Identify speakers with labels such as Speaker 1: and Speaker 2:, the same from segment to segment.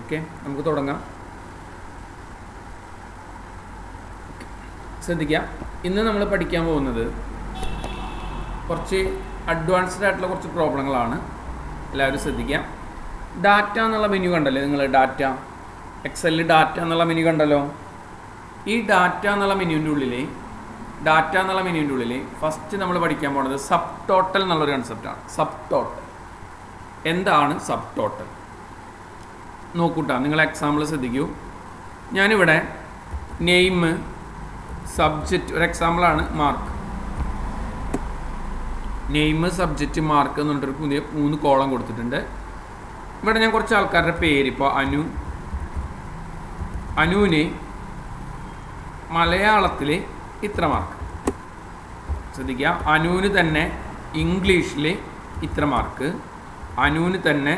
Speaker 1: Okay, നമുക്ക് തുടങ്ങാം. ശ്രദ്ധിക്കാം, ഇന്ന് നമ്മൾ പഠിക്കാൻ പോകുന്നത് കുറച്ച് അഡ്വാൻസ്ഡ് ആയിട്ടുള്ള കുറച്ച് പ്രോബ്ലങ്ങളാണ്. എല്ലാവരും ശ്രദ്ധിക്കാം. ഡാറ്റ എന്നുള്ള മെനു കണ്ടല്ലോ നിങ്ങൾ? ഡാറ്റ, എക്സലിൽ ഡാറ്റ എന്നുള്ള മെനു കണ്ടല്ലോ. ഈ ഡാറ്റ എന്നുള്ള മെനുവിൻ്റെ ഉള്ളിൽ ഫസ്റ്റ് നമ്മൾ പഠിക്കാൻ പോകുന്നത് സബ് ടോട്ടൽ എന്നുള്ളൊരു കൺസെപ്റ്റാണ്. സബ് ടോട്ടൽ എന്താണ്? സബ് ടോട്ടൽ നോക്കൂട്ടാ, നിങ്ങൾ എക്സാമ്പിൾ ശ്രദ്ധിക്കൂ. ഞാനിവിടെ നെയിം, സബ്ജക്റ്റ്, ഒരു എക്സാമ്പിളാണ് മാർക്ക്. നെയിം, സബ്ജക്റ്റ്, മാർക്ക് എന്ന് പറഞ്ഞിട്ടൊരു പുതിയ 3 കോളം കൊടുത്തിട്ടുണ്ട്. ഇവിടെ ഞാൻ കുറച്ച് ആൾക്കാരുടെ പേര്, ഇപ്പോൾ അനുവിന് മലയാളത്തിൽ ഇത്ര മാർക്ക്. ശ്രദ്ധിക്കുക, അനുവിന് തന്നെ ഇംഗ്ലീഷിൽ ഇത്ര മാർക്ക്, അനുവിന് തന്നെ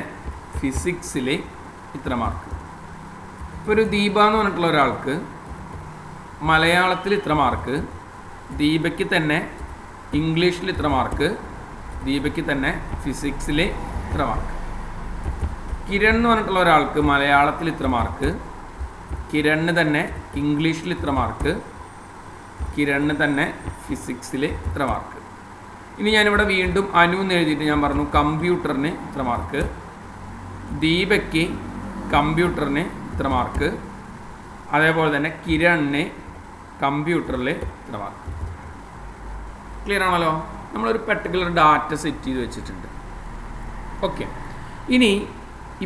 Speaker 1: ഫിസിക്സിൽ ഇത്ര മാർക്ക്. ഇപ്പോൾ ഒരു ദീപ എന്ന് പറഞ്ഞിട്ടുള്ള ഒരാൾക്ക് മലയാളത്തിൽ ഇത്ര മാർക്ക്, ദീപയ്ക്ക് തന്നെ ഇംഗ്ലീഷിൽ ഇത്ര മാർക്ക്, ദീപയ്ക്ക് തന്നെ ഫിസിക്സിൽ ഇത്ര മാർക്ക്. കിരൺ എന്ന് പറഞ്ഞിട്ടുള്ള ഒരാൾക്ക് മലയാളത്തിൽ ഇത്ര മാർക്ക്, കിരണിന് തന്നെ ഇംഗ്ലീഷിൽ ഇത്ര മാർക്ക്, കിരണിന് തന്നെ ഫിസിക്സിൽ ഇത്ര മാർക്ക്. ഇനി ഞാനിവിടെ വീണ്ടും അനു എന്ന് എഴുതിയിട്ട് ഞാൻ പറഞ്ഞു കമ്പ്യൂട്ടറിന് ഇത്ര മാർക്ക്, ദീപയ്ക്ക് കമ്പ്യൂട്ടറിന് ഇത്ര മാർക്ക്, അതേപോലെ തന്നെ കിരണിന് കമ്പ്യൂട്ടറിൽ ഇത്ര മാർക്ക്. ക്ലിയർ ആണല്ലോ? നമ്മളൊരു പെർട്ടിക്കുലർ ഡാറ്റ സെറ്റ് ചെയ്ത് വെച്ചിട്ടുണ്ട്. ഓക്കെ, ഇനി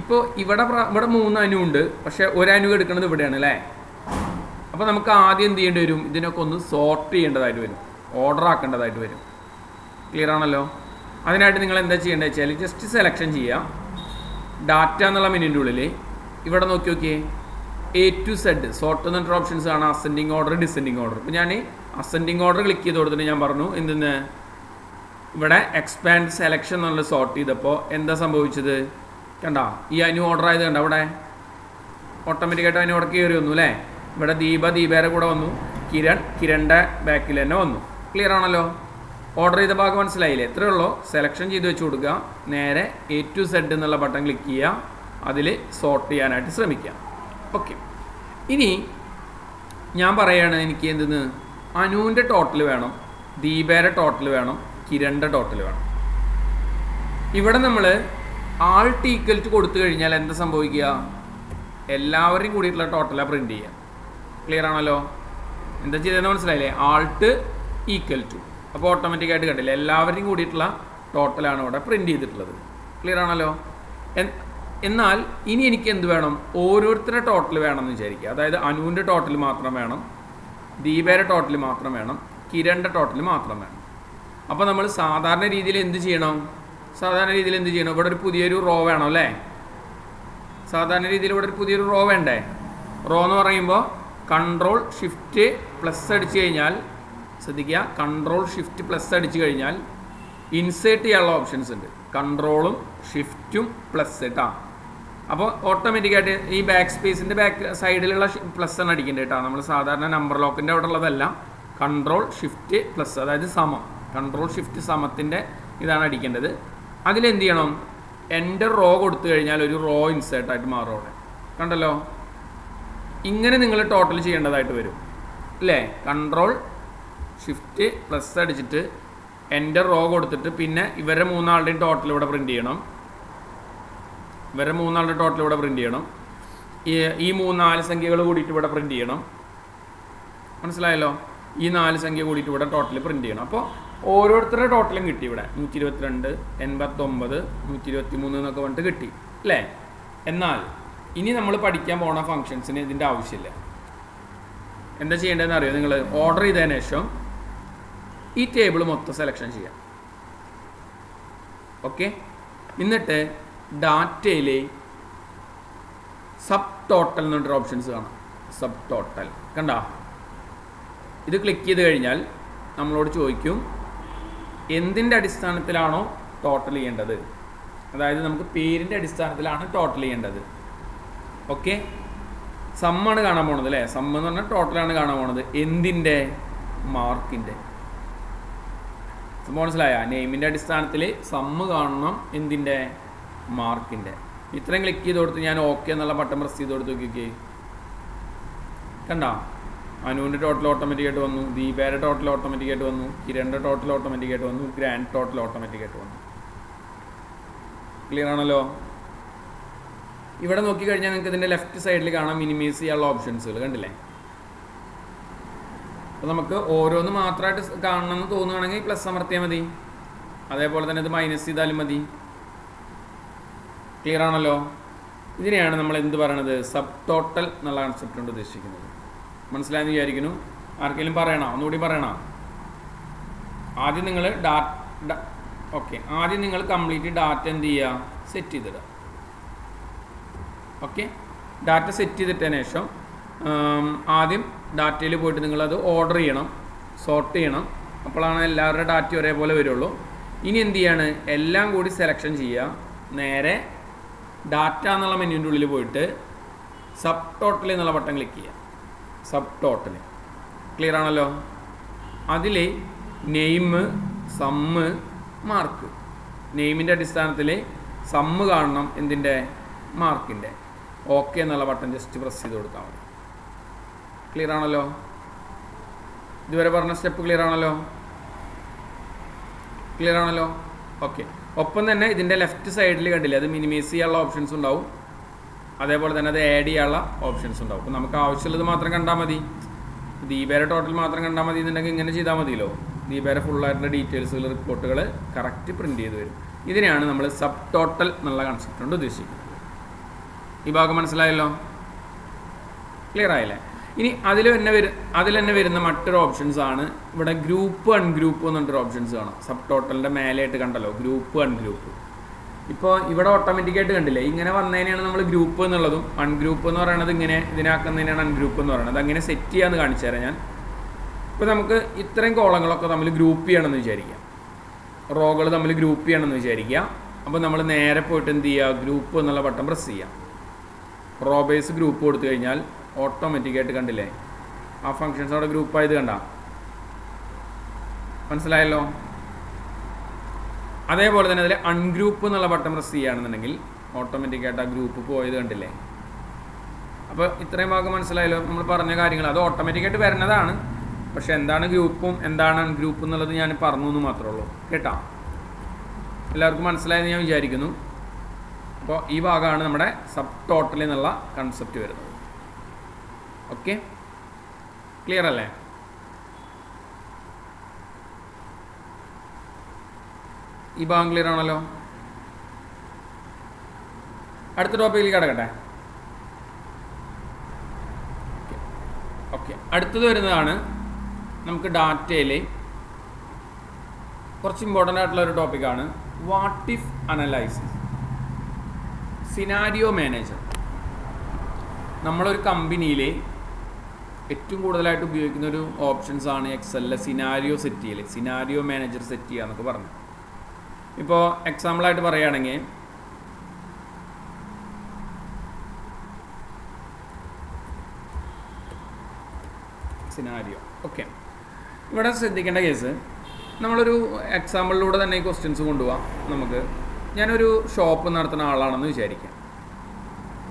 Speaker 1: ഇപ്പോൾ ഇവിടെ 3 അനു ഉണ്ട്, പക്ഷേ ഒരു അനു എടുക്കുന്നത് ഇവിടെയാണ് അല്ലേ? അപ്പോൾ നമുക്ക് ആദ്യം എന്ത് ചെയ്യേണ്ടി വരും? ഇതിനൊക്കെ ഒന്ന് സോർട്ട് ചെയ്യേണ്ടതായിട്ട് വരും, ഓർഡർ ആക്കേണ്ടതായിട്ട് വരും. ക്ലിയർ ആണല്ലോ? അതിനായിട്ട് നിങ്ങൾ എന്താ ചെയ്യേണ്ടത് വെച്ചാൽ ജസ്റ്റ് സെലക്ഷൻ ചെയ്യുക. ഡാറ്റ എന്നുള്ള മെനുവിൻ്റെ ഉള്ളിൽ ഇവിടെ നോക്കിയേ, A to Z സോർട്ട് എന്നിട്ട് ഓപ്ഷൻസ് ആണ് അസെൻഡിങ് ഓർഡർ, ഡിസെൻഡിങ് ഓർഡർ. ഇപ്പോൾ ഞാൻ അസെൻഡിങ് ഓർഡർ ക്ലിക്ക് ചെയ്ത് കൊടുത്തിട്ട് ഞാൻ പറഞ്ഞു എന്തെന്ന്, ഇവിടെ എക്സ്പാൻഡ് സെലക്ഷൻ എന്നുള്ള സോർട്ട് ചെയ്തപ്പോൾ എന്താ സംഭവിച്ചത്? കണ്ട, ഈ അനു ഓർഡർ ആയത് കണ്ട, അവിടെ ഓട്ടോമാറ്റിക്കായിട്ട് അനു ഓർഡർ കയറി വന്നു അല്ലേ? ഇവിടെ ദീപയുടെ കൂടെ വന്നു, കിരണിൻ്റെ ബാക്കിൽ തന്നെ വന്നു. ക്ലിയർ ആണല്ലോ? ഓർഡർ ചെയ്ത ഭാഗം മനസ്സിലായില്ലേ? എത്രയേ ഉള്ളൂ, സെലക്ഷൻ ചെയ്ത് വെച്ച് കൊടുക്കുക, നേരെ A to Z എന്നുള്ള ബട്ടൺ ക്ലിക്ക് ചെയ്യുക, അതിൽ സോർട്ട് ചെയ്യാനായിട്ട് ശ്രമിക്കുക. ഓക്കെ, ഇനി ഞാൻ പറയുകയാണ് എനിക്ക് എന്തെന്ന്, അനുവിൻ്റെ ടോട്ടൽ വേണം, ദീപയുടെ ടോട്ടൽ വേണം, കിരണിൻ്റെ ടോട്ടൽ വേണം. ഇവിടെ നമ്മൾ ആൾട്ട് ഈക്വൽ ടു കൊടുത്തു കഴിഞ്ഞാൽ എന്താ സംഭവിക്കുക? എല്ലാവരെയും കൂടിയിട്ടുള്ള ടോട്ടലാണ് പ്രിൻറ്റ് ചെയ്യുക. ക്ലിയർ ആണല്ലോ? എന്താ ചെയ്തതെന്ന് മനസ്സിലായില്ലേ? ആൾട്ട് ഈക്വൽ ടു, അപ്പോൾ ഓട്ടോമാറ്റിക്കായിട്ട് കണ്ടില്ലേ, എല്ലാവരെയും കൂടിയിട്ടുള്ള ടോട്ടലാണ് ഇവിടെ പ്രിൻറ്റ് ചെയ്തിട്ടുള്ളത്. ക്ലിയർ ആണല്ലോ? എന്നാൽ ഇനി എനിക്ക് എന്ത് വേണം? ഓരോരുത്തരുടെ ടോട്ടൽ വേണമെന്ന് വിചാരിക്കുക. അതായത് അനുവിൻ്റെ ടോട്ടൽ മാത്രം വേണം, ദീപയുടെ ടോട്ടൽ മാത്രം വേണം, കിരണിൻ്റെ ടോട്ടൽ മാത്രം വേണം. അപ്പോൾ നമ്മൾ സാധാരണ രീതിയിൽ എന്ത് ചെയ്യണം? ഇവിടെ ഒരു പുതിയൊരു റോ വേണം അല്ലേ? സാധാരണ രീതിയിൽ ഇവിടെ ഒരു പുതിയൊരു റോ വേണ്ടേ? റോ എന്ന് പറയുമ്പോൾ Ctrl+Shift+ അടിച്ചു കഴിഞ്ഞാൽ, ശ്രദ്ധിക്കുക, Ctrl+Shift+ അടിച്ചു കഴിഞ്ഞാൽ ഇൻസേർട്ട് ചെയ്യാനുള്ള ഓപ്ഷൻസ് ഉണ്ട്. കൺട്രോളും ഷിഫ്റ്റും പ്ലസ് കേട്ടോ. അപ്പോൾ ഓട്ടോമാറ്റിക്കായിട്ട് ഈ ബാക്ക് സ്പേസിൻ്റെ ബാക്ക് സൈഡിലുള്ള പ്ലസ് ആണ് അടിക്കേണ്ടത് കേട്ടോ. നമ്മൾ സാധാരണ നമ്പർ ലോക്കിൻ്റെ അവിടെ ഉള്ളതല്ല, Ctrl+Shift+, അതായത് സമം, Ctrl+Shift സമത്തിൻ്റെ ഇതാണ് അടിക്കേണ്ടത്. അതിലെന്ത് ചെയ്യണം? എൻ്റർ റോ കൊടുത്തു കഴിഞ്ഞാൽ ഒരു റോ ഇൻസേർട്ടായിട്ട് മാറും അവിടെ. കണ്ടല്ലോ? ഇങ്ങനെ നിങ്ങൾ ടോട്ടൽ ചെയ്യേണ്ടതായിട്ട് വരും അല്ലേ? Ctrl+Shift+ അടിച്ചിട്ട് എൻ്റർ റോ കൊടുത്തിട്ട് പിന്നെ ഇവരുടെ 3 ആളുടെയും ടോട്ടൽ ഇവിടെ പ്രിൻറ്റ് ചെയ്യണം. ഈ 3-4 സംഖ്യകൾ കൂടിയിട്ട് ഇവിടെ പ്രിൻറ്റ് ചെയ്യണം. മനസ്സിലായല്ലോ? ഈ 4 സംഖ്യ കൂടിയിട്ട് ഇവിടെ ടോട്ടൽ പ്രിൻറ്റ് ചെയ്യണം. അപ്പോൾ ഓരോരുത്തരുടെ ടോട്ടലും കിട്ടി. ഇവിടെ 122, 89, 123 എന്നൊക്കെ പറഞ്ഞിട്ട് കിട്ടി അല്ലേ? എന്നാൽ ഇനി നമ്മൾ പഠിക്കാൻ പോണ ഫങ്ഷൻസിന് ഇതിൻ്റെ ആവശ്യമില്ല. എന്താ ചെയ്യേണ്ടതെന്ന് അറിയോ? നിങ്ങൾ ഓർഡർ ചെയ്തതിന് ശേഷം ഈ ടേബിൾ മൊത്തം സെലക്ഷൻ ചെയ്യാം. ഓക്കെ, എന്നിട്ട് ഡാറ്റയിൽ സബ് ടോട്ടൽ എന്ന് പറഞ്ഞൊരു ഓപ്ഷൻസ് കാണാം. സബ് ടോട്ടൽ കണ്ട, ഇത് ക്ലിക്ക് ചെയ്ത് കഴിഞ്ഞാൽ നമ്മളോട് ചോദിക്കും എന്തിൻ്റെ അടിസ്ഥാനത്തിലാണോ ടോട്ടൽ ചെയ്യേണ്ടത്. അതായത് നമുക്ക് പേരിൻ്റെ അടിസ്ഥാനത്തിലാണ് ടോട്ടൽ ചെയ്യേണ്ടത്. ഓക്കെ, സമ്മാണ് കാണാൻ പോണത് അല്ലേ? സം എന്ന് പറഞ്ഞാൽ ടോട്ടലാണ് കാണാൻ പോണത്. എന്തിൻ്റെ? മാർക്കിൻ്റെ. മനസ്സിലായ? നെയിമിൻ്റെ അടിസ്ഥാനത്തിൽ സമ്മ് കാണണം, എന്തിൻ്റെ? മാർക്കിൻ്റെ. ഇത്രയും ക്ലിക്ക് ചെയ്ത് കൊടുത്ത് ഞാൻ ഓക്കെ എന്നുള്ള ബട്ടൺ പ്രസ് ചെയ്ത് കൊടുത്ത് നോക്കിക്കേ, കണ്ടോ അനുവിൻ്റെ ടോട്ടൽ ഓട്ടോമാറ്റിക്കായിട്ട് വന്നു, ദീപയുടെ ടോട്ടൽ ഓട്ടോമാറ്റിക്കായിട്ട് വന്നു, കിരണിൻ്റെ ടോട്ടൽ ഓട്ടോമാറ്റിക്കായിട്ട് വന്നു, ഗ്രാൻഡ് ടോട്ടൽ ഓട്ടോമാറ്റിക്കായിട്ട് വന്നു. ക്ലിയർ ആണല്ലോ? ഇവിടെ നോക്കിക്കഴിഞ്ഞാൽ നിങ്ങൾക്ക് ഇതിൻ്റെ ലെഫ്റ്റ് സൈഡിൽ കാണാം മിനിമൈസ് ചെയ്യാനുള്ള ഓപ്ഷൻസുകൾ, കണ്ടില്ലേ? അപ്പോൾ നമുക്ക് ഓരോന്ന് മാത്രമായിട്ട് കാണണമെന്ന് തോന്നുകയാണെങ്കിൽ പ്ലസ് അമർത്തിയാൽ മതി, അതേപോലെ തന്നെ ഇത് മൈനസ് ചെയ്താലും മതി. ക്ലിയർ ആണല്ലോ? ഇതിനെയാണ് നമ്മൾ എന്ത് പറയണത്, സബ് ടോട്ടൽ എന്നുള്ള കൺസെപ്റ്റ് കൊണ്ട് ഉദ്ദേശിക്കുന്നത്. മനസ്സിലായെന്ന് വിചാരിക്കുന്നു. ആർക്കെങ്കിലും പറയണോ? ഒന്നുകൂടി പറയണോ? ആദ്യം നിങ്ങൾ ആദ്യം നിങ്ങൾ കംപ്ലീറ്റ് ഡാറ്റ എന്ത് ചെയ്യുക, സെറ്റ് ചെയ്തിടുക. ഓക്കെ, ഡാറ്റ സെറ്റ് ചെയ്തിട്ടതിന് ശേഷം ആദ്യം ഡാറ്റയിൽ പോയിട്ട് നിങ്ങളത് ഓർഡർ ചെയ്യണം, സോർട്ട് ചെയ്യണം. അപ്പോഴാണ് എല്ലാവരുടെ ഡാറ്റ ഒരേപോലെ വരുള്ളൂ. ഇനി എന്ത് ചെയ്യാണ്, എല്ലാം കൂടി സെലക്ഷൻ ചെയ്യുക. നേരെ ഡാറ്റ എന്നുള്ള മെനുവിൻ്റെ ഉള്ളിൽ പോയിട്ട് സബ് ടോട്ടൽ എന്നുള്ള ബട്ടൺ ക്ലിക്ക് ചെയ്യുക. സബ് ടോട്ടൽ ക്ലിയർ ആണല്ലോ? അതിൽ നെയിം, സമ്മ്, മാർക്ക്. നെയിമിൻ്റെ അടിസ്ഥാനത്തിൽ സമ്മ് കാണണം, എന്തിൻ്റെ, മാർക്കിൻ്റെ. ഓക്കെ എന്നുള്ള ബട്ടൺ ജസ്റ്റ് പ്രസ് ചെയ്ത് കൊടുത്താൽ മതി. ക്ലിയർ ആണല്ലോ? ഇതുവരെ പറഞ്ഞ സ്റ്റെപ്പ് ക്ലിയർ ആണല്ലോ? ക്ലിയർ ആണല്ലോ? ഓക്കെ. ഒപ്പം തന്നെ ഇതിൻ്റെ ലെഫ്റ്റ് സൈഡിൽ കണ്ടില്ലേ, അത് മിനിമൈസ് ചെയ്യാനുള്ള ഓപ്ഷൻസ് ഉണ്ടാവും, അതേപോലെ തന്നെ അത് ആഡ് ചെയ്യാനുള്ള ഓപ്ഷൻസ് ഉണ്ടാവും. അപ്പോൾ നമുക്ക് ആവശ്യമുള്ളത് മാത്രം കണ്ടാൽ മതി. ദീപയുടെ ടോട്ടൽ മാത്രം കണ്ടാൽ മതി എന്നുണ്ടെങ്കിൽ ഇങ്ങനെ ചെയ്താൽ മതിയല്ലോ. ദീപയുടെ ഫുള്ളായിട്ടുള്ള ഡീറ്റെയിൽസുകൾ, റിപ്പോർട്ടുകൾ കറക്റ്റ് പ്രിൻറ്റ് ചെയ്ത് വരും. ഇതിനെയാണ് നമ്മൾ സബ് ടോട്ടൽ എന്നുള്ള കൺസെപ്റ്റ് കൊണ്ട് ഉദ്ദേശിക്കുന്നത്. ഈ ഭാഗം മനസ്സിലായല്ലോ? ക്ലിയർ ആയില്ലേ? ഇനി അതിൽ തന്നെ വരുന്ന മറ്റൊരു ഓപ്ഷൻസ് ആണ് ഇവിടെ ഗ്രൂപ്പ് അൺഗ്രൂപ്പ് എന്നിട്ടൊരു ഓപ്ഷൻസ് കാണാം. സബ് ടോട്ടലിൻ്റെ മേലെയായിട്ട് കണ്ടല്ലോ, ഗ്രൂപ്പ് അൺഗ്രൂപ്പ്. ഇപ്പോൾ ഇവിടെ ഓട്ടോമാറ്റിക്കായിട്ട് കണ്ടില്ലേ, ഇങ്ങനെ വന്നതിനാണ് നമ്മൾ ഗ്രൂപ്പ് എന്നുള്ളതും അൺഗ്രൂപ്പ് എന്ന് പറയുന്നത് ഇങ്ങനെ ഇതിനാക്കുന്നതിനാണ് അൺഗ്രൂപ്പ് എന്ന് പറയുന്നത്. അങ്ങനെ സെറ്റ് ചെയ്യാമെന്ന് കാണിച്ചു തരാം ഞാൻ. ഇപ്പോൾ നമുക്ക് ഇത്രയും കോളങ്ങളൊക്കെ തമ്മിൽ ഗ്രൂപ്പ് ചെയ്യണമെന്ന് വിചാരിക്കാം, റോകൾ തമ്മിൽ ഗ്രൂപ്പ് ചെയ്യണമെന്ന് വിചാരിക്കുക. അപ്പോൾ നമ്മൾ നേരെ പോയിട്ട് എന്ത് ചെയ്യുക, ഗ്രൂപ്പ് എന്നുള്ള ബട്ടൺ പ്രസ് ചെയ്യാം. റോ ബേസ് ഗ്രൂപ്പ് കൊടുത്തു കഴിഞ്ഞാൽ ഓട്ടോമാറ്റിക്കായിട്ട് കണ്ടില്ലേ ആ ഫങ്ഷൻസ് അവിടെ ഗ്രൂപ്പായത് കണ്ട, മനസ്സിലായല്ലോ? അതേപോലെ തന്നെ അതിൽ അൺഗ്രൂപ്പ് എന്നുള്ള ബട്ടൺ പ്രസ് ചെയ്യുകയാണെന്നുണ്ടെങ്കിൽ ഓട്ടോമാറ്റിക്കായിട്ട് ആ ഗ്രൂപ്പ് പോയത് കണ്ടില്ലേ. അപ്പോൾ ഇത്രയും ഭാഗം മനസ്സിലായല്ലോ? നമ്മൾ പറഞ്ഞ കാര്യങ്ങൾ അത് ഓട്ടോമാറ്റിക്കായിട്ട് വരുന്നതാണ്. പക്ഷെ എന്താണ് ഗ്രൂപ്പും എന്താണ് അൺഗ്രൂപ്പ് എന്നുള്ളത് ഞാൻ പറഞ്ഞു എന്ന് മാത്രമേ ഉള്ളൂ. കേട്ടോ? എല്ലാവർക്കും മനസ്സിലായെന്ന് ഞാൻ വിചാരിക്കുന്നു. അപ്പോൾ ഈ ഭാഗമാണ് നമ്മുടെ സബ് ടോട്ടൽ എന്നുള്ള കൺസെപ്റ്റ് വരുന്നത്. ഓക്കെ, ക്ലിയർ അല്ലേ? ഈ ഭാഗം ക്ലിയർ ആണല്ലോ? അടുത്ത ടോപ്പിക്കിലേക്ക് കടക്കട്ടെ. ഓക്കെ, അടുത്തത് വരുന്നതാണ് നമുക്ക് ഡാറ്റയിൽ കുറച്ച് ഇമ്പോർട്ടൻ്റ് ആയിട്ടുള്ള ഒരു ടോപ്പിക്കാണ് what if analysis. Scenario manager. നമ്മളൊരു കമ്പനിയിൽ ഏറ്റവും കൂടുതലായിട്ട് ഉപയോഗിക്കുന്ന ഒരു ഓപ്ഷൻസാണ് എക്സലിലെ സിനാരിയോ സെറ്റ് ചെയ്യൽ, സിനാരിയോ മാനേജർ സെറ്റ് ചെയ്യുക എന്നൊക്കെ പറഞ്ഞു. ഇപ്പോൾ എക്സാമ്പിളായിട്ട് പറയുകയാണെങ്കിൽ സിനാരിയോ. ഓക്കെ, ഇവിടെ ശ്രദ്ധിക്കേണ്ട കേസ്, നമ്മളൊരു എക്സാമ്പിളിലൂടെ തന്നെ ഈ ക്വസ്റ്റ്യൻസ് കൊണ്ടുപോകാം. നമുക്ക് ഞാനൊരു ഷോപ്പ് നടത്തുന്ന ആളാണെന്ന് വിചാരിക്കാം.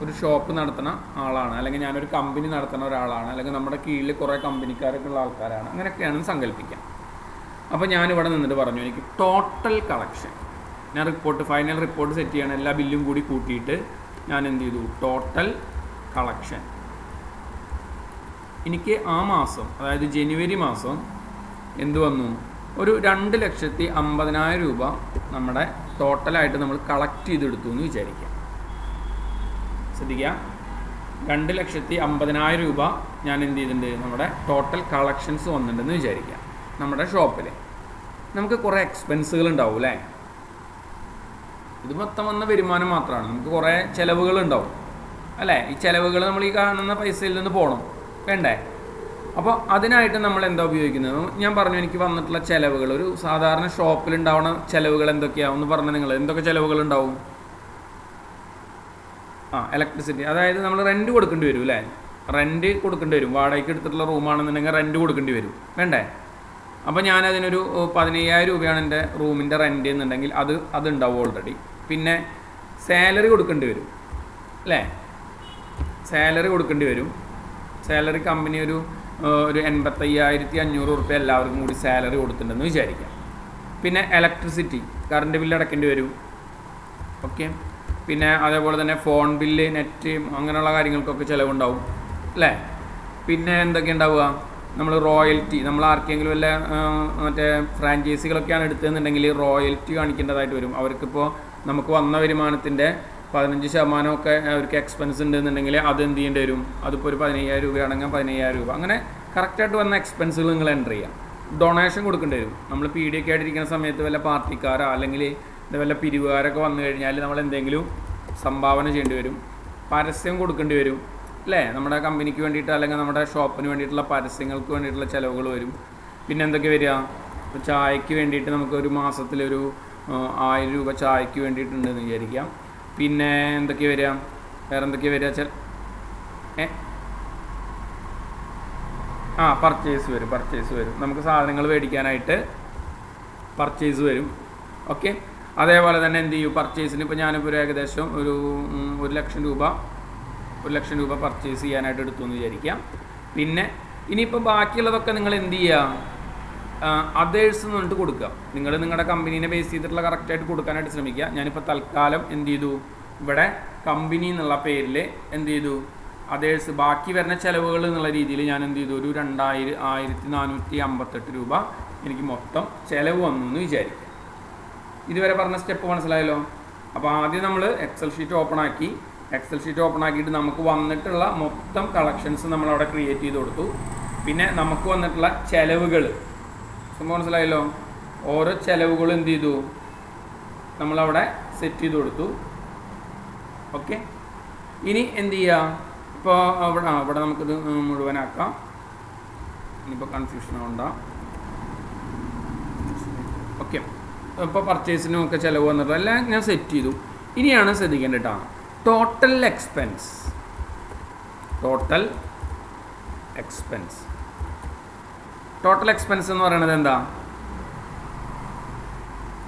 Speaker 1: ഒരു ഷോപ്പ് നടത്തുന്ന ആളാണ്, അല്ലെങ്കിൽ ഞാനൊരു കമ്പനി നടത്തുന്ന ഒരാളാണ്, അല്ലെങ്കിൽ നമ്മുടെ കീഴിൽ കുറേ കമ്പനിക്കാരൊക്കെ ഉള്ള ആൾക്കാരാണ്, അങ്ങനെയൊക്കെയാണെന്ന് സങ്കല്പിക്കാം. അപ്പോൾ ഞാനിവിടെ നിന്നിട്ട് പറഞ്ഞു എനിക്ക് ടോട്ടൽ കളക്ഷൻ, ഞാൻ ഫൈനൽ റിപ്പോർട്ട് സെറ്റ് ചെയ്യണം, എല്ലാ ബില്ലും കൂടി കൂട്ടിയിട്ട് ഞാൻ എന്ത് ചെയ്തു, ടോട്ടൽ കളക്ഷൻ. എനിക്ക് ആ മാസം, അതായത് ജനുവരി മാസം എന്ത് വന്നു, ഒരു 2,50,000 രൂപ നമ്മുടെ ടോട്ടലായിട്ട് നമ്മൾ കളക്ട് ചെയ്തെടുത്തു എന്ന് വിചാരിക്കാം. ശ്രദ്ധിക്കുക, 2,50,000 രൂപ ഞാൻ എന്ത് ചെയ്തിട്ടുണ്ട്, നമ്മുടെ ടോട്ടൽ കളക്ഷൻസ് വന്നിട്ടുണ്ടെന്ന് വിചാരിക്കാം. നമ്മുടെ ഷോപ്പിൽ നമുക്ക് കുറേ എക്സ്പെൻസുകൾ ഉണ്ടാവും അല്ലേ? ഇത് മൊത്തം വന്ന വരുമാനം മാത്രമാണ്, നമുക്ക് കുറേ ചിലവുകളുണ്ടാവും അല്ലേ? ഈ ചിലവുകൾ നമ്മൾ ഈ കാണുന്ന പൈസയിൽ നിന്ന് പോകണം, വേണ്ടേ? അപ്പോൾ അതിനായിട്ട് നമ്മൾ എന്താ ഉപയോഗിക്കുന്നത്? ഞാൻ പറഞ്ഞു എനിക്ക് വന്നിട്ടുള്ള ചിലവുകൾ, ഒരു സാധാരണ ഷോപ്പിൽ ഉണ്ടാവുന്ന ചിലവുകൾ എന്തൊക്കെയാണ് ഒന്ന് പറഞ്ഞാൽ നിങ്ങൾ എന്തൊക്കെ ചിലവുകൾ ഉണ്ടാവും? ഇലക്ട്രിസിറ്റി, അതായത് നമ്മൾ റെൻറ്റ് കൊടുക്കേണ്ടി വരും അല്ലേ? റെൻറ്റ് കൊടുക്കേണ്ടി വരും. വാടകയ്ക്ക് എടുത്തിട്ടുള്ള റൂമാണെന്നുണ്ടെങ്കിൽ റെൻറ്റ് കൊടുക്കേണ്ടി വരും, വേണ്ടേ? അപ്പോൾ ഞാനതിനൊരു 15,000 രൂപയാണ് എൻ്റെ റൂമിൻ്റെ റെൻറ്റ് എന്നുണ്ടെങ്കിൽ അതുണ്ടാവും ഓൾറെഡി. പിന്നെ സാലറി കൊടുക്കേണ്ടി വരും. അല്ലേ? സാലറി കൊടുക്കേണ്ടി വരും. സാലറി കമ്പനി ഒരു 85,500 റുപ്യ എല്ലാവർക്കും കൂടി സാലറി കൊടുത്തിട്ടുണ്ടെന്ന് വിചാരിക്കാം. പിന്നെ ഇലക്ട്രിസിറ്റി, കറണ്ട് ബില്ല് അടയ്ക്കേണ്ടി വരും. ഓക്കെ. പിന്നെ അതേപോലെ തന്നെ ഫോൺ ബില്ല്, നെറ്റ്, അങ്ങനെയുള്ള കാര്യങ്ങൾക്കൊക്കെ ചിലവുണ്ടാവും അല്ലേ? പിന്നെ എന്തൊക്കെ ഉണ്ടാവുക? നമ്മൾ റോയൽറ്റി, നമ്മൾ ആർക്കെങ്കിലും വല്ല മറ്റേ ഫ്രാഞ്ചൈസികളൊക്കെയാണ് എടുത്തതെന്നുണ്ടെങ്കിൽ റോയൽറ്റി കാണിക്കേണ്ടതായിട്ട് വരും. അവർക്കിപ്പോൾ നമുക്ക് വന്ന വരുമാനത്തിൻ്റെ 15% ഒക്കെ അവർക്ക് എക്സ്പെൻസ് ഉണ്ടെന്നുണ്ടെങ്കിൽ അത് എന്ത് ചെയ്യേണ്ടി വരും? അതിപ്പോൾ ഒരു 15,000 രൂപയാണെങ്കിൽ 15,000 രൂപ, അങ്ങനെ കറക്റ്റായിട്ട് വന്ന എക്സ്പെൻസുകൾ നിങ്ങൾ എൻ്റർ ചെയ്യാം. ഡൊണേഷൻ കൊടുക്കേണ്ടി വരും. നമ്മൾ PDK ആയിട്ടിരിക്കുന്ന സമയത്ത് വല്ല പാർട്ടിക്കാരോ അല്ലെങ്കിൽ വല്ല പിരിവുകാരൊക്കെ വന്നു കഴിഞ്ഞാൽ നമ്മൾ എന്തെങ്കിലും സംഭാവന ചെയ്യേണ്ടി വരും. പരസ്യം കൊടുക്കേണ്ടി വരും അല്ലേ? നമ്മുടെ കമ്പനിക്ക് വേണ്ടിയിട്ട് അല്ലെങ്കിൽ നമ്മുടെ ഷോപ്പിന് വേണ്ടിയിട്ടുള്ള പരസ്യങ്ങൾക്ക് വേണ്ടിയിട്ടുള്ള ചിലവുകൾ വരും. പിന്നെ എന്തൊക്കെ വരിക? ഇപ്പോൾ ചായക്ക് വേണ്ടിയിട്ട് നമുക്കൊരു മാസത്തിലൊരു 1000 രൂപ ചായക്ക് വേണ്ടിയിട്ടുണ്ടെന്ന് വിചാരിക്കാം. പിന്നെ എന്തൊക്കെ വരിക? വേറെ എന്തൊക്കെ വരിക? പർച്ചേസ് വരും. നമുക്ക് സാധനങ്ങൾ മേടിക്കാനായിട്ട് പർച്ചേസ് വരും. ഓക്കെ. അതേപോലെ തന്നെ എന്ത് ചെയ്യും? പർച്ചേസിന് ഇപ്പോൾ ഞാനിപ്പോൾ ഒരു ഏകദേശം ഒരു 1,00,000 രൂപ പർച്ചേസ് ചെയ്യാനായിട്ട് എടുത്തു എന്ന് വിചാരിക്കാം. പിന്നെ ഇനിയിപ്പോൾ ബാക്കിയുള്ളതൊക്കെ നിങ്ങൾ എന്ത് ചെയ്യുക? അതേഴ്സ് എന്ന് പറഞ്ഞിട്ട് കൊടുക്കുക. നിങ്ങൾ നിങ്ങളുടെ കമ്പനീനെ ബേസ് ചെയ്തിട്ടുള്ള കറക്റ്റായിട്ട് കൊടുക്കാനായിട്ട് ശ്രമിക്കുക. ഞാനിപ്പോൾ തൽക്കാലം എന്ത് ചെയ്തു? ഇവിടെ കമ്പനി എന്നുള്ള പേരിൽ എന്ത് ചെയ്തു? അതേഴ്സ്, ബാക്കി വരുന്ന ചിലവുകൾ എന്നുള്ള രീതിയിൽ ഞാൻ എന്ത് ചെയ്തു? ഒരു 1458 രൂപ എനിക്ക് മൊത്തം ചിലവ് വന്നു എന്ന് വിചാരിക്കുക. ഇതുവരെ പറഞ്ഞ സ്റ്റെപ്പ് മനസ്സിലായല്ലോ? അപ്പോൾ ആദ്യം നമ്മൾ എക്സൽ ഷീറ്റ് ഓപ്പൺ ആക്കിയിട്ട് നമുക്ക് വന്നിട്ടുള്ള മൊത്തം കളക്ഷൻസ് നമ്മളവിടെ ക്രിയേറ്റ് ചെയ്ത് കൊടുത്തു. പിന്നെ നമുക്ക് വന്നിട്ടുള്ള ചിലവുകൾ സംഭവം മനസ്സിലായല്ലോ? ഓരോ ചിലവുകളും എന്ത് ചെയ്തു? നമ്മളവിടെ സെറ്റ് ചെയ്ത് കൊടുത്തു. ഓക്കെ. ഇനി എന്ത് ചെയ്യുക? ഇപ്പോൾ ഇവിടെ നമുക്കിത് മുഴുവനാക്കാം. ഇനിയിപ്പോൾ കൺഫ്യൂഷൻ ആവണ്ട. ഓക്കെ. ഇപ്പോൾ പർച്ചേസിനും ഒക്കെ ചിലവ് വന്നിട്ട് എല്ലാം ഞാൻ സെറ്റ് ചെയ്തു. ഇനിയാണ് ശ്രദ്ധിക്കേണ്ടത് കേട്ടോ, ടോട്ടൽ എക്സ്പെൻസ് എന്ന് പറയുന്നത്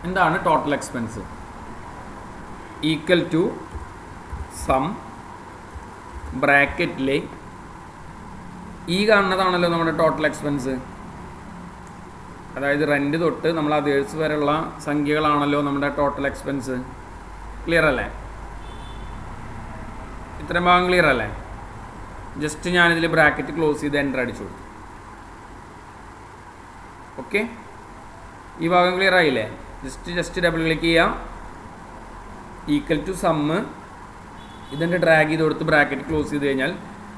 Speaker 1: എന്താണ് total expense? Equal to sum ബ്രാക്കറ്റിലെ ഈ കാണുന്നതാണല്ലോ നമ്മുടെ ടോട്ടൽ എക്സ്പെൻസ്. അതായത് റെൻറ്റ് തൊട്ട് നമ്മൾ അതേഴ്സ് വരെയുള്ള സംഖ്യകളാണല്ലോ നമ്മുടെ ടോട്ടൽ എക്സ്പെൻസ്. ക്ലിയർ അല്ലേ? ഇത്രയും ഭാഗം ക്ലിയർ അല്ലേ? ജസ്റ്റ് ഞാനിതിൽ ബ്രാക്കറ്റ് ക്ലോസ് ചെയ്ത് എൻ്റർ അടിച്ചു കൊടുത്തു. ഓക്കെ. ഈ ഭാഗം ക്ലിയർ ആയില്ലേ? ജസ്റ്റ് ഡബിൾ ക്ലിക്ക് ചെയ്യാം. ഈക്വൽ ടു സമ്മ് ഇതിൻ്റെ ഡ്രാഗ് ചെയ്ത് കൊടുത്ത് ബ്രാക്കറ്റ് ക്ലോസ് ചെയ്ത് കഴിഞ്ഞാൽ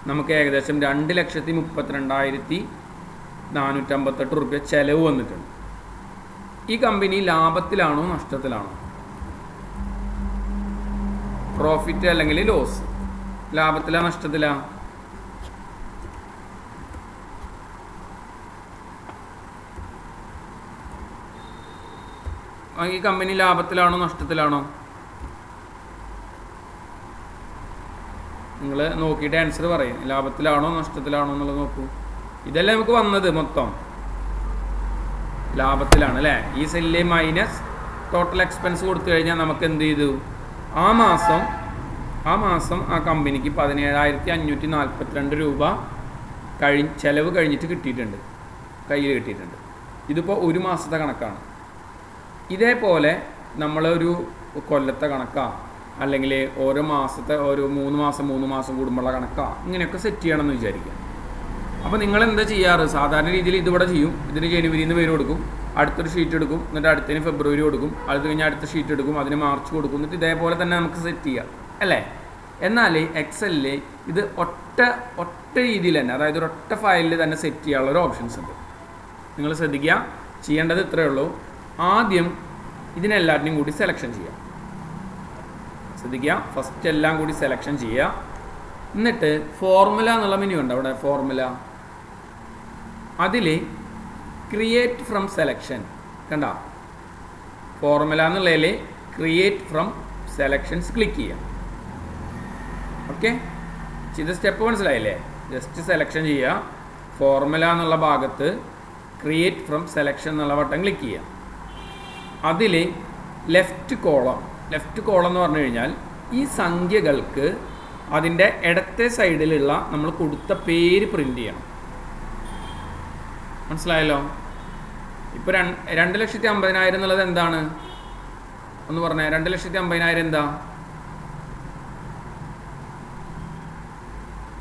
Speaker 1: നമുക്ക് ഏകദേശം 2,32,458 റുപ്യ ചിലവ് വന്നിട്ടുണ്ട്. ഈ കമ്പനി ലാഭത്തിലാണോ നഷ്ടത്തിലാണോ? പ്രോഫിറ്റ് അല്ലെങ്കിൽ ലോസ്? ലാഭത്തിലാ നഷ്ടത്തിലാ? ഈ കമ്പനി ലാഭത്തിലാണോ നഷ്ടത്തിലാണോ? നിങ്ങൾ നോക്കിയിട്ട് ആൻസർ പറയും. ലാഭത്തിലാണോ നഷ്ടത്തിലാണോ എന്നുള്ളത് നോക്കൂ. ഇതല്ലേ നമുക്ക് വന്നത് മൊത്തം? ലാഭത്തിലാണ് അല്ലേ? ഈ സെല്ല് മൈനസ് ടോട്ടൽ എക്സ്പെൻസ് കൊടുത്തു കഴിഞ്ഞാൽ നമുക്ക് എന്ത് ചെയ്തു? ആ മാസം ആ കമ്പനിക്ക് 17,542 രൂപ ചിലവ് കഴിഞ്ഞിട്ട് കിട്ടിയിട്ടുണ്ട്, കയ്യിൽ കിട്ടിയിട്ടുണ്ട്. ഇതിപ്പോൾ ഒരു മാസത്തെ കണക്കാണ്. ഇതേപോലെ നമ്മളൊരു കൊല്ലത്തെ കണക്കാ അല്ലെങ്കിൽ ഓരോ മാസത്തെ ഒരു 3 മാസം കൂടുമ്പോഴുള്ള കണക്കാ ഇങ്ങനെയൊക്കെ സെറ്റ് ചെയ്യണമെന്ന് വിചാരിക്കുക. അപ്പോൾ നിങ്ങൾ എന്താ ചെയ്യാറ്? സാധാരണ രീതിയിൽ ഇതിവിടെ ചെയ്യും. ഇതിന് ജനുവരിയിൽ നിന്ന് പേര് കൊടുക്കും, അടുത്തൊരു ഷീറ്റ് എടുക്കും, എന്നിട്ട് അടുത്തതിന് ഫെബ്രുവരി കൊടുക്കും, അത് കഴിഞ്ഞാൽ അടുത്ത ഷീറ്റ് എടുക്കും, അതിന് മാർച്ച് കൊടുക്കും, എന്നിട്ട് ഇതേപോലെ തന്നെ നമുക്ക് സെറ്റ് ചെയ്യാം അല്ലേ? എന്നാൽ എക്സലിൽ ഇത് ഒറ്റ രീതിയിൽ തന്നെ, അതായത് ഒരൊറ്റ ഫയലിൽ തന്നെ സെറ്റ് ചെയ്യാനുള്ള ഒരു ഓപ്ഷൻസ് ഉണ്ട്. നിങ്ങൾ ശ്രദ്ധിക്കുക, ചെയ്യേണ്ടത് ഇത്രയേ ഉള്ളൂ. ആദ്യം ഇതിനെല്ലാറ്റിനും കൂടി സെലക്ഷൻ ചെയ്യാം. ശ്രദ്ധിക്കുക, ഫസ്റ്റ് എല്ലാം കൂടി സെലക്ഷൻ ചെയ്യുക. എന്നിട്ട് ഫോർമുല എന്നുള്ള മെനു ഉണ്ട് അവിടെ, ഫോർമുല, അതിൽ ക്രിയേറ്റ് ഫ്രം സെലക്ഷൻ കണ്ട, ഫോർമുല എന്നുള്ളതിൽ ക്രിയേറ്റ് ഫ്രം സെലക്ഷൻസ് ക്ലിക്ക് ചെയ്യാം. ഓക്കെ, ഇത് സ്റ്റെപ്പ് മനസ്സിലായില്ലേ? ജസ്റ്റ് സെലക്ഷൻ ചെയ്യുക, ഫോർമുല എന്നുള്ള ഭാഗത്ത് ക്രിയേറ്റ് ഫ്രം സെലക്ഷൻ എന്നുള്ള ബട്ടൺ ക്ലിക്ക് ചെയ്യുക. അതിൽ ലെഫ്റ്റ് കോളം എന്ന് പറഞ്ഞു കഴിഞ്ഞാൽ ഈ സംഖ്യകൾക്ക് അതിൻ്റെ ഇടത്തെ സൈഡിലുള്ള നമ്മൾ കൊടുത്ത പേര് പ്രിൻ്റ് ചെയ്യണം. മനസ്സിലായല്ലോ? ഇപ്പോൾ 2,50,000 എന്നുള്ളത് എന്താണ് ഒന്ന് പറഞ്ഞേ. 2,50,000 എന്താ?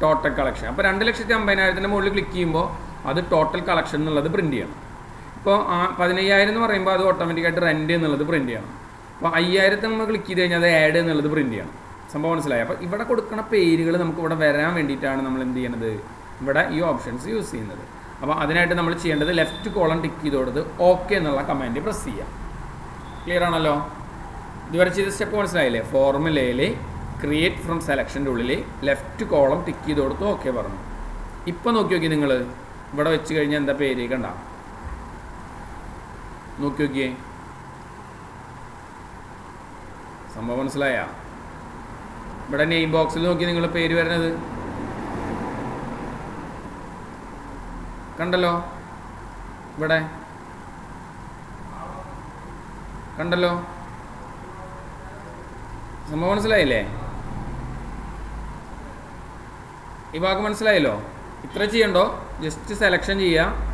Speaker 1: Total collection. അപ്പോൾ 2,50,000 മുകളിൽ ക്ലിക്ക് ചെയ്യുമ്പോൾ അത് ടോട്ടൽ കളക്ഷൻ എന്നുള്ളത് പ്രിൻ്റ് ചെയ്യണം. ഇപ്പോൾ 15,000 എന്ന് പറയുമ്പോൾ അത് ഓട്ടോമാറ്റിക്കായിട്ട് റെൻറ്റ് എന്നുള്ളത് പ്രിൻ്റ് ചെയ്യണം. അപ്പോൾ 5,000 നമ്മൾ ക്ലിക്ക് ചെയ്ത് കഴിഞ്ഞാൽ അത് ആഡ് എന്നുള്ളത് പ്രിൻ്റ് ചെയ്യണം. സംഭവം മനസ്സിലായി? അപ്പോൾ ഇവിടെ കൊടുക്കുന്ന പേരുകൾ നമുക്ക് ഇവിടെ വരാൻ വേണ്ടിയിട്ടാണ് നമ്മൾ എന്ത് ചെയ്യണത്, ഇവിടെ ഈ ഓപ്ഷൻസ് യൂസ് ചെയ്യുന്നത്. അപ്പോൾ അതിനായിട്ട് നമ്മൾ ചെയ്യേണ്ടത് ലെഫ്റ്റ് കോളം ടിക്ക് ചെയ്ത് കൊടുത്ത് ഓക്കെ എന്നുള്ള കമാൻഡ് പ്രസ് ചെയ്യാം. ക്ലിയർ ആണല്ലോ? ഇതുവരെ ചെയ്ത സ്റ്റെപ്പ് മനസ്സിലായില്ലേ? ഫോർമുലയിൽ ക്രിയേറ്റ് ഫ്രം സെലക്ഷൻ്റെ ഉള്ളിൽ ലെഫ്റ്റ് കോളം ടിക്ക് ചെയ്ത് കൊടുത്ത് ഓക്കെ പറഞ്ഞു. ഇപ്പോൾ നോക്കി നിങ്ങൾ ഇവിടെ വെച്ച് കഴിഞ്ഞാൽ എന്താ പേര് കണ്ട? നോക്കിയേ, സംഭവം മനസ്സിലായ? ഇവിടെ നെയിം ബോക്സിൽ നോക്കി നിങ്ങൾ പേര് വരുന്നത് കണ്ടല്ലോ? ഇവിടെ കണ്ടല്ലോ? സംഭവം മനസ്സിലായില്ലേ? ഈ ഭാഗം മനസ്സിലായല്ലോ? ഇത്ര ചെയ്യണ്ടോ? ജസ്റ്റ് സെലക്ഷൻ ചെയ്യുക.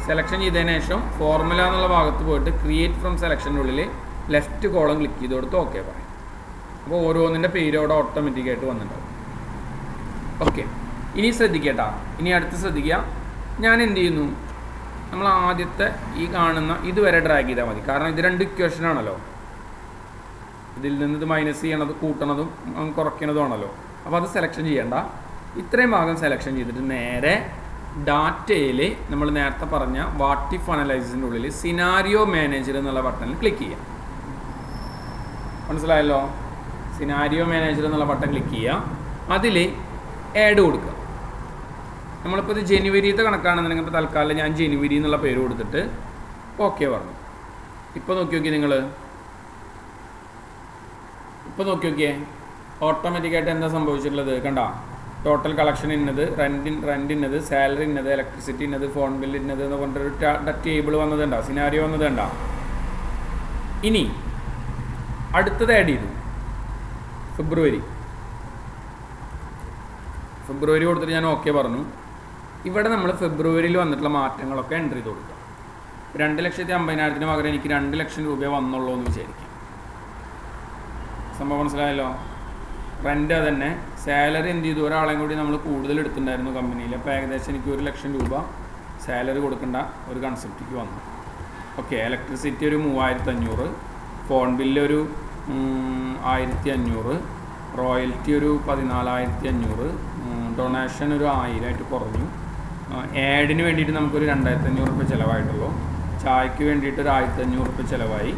Speaker 1: സെലക്ഷൻ ചെയ്തതിന് ശേഷം ഫോർമുല എന്നുള്ള ഭാഗത്ത് പോയിട്ട് ക്രിയേറ്റ് ഫ്രം സെലക്ഷൻ്റെ ഉള്ളിൽ ലെഫ്റ്റ് കോളം ക്ലിക്ക് ചെയ്ത് കൊടുത്ത് ഓക്കെ പറയും. അപ്പോൾ ഓരോന്നിൻ്റെ പേര് അവിടെ ഓട്ടോമാറ്റിക്കായിട്ട് വന്നിട്ടുണ്ടാവും. ഓക്കെ, ഇനി ശ്രദ്ധിക്കട്ടാ. ഇനി അടുത്ത് ശ്രദ്ധിക്കുക. ഞാൻ എന്ത് ചെയ്യുന്നു, നമ്മൾ ആദ്യത്തെ ഈ കാണുന്ന ഇതുവരെ ഡ്രാഗ് ചെയ്താൽ മതി. കാരണം ഇത് 2 ഇക്വേഷൻ ആണല്ലോ. ഇതിൽ നിന്ന് ഇത് മൈനസ് ചെയ്യണത് കൂട്ടണതും കുറയ്ക്കണതുമാണല്ലോ. അപ്പോൾ അത് സെലക്ഷൻ ചെയ്യണ്ട. ഇത്രയും ഭാഗം സെലക്ഷൻ ചെയ്തിട്ട് നേരെ ഡാറ്റയിൽ നമ്മൾ നേരത്തെ പറഞ്ഞ വാട്ട് ഇഫ് അനലൈസിൻ്റെ ഉള്ളിൽ സിനാരിയോ മാനേജർ എന്നുള്ള ബട്ടണിൽ ക്ലിക്ക് ചെയ്യാം. മനസ്സിലായല്ലോ? സിനാരിയോ മാനേജർ എന്നുള്ള ബട്ടൺ ക്ലിക്ക് ചെയ്യുക. അതിൽ ആഡ് കൊടുക്കുക. നമ്മളിപ്പോൾ ഇത് ജനുവരിത്തെ കണക്കാണെന്നുണ്ടെങ്കിൽ ഇപ്പോൾ തൽക്കാലം ഞാൻ ജനുവരി എന്നുള്ള പേര് കൊടുത്തിട്ട് ഓക്കെ പറഞ്ഞു. ഇപ്പോൾ നോക്കി നിങ്ങൾ, ഇപ്പോൾ നോക്കിയേ ഓട്ടോമാറ്റിക്കായിട്ട് എന്താ സംഭവിച്ചിട്ടുള്ളത് കണ്ട? ടോട്ടൽ കളക്ഷൻ ഇന്നത്, റെൻ്റ് ഇന്നത്, സാലറി ഇന്നത്, ഇലക്ട്രിസിറ്റി ഇന്നത്, ഫോൺ ബില്ല് ഇന്നത് എന്ന് പറഞ്ഞൊരു ടേബിൾ വന്നതുണ്ടോ, സിനാരിയോ വന്നതുണ്ടോ? ഇനി അടുത്തത് ആഡ് ചെയ്തു ഫെബ്രുവരി കൊടുത്തിട്ട് ഞാൻ ഓക്കെ പറഞ്ഞു. ഇവിടെ നമ്മൾ ഫെബ്രുവരിയിൽ വന്നിട്ടുള്ള മാറ്റങ്ങളൊക്കെ എൻ്റർ ചെയ്ത് കൊടുക്കുക. 2,50,000 പകരം എനിക്ക് 2 ലക്ഷം രൂപ വന്നുള്ളൂ എന്ന് വിചാരിക്കാം. സംഭവം മനസ്സിലായല്ലോ? റെൻ്റ് തന്നെ. സാലറി എന്ത് ചെയ്തു, ഒരാളെയും കൂടി നമ്മൾ കൂടുതൽ എടുത്തിട്ടുണ്ടായിരുന്നു കമ്പനിയിൽ. അപ്പോൾ ഏകദേശം എനിക്ക് 1 ലക്ഷം രൂപ സാലറി കൊടുക്കേണ്ട ഒരു കൺസെപ്റ്റിക്ക് വന്നു. ഓക്കെ, ഇലക്ട്രിസിറ്റി ഒരു 3,500, ഫോൺ ബില്ല് ഒരു 1,500, റോയൽറ്റി ഒരു 14,500, ഡൊണേഷൻ ഒരു 1,000 കുറഞ്ഞു. ആഡിന് വേണ്ടിയിട്ട് നമുക്കൊരു 2,500 രൂപ ചിലവായിട്ടുള്ളൂ. ചായക്ക് വേണ്ടിയിട്ട് ഒരു 1,500 രൂപ ചിലവായി.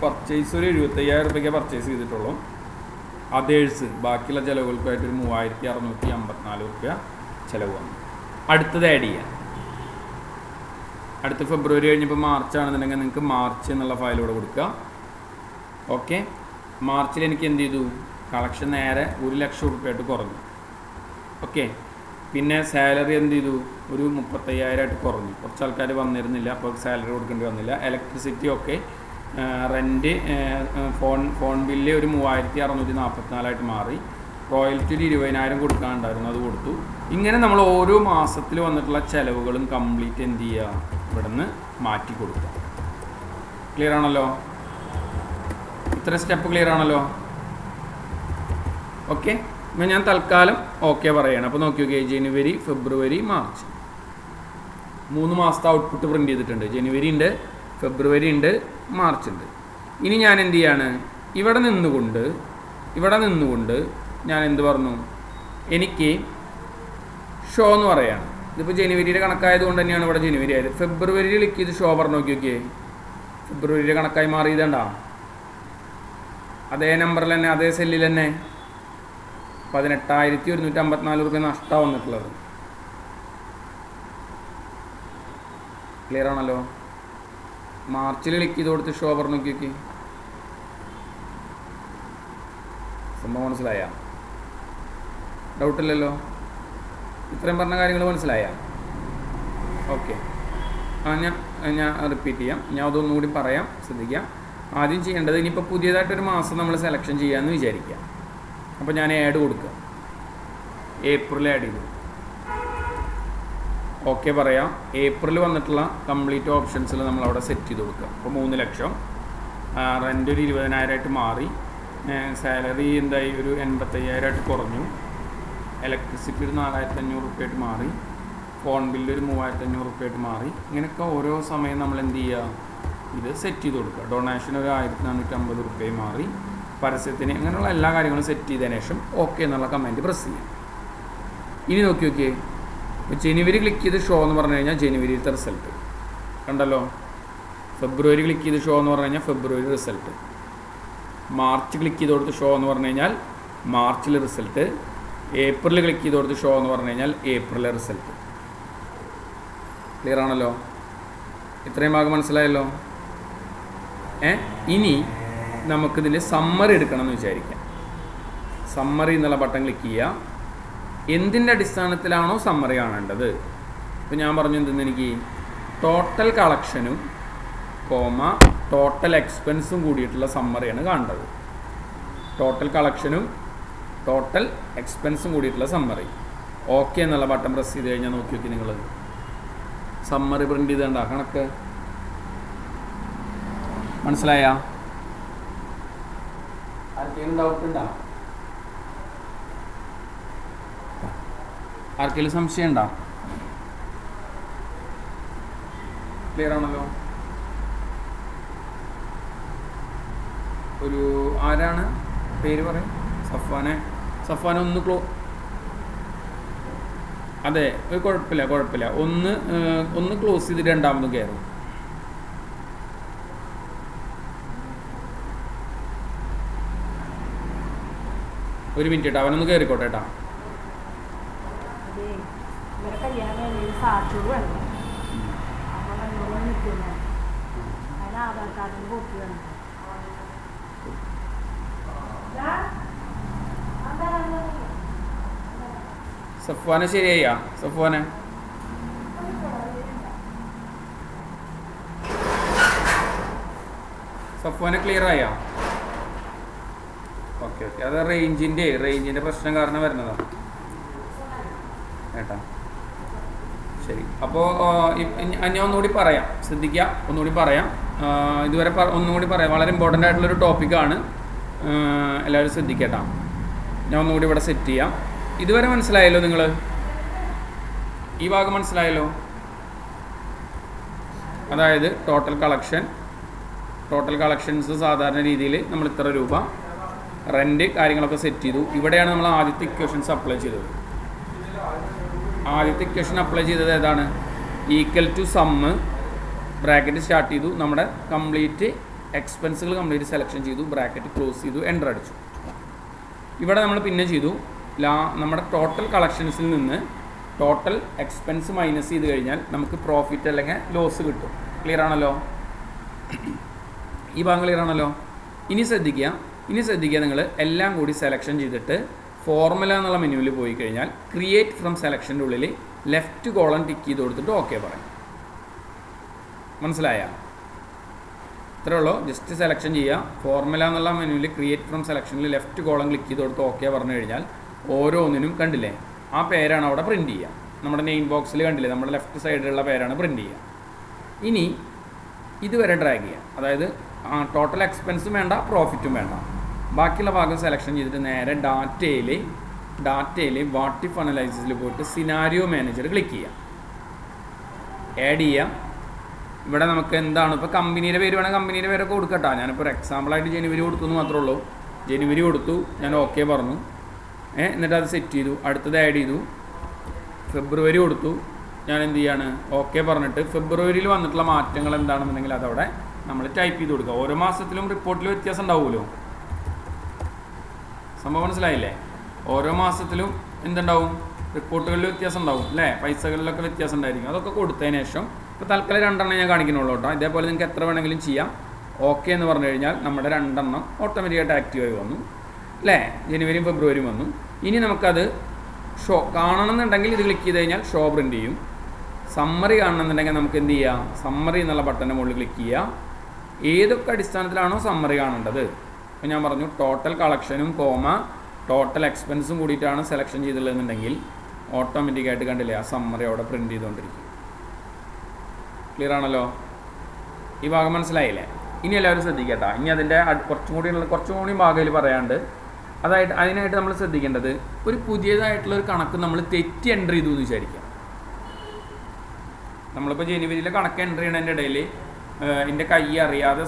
Speaker 1: പർച്ചേസ് ഒരു 75,000 രൂപയ്ക്ക് പർച്ചേസ് ചെയ്തിട്ടുള്ളൂ. അതേഴ്സ് ബാക്കിയുള്ള ചിലവുകൾക്കായിട്ട് ഒരു 3,654 രൂപ ചിലവ് വന്നു. അടുത്തത് ആഡ് ചെയ്യാം. അടുത്ത ഫെബ്രുവരി കഴിഞ്ഞപ്പോൾ മാർച്ച് ആണെന്നുണ്ടെങ്കിൽ നിങ്ങൾക്ക് മാർച്ച് എന്നുള്ള ഫയൽ ഇവിടെ കൊടുക്കുക. ഓക്കെ, മാർച്ചിൽ എനിക്ക് എന്ത് ചെയ്തു, കളക്ഷൻ നേരെ 1 ലക്ഷം രൂപയായിട്ട് കുറഞ്ഞു. ഓക്കെ, പിന്നെ സാലറി എന്ത് ചെയ്തു, ഒരു 35,000 കുറഞ്ഞു. കുറച്ച് ആൾക്കാർ വന്നിരുന്നില്ല, അപ്പോൾ സാലറി കൊടുക്കേണ്ടി വന്നില്ല. ഇലക്ട്രിസിറ്റി ഒക്കെ, റെൻറ്റ്, ഫോൺ ബില്ല് ഒരു 3,644 മാറി. റോയൽറ്റി ഒരു 20,000 കൊടുക്കാനുണ്ടായിരുന്നു, അത് കൊടുത്തു. ഇങ്ങനെ നമ്മൾ ഓരോ മാസത്തിൽ വന്നിട്ടുള്ള ചിലവുകളും കംപ്ലീറ്റ് എന്ത് ചെയ്യുക, ഇവിടെ നിന്ന് മാറ്റി കൊടുക്കുക. ക്ലിയർ ആണല്ലോ? ഇത്ര സ്റ്റെപ്പ് ക്ലിയർ ആണല്ലോ? ഓക്കെ, അപ്പം ഞാൻ തൽക്കാലം ഓക്കെ പറയുകയാണ്. അപ്പോൾ നോക്കി ജനുവരി, ഫെബ്രുവരി, മാർച്ച് 3 മാസത്തെ ഔട്ട്പുട്ട് പ്രിൻ്റ് ചെയ്തിട്ടുണ്ട്. ജനുവരി ഉണ്ട്, ഫെബ്രുവരി ഉണ്ട്, മാർച്ച് ഉണ്ട്. ഇനി ഞാൻ എന്ത് ചെയ്യാണ്, ഇവിടെ നിന്നുകൊണ്ട് ഞാൻ എന്ത് പറഞ്ഞു, എനിക്ക് ഷോ എന്ന് പറയുകയാണ്. ഇതിപ്പോൾ ജനുവരിയുടെ കണക്കായതുകൊണ്ട് തന്നെയാണ് ഇവിടെ ജനുവരി ആയത്. ഫെബ്രുവരിയിൽ ക്ലിക്ക് ചെയ്ത് ഷോ പറഞ്ഞു നോക്കിയൊക്കെ, ഫെബ്രുവരിയുടെ കണക്കായി മാറിയതുണ്ടാ? അതേ നമ്പറിൽ തന്നെ, അതേ സെല്ലിൽ തന്നെ 18,154 രൂപ നഷ്ടമാണ് വന്നിട്ടുള്ളത്. ക്ലിയർ ആണല്ലോ? മാർച്ചിൽ ക്ലിക്ക് ചെയ്ത് കൊടുത്ത് ഷോ പറഞ്ഞു നോക്കി. സംഭവം മനസ്സിലായ? ഡൗട്ടില്ലല്ലോ? ഇത്രയും പറഞ്ഞ കാര്യങ്ങൾ മനസ്സിലായ? ഓക്കെ, ഞാൻ റിപ്പീറ്റ് ചെയ്യാം. ഞാൻ അതൊന്നുകൂടി പറയാം, ശ്രദ്ധിക്കാം. ആദ്യം ചെയ്യേണ്ടത്, ഇനിയിപ്പോൾ പുതിയതായിട്ടൊരു മാസം നമ്മൾ സെലക്ഷൻ ചെയ്യാമെന്ന് വിചാരിക്കുക. അപ്പോൾ ഞാൻ ആഡ് കൊടുക്കുക, ഏപ്രിൽ ആഡ് ചെയ്തു. ഓക്കെ പറയാം. ഏപ്രിൽ വന്നിട്ടുള്ള കംപ്ലീറ്റ് ഓപ്ഷൻസിൽ നമ്മളവിടെ സെറ്റ് ചെയ്ത് കൊടുക്കുക. അപ്പോൾ 3 ലക്ഷം, റെൻ്റ് ഒരു 20,000 മാറി, സാലറി എന്തായി ഒരു 85,000 കുറഞ്ഞു, ഇലക്ട്രിസിറ്റി ഒരു 4,500 മാറി, ഫോൺ ബില്ല് ഒരു 3,500 മാറി. ഇങ്ങനെയൊക്കെ ഓരോ സമയം നമ്മൾ എന്ത് ചെയ്യുക, ഇത് സെറ്റ് ചെയ്ത് കൊടുക്കുക. ഡൊണേഷൻ ഒരു 1,450 മാറി, പരസ്യത്തിന്, അങ്ങനെയുള്ള എല്ലാ കാര്യങ്ങളും സെറ്റ് ചെയ്തതിന് ശേഷം ഓക്കെ എന്നുള്ള കമൻറ്റ് പ്രസ് ചെയ്യാം. ഇനി നോക്കി നോക്കിയേ, ഇപ്പോൾ ജനുവരി ക്ലിക്ക് ചെയ്ത് ഷോ എന്ന് പറഞ്ഞു കഴിഞ്ഞാൽ ജനുവരിയിലത്തെ റിസൾട്ട് കണ്ടല്ലോ. ഫെബ്രുവരി ക്ലിക്ക് ചെയ്ത് ഷോ എന്ന് പറഞ്ഞു കഴിഞ്ഞാൽ ഫെബ്രുവരി റിസൾട്ട്. മാർച്ച് ക്ലിക്ക് ചെയ്ത് കൊടുത്ത് ഷോ എന്ന് പറഞ്ഞു കഴിഞ്ഞാൽ മാർച്ചിലെ റിസൾട്ട്. ഏപ്രിൽ ക്ലിക്ക് ചെയ്ത് കൊടുത്ത് ഷോ എന്ന് പറഞ്ഞു കഴിഞ്ഞാൽ ഏപ്രിലെ റിസൾട്ട്. ക്ലിയർ ആണല്ലോ? ഇത്രയും ഭാഗം മനസ്സിലായല്ലോ? ഇനി നമുക്കിതിൻ്റെ സമ്മറി എടുക്കണം എന്ന് വിചാരിക്കാം. സമ്മറി എന്നുള്ള ബട്ടൺ ക്ലിക്ക് ചെയ്യുക. എന്തിൻ്റെ അടിസ്ഥാനത്തിലാണോ സമ്മറി കാണേണ്ടത്, ഇപ്പോൾ ഞാൻ പറഞ്ഞു എന്തെന്ന്, എനിക്ക് ടോട്ടൽ കളക്ഷനും ടോട്ടൽ എക്സ്പെൻസും കൂടിയിട്ടുള്ള സമ്മറിയാണ് കാണേണ്ടത്. ടോട്ടൽ കളക്ഷനും ടോട്ടൽ എക്സ്പെൻസും കൂടിയിട്ടുള്ള സമ്മറി. ഓക്കെ എന്നുള്ള ബട്ടൺ പ്രസ് ചെയ്ത് കഴിഞ്ഞാൽ നോക്കി നോക്കി നിങ്ങൾ സമ്മറി പ്രിൻ്റ് ചെയ്തേണ്ട കണക്ക് മനസ്സിലായ? ആർക്കെങ്കിലും ഡൗട്ട് ഉണ്ടോ? ആർക്കെങ്കിലും സംശയം ഉണ്ടോ? ക്ലിയർ ആണല്ലോ? ഒരു ആരാണ് പേര് പറയും? സഫാനെ ഒന്ന് അതെ, ഒരു കുഴപ്പമില്ല. ഒന്ന് ക്ലോസ് ചെയ്ത് രണ്ടാമതും കയറും. ഒരു മിനിറ്റ് കേട്ടോ, അവനൊന്ന് കയറിക്കോട്ടെ കേട്ടോ. സഫ്വാനെ ശരിയാ? സഫ്വാനെ ക്ലിയർ ആയാ? ഓക്കെ. അത് റേഞ്ചിൻ്റെ പ്രശ്നം കാരണം വരുന്നതാണ് ഏട്ടാ. ശരി, അപ്പോൾ ഞാൻ ഒന്നുകൂടി പറയാം, ശ്രദ്ധിക്കുക, ഒന്നുകൂടി പറയാം. ഇതുവരെ ഒന്നുകൂടി പറയാം, വളരെ ഇമ്പോർട്ടൻ്റ് ആയിട്ടുള്ളൊരു ടോപ്പിക്കാണ്, എല്ലാവരും ശ്രദ്ധിക്കട്ടാ. ഞാൻ ഒന്നുകൂടി ഇവിടെ സെറ്റ് ചെയ്യാം. ഇതുവരെ മനസ്സിലായല്ലോ നിങ്ങൾ? ഈ ഭാഗം മനസ്സിലായല്ലോ? അതായത് ടോട്ടൽ കളക്ഷൻസ് സാധാരണ രീതിയിൽ നമ്മൾ ഇത്ര രൂപ, റെൻറ്റ് കാര്യങ്ങളൊക്കെ സെറ്റ് ചെയ്തു. ഇവിടെയാണ് നമ്മൾ ആദ്യത്തെ ഇക്വേഷൻസ് അപ്ലൈ ചെയ്തത്. ആദ്യത്തെ ഇക്വേഷൻ അപ്ലൈ ചെയ്തത് ഏതാണ്? Equal to sum, bracket start ചെയ്തു, നമ്മുടെ കംപ്ലീറ്റ് എക്സ്പെൻസുകൾ കംപ്ലീറ്റ് സെലക്ഷൻ ചെയ്തു, ബ്രാക്കറ്റ് ക്ലോസ് ചെയ്തു, എൻ്റർ അടിച്ചു. ഇവിടെ നമ്മൾ പിന്നെ ചെയ്തു നമ്മുടെ ടോട്ടൽ കളക്ഷൻസിൽ നിന്ന് ടോട്ടൽ എക്സ്പെൻസ് മൈനസ് ചെയ്ത് കഴിഞ്ഞാൽ നമുക്ക് പ്രോഫിറ്റ് അല്ലെങ്കിൽ ലോസ് കിട്ടും. ക്ലിയർ ആണല്ലോ? ഈ ഭാഗം ക്ലിയർ ആണല്ലോ? ഇനി ശ്രദ്ധിക്കുക നിങ്ങൾ എല്ലാം കൂടി സെലക്ഷൻ ചെയ്തിട്ട് ഫോർമുല എന്നുള്ള മെനുവിൽ പോയി കഴിഞ്ഞാൽ ക്രിയേറ്റ് ഫ്രം സെലക്ഷൻ്റെ ഉള്ളിൽ ലെഫ്റ്റ് കോളം ടിക്ക് ചെയ്ത് കൊടുത്തിട്ട് ഓക്കെ പറയും. മനസ്സിലായ? ഇത്രേ ഉള്ളൂ. ജസ്റ്റ് സെലക്ഷൻ ചെയ്യുക. ഫോർമുല എന്നുള്ള മെനുവിൽ ക്രിയേറ്റ് ഫ്രം സെലക്ഷനിൽ ലെഫ്റ്റ് കോളം ക്ലിക്ക് ചെയ്ത് കൊടുത്ത് ഓക്കെ പറഞ്ഞു കഴിഞ്ഞാൽ ഓരോന്നിനും കണ്ടില്ലേ ആ പേരാണ് അവിടെ പ്രിൻറ്റ് ചെയ്യുക. നമ്മുടെ നെയിം ബോക്സിൽ കണ്ടില്ലേ നമ്മുടെ ലെഫ്റ്റ് സൈഡിലുള്ള പേരാണ് പ്രിൻറ്റ് ചെയ്യുക. ഇനി ഇതുവരെ ഡ്രാഗ് ചെയ്യുക. അതായത് ടോട്ടൽ എക്സ്പെൻസും വേണ്ട, പ്രോഫിറ്റും വേണ്ട. ബാക്കിയുള്ള ഭാഗം സെലക്ഷൻ ചെയ്തിട്ട് നേരെ ഡാറ്റയിൽ വാട്ട് ഇഫ് അനലൈസിസിൽ പോയിട്ട് സിനാരിയോ മാനേജർ ക്ലിക്ക് ചെയ്യാം. ആഡ് ചെയ്യാം. ഇവിടെ നമുക്ക് എന്താണ് ഇപ്പോൾ കമ്പനിയുടെ പേര് വേണമെങ്കിൽ കമ്പനിയുടെ പേരൊക്കെ കൊടുക്കട്ടോ. ഞാനിപ്പോൾ ഒരു എക്സാമ്പിളായിട്ട് ജനുവരി കൊടുത്തു എന്ന് മാത്രമേ ഉള്ളൂ. ജനുവരി കൊടുത്തു, ഞാൻ ഓക്കെ പറഞ്ഞു, എന്നിട്ട് അത് സെറ്റ് ചെയ്തു. അടുത്തത് ആഡ് ചെയ്തു. ഫെബ്രുവരി കൊടുത്തു, ഞാൻ എന്ത് ചെയ്യാണ്, ഓക്കെ പറഞ്ഞിട്ട് ഫെബ്രുവരിയിൽ വന്നിട്ടുള്ള മാറ്റങ്ങൾ എന്താണെന്നുണ്ടെങ്കിൽ അതവിടെ നമ്മൾ ടൈപ്പ് ചെയ്ത് കൊടുക്കുക. ഓരോ മാസത്തിലും റിപ്പോർട്ടിൽ വ്യത്യാസം ഉണ്ടാവുമല്ലോ. സംഭവം മനസ്സിലായില്ലേ? ഓരോ മാസത്തിലും എന്തുണ്ടാവും, റിപ്പോർട്ടുകളിൽ വ്യത്യാസം ഉണ്ടാവും അല്ലേ, പൈസകളിലൊക്കെ വ്യത്യാസം ഉണ്ടായിരിക്കും. അതൊക്കെ കൊടുത്തതിന് ശേഷം ഇപ്പോൾ തൽക്കാലം 2 ഞാൻ കാണിക്കുന്നുള്ളൂ കേട്ടോ. ഇതേപോലെ നിങ്ങൾക്ക് എത്ര വേണമെങ്കിലും ചെയ്യാം. ഓക്കെ എന്ന് പറഞ്ഞു കഴിഞ്ഞാൽ നമ്മുടെ 2 ഓട്ടോമാറ്റിക്കായിട്ട് ആക്റ്റീവായി വന്നു അല്ലേ. ജനുവരിയും ഫെബ്രുവരിയും വന്നു. ഇനി നമുക്കത് ഷോ കാണണമെന്നുണ്ടെങ്കിൽ ഇത് ക്ലിക്ക് ചെയ്ത് കഴിഞ്ഞാൽ ഷോ പ്രിൻ്റ് ചെയ്യും. സമ്മറി കാണണമെന്നുണ്ടെങ്കിൽ നമുക്ക് എന്ത് ചെയ്യാം, സമ്മറി എന്നുള്ള ബട്ടൻ്റെ മുകളിൽ ക്ലിക്ക് ചെയ്യുക. ഏതൊക്കെ അടിസ്ഥാനത്തിലാണോ സമ്മറി കാണേണ്ടത്, അപ്പോൾ ഞാൻ പറഞ്ഞു ടോട്ടൽ കളക്ഷനും ടോട്ടൽ എക്സ്പെൻസും കൂടിയിട്ടാണ് സെലക്ഷൻ ചെയ്തിട്ടുള്ളതെന്നുണ്ടെങ്കിൽ ഓട്ടോമാറ്റിക്കായിട്ട് കണ്ടില്ലേ ആ സമ്മറി അവിടെ പ്രിൻറ്റ് ചെയ്തുകൊണ്ടിരിക്കും. ക്ലിയർ ആണല്ലോ? ഈ ഭാഗം മനസ്സിലായില്ലേ? ഇനി എല്ലാവരും ശ്രദ്ധിക്കട്ടോ. ഇനി അതിൻ്റെ കുറച്ചും കൂടി ഭാഗത്തിൽ പറയാണ്ട്. അതിനായിട്ട് നമ്മൾ ശ്രദ്ധിക്കേണ്ടത്, ഒരു പുതിയതായിട്ടുള്ളൊരു കണക്ക് നമ്മൾ തെറ്റി എൻ്റർ ചെയ്തു എന്ന് വിചാരിക്കാം. നമ്മളിപ്പോൾ ജനുവരിയിലെ കണക്ക് എൻ്റർ ചെയ്യണതിൻ്റെ ഇടയിൽ എൻ്റെ കൈ അറിയാതെ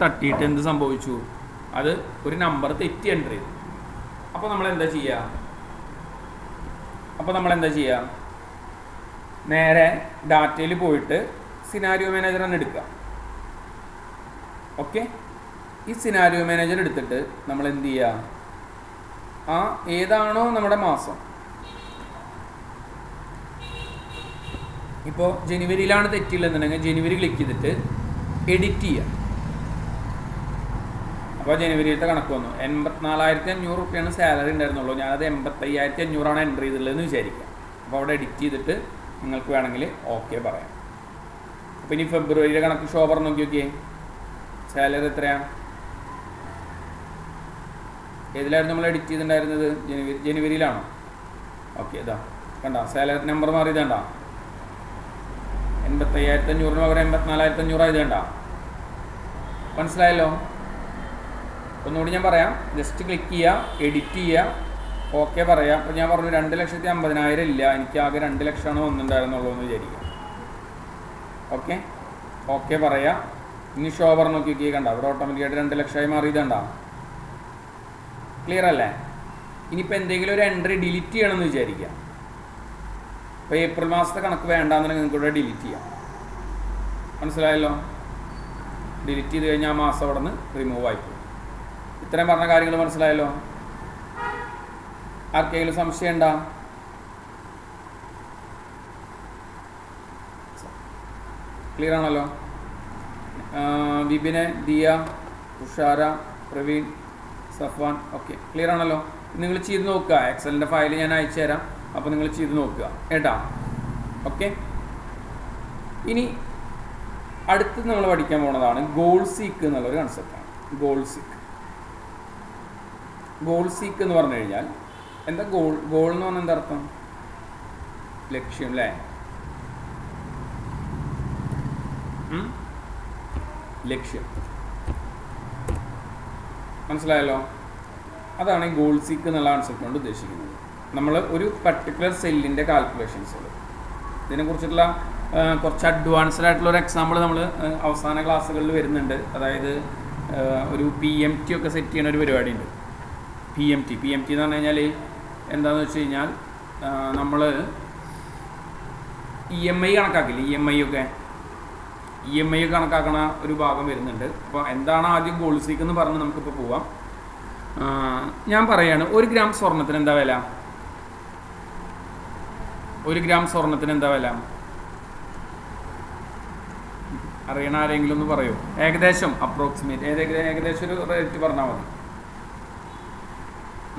Speaker 1: തട്ടിയിട്ട് എന്ത് സംഭവിച്ചു, അത് ഒരു നമ്പർ തെറ്റി എൻ്റർ ചെയ്തു. അപ്പോൾ നമ്മളെന്താ ചെയ്യുക? നേരെ ഡാറ്റയിൽ പോയിട്ട് സിനാരിയോ മാനേജർ തന്നെ എടുക്കുക. ഓക്കെ, ഈ സിനാരിയോ മാനേജർ എടുത്തിട്ട് നമ്മൾ എന്ത് ചെയ്യുക, ഏതാണോ നമ്മുടെ മാസം, ഇപ്പോൾ ജനുവരിയിലാണ് തെറ്റില്ലെന്നുണ്ടെങ്കിൽ ജനുവരി ക്ലിക്ക് ചെയ്തിട്ട് എഡിറ്റ് ചെയ്യുക. അപ്പോൾ ജനുവരിയിലത്തെ കണക്ക് വന്നു 84,500 റുപ്യാണ് സാലറി ഉണ്ടായിരുന്നുള്ളൂ, ഞാനത് 85,500 എൻ്റർ ചെയ്തിട്ടുള്ളതെന്ന് വിചാരിക്കാം. അപ്പോൾ അവിടെ എഡിറ്റ് ചെയ്തിട്ട് നിങ്ങൾക്ക് വേണമെങ്കിൽ ഓക്കെ പറയാം. അപ്പോൾ ഇനി ഫെബ്രുവരിയിലെ കണക്ക് ഷോബർ നോക്കിയേ, സാലറി എത്രയാണ്, ഏതിലായിരുന്നു നമ്മൾ എഡിറ്റ് ചെയ്തിട്ടുണ്ടായിരുന്നത്? ജനുവരിയിലാണോ? ഓക്കെ, ഇതാ കണ്ട സാലറി നമ്പർ മാറി, ഇതേണ്ട 85,500 പകരം 84,500 ആയതേണ്ട. മനസ്സിലായല്ലോ? ഒന്നുകൂടി ഞാൻ പറയാം. ജസ്റ്റ് ക്ലിക്ക് ചെയ്യുക, എഡിറ്റ് ചെയ്യുക, ഓക്കെ പറയാം. അപ്പോൾ ഞാൻ പറഞ്ഞു 2,50,000 ഇല്ല, എനിക്ക് ആകെ 2 ലക്ഷമാണ് വന്നിട്ടുണ്ടായിരുന്നുള്ളൂ എന്ന് വിചാരിക്കാം. ഓക്കെ പറയാം. ഇനി ഷോബർ നോക്കി കണ്ട അവിടെ ഓട്ടോമാറ്റിക്കായിട്ട് 2 ലക്ഷമായി മാറിയതണ്ട. ക്ലിയർ അല്ലേ? ഇനിയിപ്പോൾ എന്തെങ്കിലും ഒരു എൻട്രി ഡിലീറ്റ് ചെയ്യണമെന്ന് വിചാരിക്കാം. ഇപ്പോൾ ഏപ്രിൽ മാസത്തെ കണക്ക് വേണ്ടാന്നുണ്ടെങ്കിൽ നിങ്ങൾക്ക് ഇവിടെ ഡിലീറ്റ് ചെയ്യാം. മനസ്സിലായല്ലോ? ഡിലീറ്റ് ചെയ്ത് കഴിഞ്ഞാൽ ആ മാസം അവിടെ നിന്ന് റിമൂവ് ആയിപ്പോകും. ഇത്രയും പറഞ്ഞ കാര്യങ്ങൾ മനസ്സിലായല്ലോ? ആർക്കെങ്കിലും സംശയം ഉണ്ടോ? ക്ലിയർ ആണല്ലോ? വിപിന്, ദിയ, ഉഷാര, പ്രവീൺ, സഫ്വാൻ, ഓക്കെ ക്ലിയർ ആണല്ലോ? നിങ്ങൾ ചെയ്ത് നോക്കുക. എക്സലിൻ്റെ ഫയൽ ഞാൻ അയച്ചു തരാം, അപ്പോൾ നിങ്ങൾ ചെയ്ത് നോക്കുക കേട്ടോ. ഓക്കെ, ഇനി അടുത്ത് നമ്മൾ പഠിക്കാൻ പോകുന്നതാണ് ഗോൾ സീക്ക് എന്നുള്ളൊരു കൺസെപ്റ്റാണ്. ഗോൾ സീക്ക് എന്ന് പറഞ്ഞു കഴിഞ്ഞാൽ എന്താ? ഗോൾ എന്ന് പറഞ്ഞാൽ എന്താ അർത്ഥം? ലക്ഷ്യം അല്ലേ? ലക്ഷ്യം മനസ്സിലായല്ലോ? അതാണ് ഈ ഗോൾ സീക്ക് എന്നുള്ള കൺസെപ്റ്റ് കൊണ്ട് ഉദ്ദേശിക്കുന്നത്. നമ്മൾ ഒരു പർട്ടിക്കുലർ സെല്ലിൻ്റെ കാൽക്കുലേഷൻസുകൾ, ഇതിനെക്കുറിച്ചിട്ടുള്ള കുറച്ച് അഡ്വാൻസ്ഡ് ആയിട്ടുള്ളൊരു എക്സാമ്പിൾ നമ്മൾ അവസാന ക്ലാസ്സുകളിൽ വരുന്നുണ്ട്. അതായത് ഒരു PMT ഒക്കെ സെറ്റ് ചെയ്യുന്ന ഒരു പരിപാടിയുണ്ട്. PMT എന്ന് പറഞ്ഞു കഴിഞ്ഞാൽ എന്താണെന്ന് വെച്ച് കഴിഞ്ഞാൽ നമ്മൾ EMI കണക്കാക്കില്ല, EMI ഒക്കെ കണക്കാക്കണ ഒരു ഭാഗം വരുന്നുണ്ട്. അപ്പോൾ എന്താണ് ആദ്യം ഗോൾ സീക്ക് എന്ന് പറഞ്ഞ് നമുക്കിപ്പോൾ പോവാം. ഞാൻ പറയാണ്, 1 ഗ്രാം സ്വർണത്തിന് എന്താ വില? 1 ഗ്രാം സ്വർണത്തിന് എന്താ വില? അറിയണ ആരെങ്കിലും ഒന്ന് പറയൂ? ഏകദേശം അപ്രോക്സിമേറ്റ് ഏകദേശം ഒരു റേറ്റ് പറഞ്ഞാൽ മതി.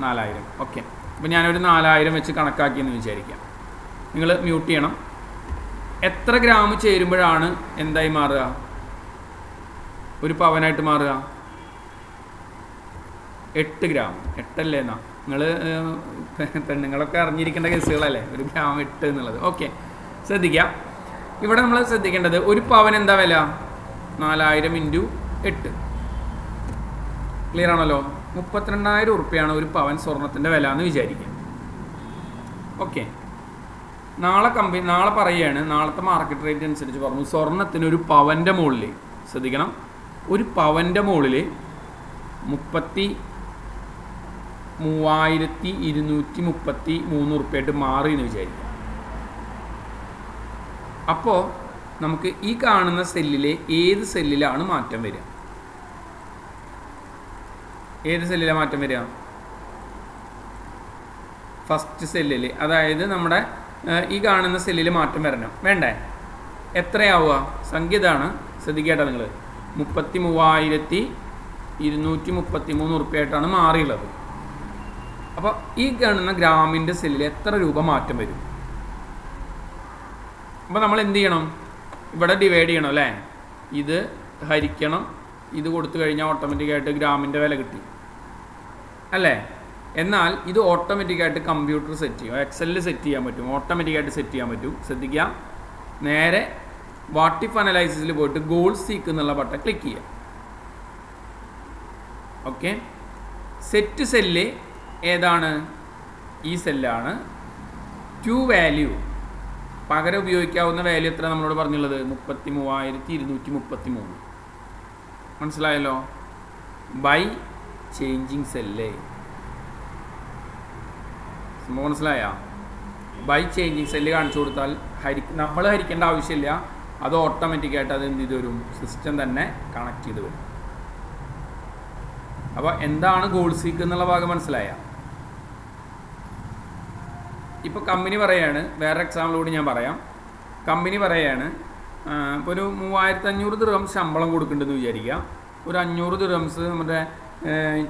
Speaker 1: 4,000. ഓക്കെ, അപ്പോൾ ഞാനൊരു 4,000 വെച്ച് കണക്കാക്കിയെന്ന് വിചാരിക്കാം. നിങ്ങൾ മ്യൂട്ട് ചെയ്യണം. എത്ര ഗ്രാം ചേരുമ്പോഴാണ് എന്തായി മാറുക? ഒരു പവനായിട്ട് മാറുക? 8 ഗ്രാം. 8 അല്ലേ എന്നാ? നിങ്ങൾ പെണ്ണുങ്ങളൊക്കെ അറിഞ്ഞിരിക്കേണ്ട കേസുകളല്ലേ 1 ഗ്രാം 8 എന്നുള്ളത്. ഓക്കെ, ശ്രദ്ധിക്കാം. ഇവിടെ നമ്മൾ ശ്രദ്ധിക്കേണ്ടത്, ഒരു പവൻ എന്താ വില? 4,000 × 8. ക്ലിയർ ആണല്ലോ? 32,000 ഉറുപ്പ്യാണ് ഒരു പവൻ സ്വർണത്തിൻ്റെ വില എന്ന് വിചാരിക്കാം. ഓക്കെ, നാളെ പറയുകയാണ്, നാളത്തെ മാർക്കറ്റ് റേറ്റ് അനുസരിച്ച് പറഞ്ഞു, സ്വർണത്തിന് ഒരു പവൻ്റെ മുകളിൽ, ശ്രദ്ധിക്കണം, ഒരു പവൻ്റെ മുകളിൽ 33,233 ഉറുപ്പ്യായിട്ട് മാറി എന്ന് വിചാരിക്കാം. അപ്പോൾ നമുക്ക് ഈ കാണുന്ന സെല്ലിലെ ഏത് സെല്ലിലാണ് മാറ്റം വരിക? ഫസ്റ്റ് സെല്ലിൽ, അതായത് നമ്മുടെ ഈ കാണുന്ന സെല്ലിൽ മാറ്റം വരണം. വേണ്ടേ? എത്രയാവുക? സംഖ്യ ഇതാണ്, ശ്രദ്ധിക്കേട്ടോ നിങ്ങൾ. 33,233 ഉറുപ്പ്യായിട്ടാണ് മാറിയുള്ളത്. അപ്പോൾ ഈ കാണുന്ന ഗ്രാമിൻ്റെ സെല്ലിൽ എത്ര രൂപ മാറ്റം വരും? അപ്പോൾ നമ്മൾ എന്ത് ചെയ്യണം? ഇവിടെ ഡിവൈഡ് ചെയ്യണം അല്ലേ? ഇത് ഹരിക്കണം, ഇത് കൊടുത്തു കഴിഞ്ഞാൽ ഓട്ടോമാറ്റിക്കായിട്ട് ഗ്രാമിൻ്റെ വില കിട്ടി അല്ലേ? എന്നാൽ ഇത് ഓട്ടോമാറ്റിക്കായിട്ട് കമ്പ്യൂട്ടർ സെറ്റ് ചെയ്യും, എക്സലിൽ സെറ്റ് ചെയ്യാൻ പറ്റും, ഓട്ടോമാറ്റിക്കായിട്ട് സെറ്റ് ചെയ്യാൻ പറ്റും. ശ്രദ്ധിക്കുക, നേരെ വാട്ട് ഇഫ് അനലൈസിസിൽ പോയിട്ട് ഗോൾ സീക്ക് എന്നുള്ള ബട്ടൺ ക്ലിക്ക് ചെയ്യുക. ഓക്കെ, സെറ്റ് സെല്ല് ഏതാണ്? ഈ സെല്ലാണ്. ടു വാല്യൂ പകരം ഉപയോഗിക്കാവുന്ന വാല്യൂ എത്ര നമ്മളോട് പറഞ്ഞുള്ളത്? 33,233. മനസ്സിലായല്ലോ? By changing cell. സംഭവം മനസ്സിലായ? ബൈ ചേഞ്ചിങ് സെല്ല് കാണിച്ചു കൊടുത്താൽ നമ്മൾ ഹരിക്കേണ്ട ആവശ്യമില്ല, അത് ഓട്ടോമാറ്റിക്കായിട്ട് അത് എന്ത് ചെയ്ത് വരും? സിസ്റ്റം തന്നെ കണക്ട് ചെയ്ത് വരും. അപ്പോൾ എന്താണ് ഗോൾ സീക്ക് എന്നുള്ള ഭാഗം മനസ്സിലായ? ഇപ്പോൾ കമ്പനി പറയാണ്, വേറെ എക്സാമ്പിളോട് ഞാൻ പറയാം. കമ്പനി പറയാണ്, ഇപ്പോൾ ഒരു 3,500 ദിർഹം ശമ്പളം കൊടുക്കുന്നുണ്ടെന്ന് വിചാരിക്കുക. ഒരു 500 ദിർഹംസ് നമ്മുടെ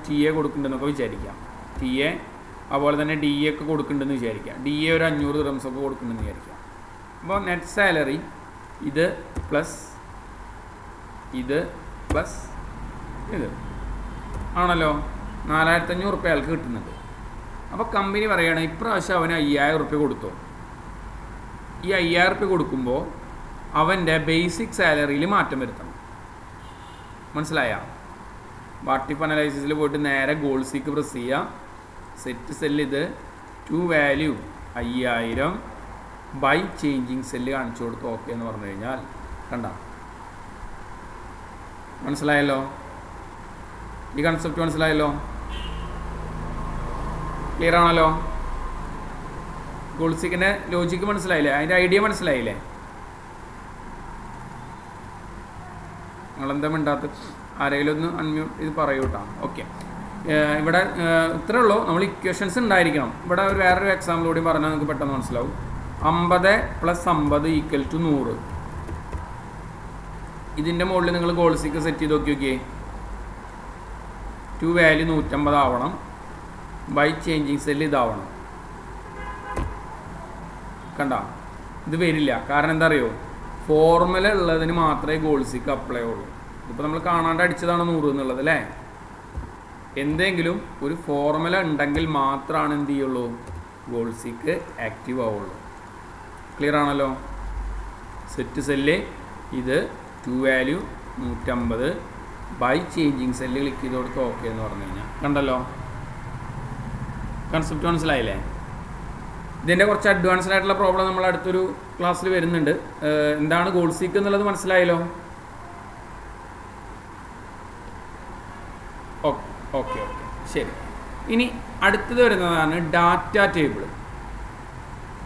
Speaker 1: TA കൊടുക്കുന്നുണ്ടെന്നൊക്കെ വിചാരിക്കാം. TA അതുപോലെ തന്നെ DA ഒക്കെ കൊടുക്കുന്നുണ്ടെന്ന് വിചാരിക്കാം. DA ഒരു 500 ദിർഹംസ് ഒക്കെ കൊടുക്കുന്നുണ്ടെന്ന് വിചാരിക്കാം. അപ്പോൾ നെറ്റ് സാലറി ഇത് പ്ലസ് ഇത് പ്ലസ് ഇത് ആണല്ലോ, 4,500 റുപ്യ അയാൾക്ക് കിട്ടുന്നുണ്ട്. അപ്പോൾ കമ്പനി പറയുകയാണ് ഇപ്രാവശ്യം അവന് 5,000 റുപ്യ കൊടുത്തു. ഈ 5,000 റുപ്യ കൊടുക്കുമ്പോൾ അവൻ്റെ ബേസിക് സാലറിയിൽ മാറ്റം വരുത്തണം. മനസ്സിലായ? വാട്ട് ഇഫ് അനലൈസിസിൽ പോയിട്ട് നേരെ ഗോൾ സീക്ക് പ്രസ് ചെയ്യുക. സെറ്റ് സെല്ല് ഇത് to value 5,000 by changing cell കാണിച്ചു കൊടുത്ത് ഓക്കെ എന്ന് പറഞ്ഞു കഴിഞ്ഞാൽ കണ്ട, മനസ്സിലായല്ലോ? ഈ കൺസെപ്റ്റ് മനസ്സിലായല്ലോ? ക്ലിയർ ആണല്ലോ? ഗോൾ സീക്കിൻ്റെ ലോജിക്ക് മനസ്സിലായില്ലേ? അതിൻ്റെ ഐഡിയ മനസ്സിലായില്ലേ? നിങ്ങളെന്താ മിണ്ടാത്ത? ആരെങ്കിലും ഒന്ന് അൺമ്യൂട്ട് ഇത് പറയൂ കേട്ടോ. ഓക്കെ, ഇവിടെ ഇത്രേ ഉള്ളൂ. നമ്മൾ ഇക്വേഷൻസ് ഉണ്ടായിരിക്കണം. ഇവിടെ ഒരു വേറൊരു എക്സാമ്പിൾ കൂടി പറഞ്ഞാൽ നിങ്ങൾക്ക് പെട്ടെന്ന് മനസ്സിലാവും. 50 + 50 = 100. ഇതിൻ്റെ മുകളിൽ നിങ്ങൾ ഗോൾ സീക്ക് സെറ്റ് ചെയ്ത് നോക്കിയേ. ടു വാല്യൂ 150 ആവണം, ബൈ ചേഞ്ചിങ് സെല്ല് ഇതാവണം. കണ്ട, ഇത് വരില്ല. കാരണം എന്താ അറിയോ? ഫോർമുല ഉള്ളതിന് മാത്രമേ ഗോൾ സീക്ക് അപ്ലൈ ഉള്ളൂ. ഇതിപ്പോൾ നമ്മൾ കാണാണ്ട് അടിച്ചതാണ് 100 എന്നുള്ളത് അല്ലേ? എന്തെങ്കിലും ഒരു ഫോർമുല ഉണ്ടെങ്കിൽ മാത്രമാണ് എന്ത് ചെയ്യുള്ളൂ? ഗോൾ സീക്ക് ആക്റ്റീവ് ആവുള്ളൂ. ക്ലിയർ ആണല്ലോ? സെറ്റ് സെല്ല് ഇത് to value 150 by changing cell click ചെയ്ത് കൊടുത്ത് ഓക്കെ എന്ന് പറഞ്ഞു കഴിഞ്ഞാൽ കണ്ടല്ലോ? കൺസെപ്റ്റ് മനസ്സിലായില്ലേ? ഇതിൻ്റെ കുറച്ച് അഡ്വാൻസ്ഡ് ആയിട്ടുള്ള പ്രോബ്ലം നമ്മൾ അടുത്തൊരു ക്ലാസ്സിൽ വരുന്നുണ്ട്. എന്താണ് ഗോൾ സീക്ക് എന്നുള്ളത് മനസ്സിലായല്ലോ? ഓക്കെ ഓക്കെ ഓക്കെ, ശരി. ഇനി അടുത്തത് വരുന്നതാണ് ഡാറ്റ ടേബിൾ.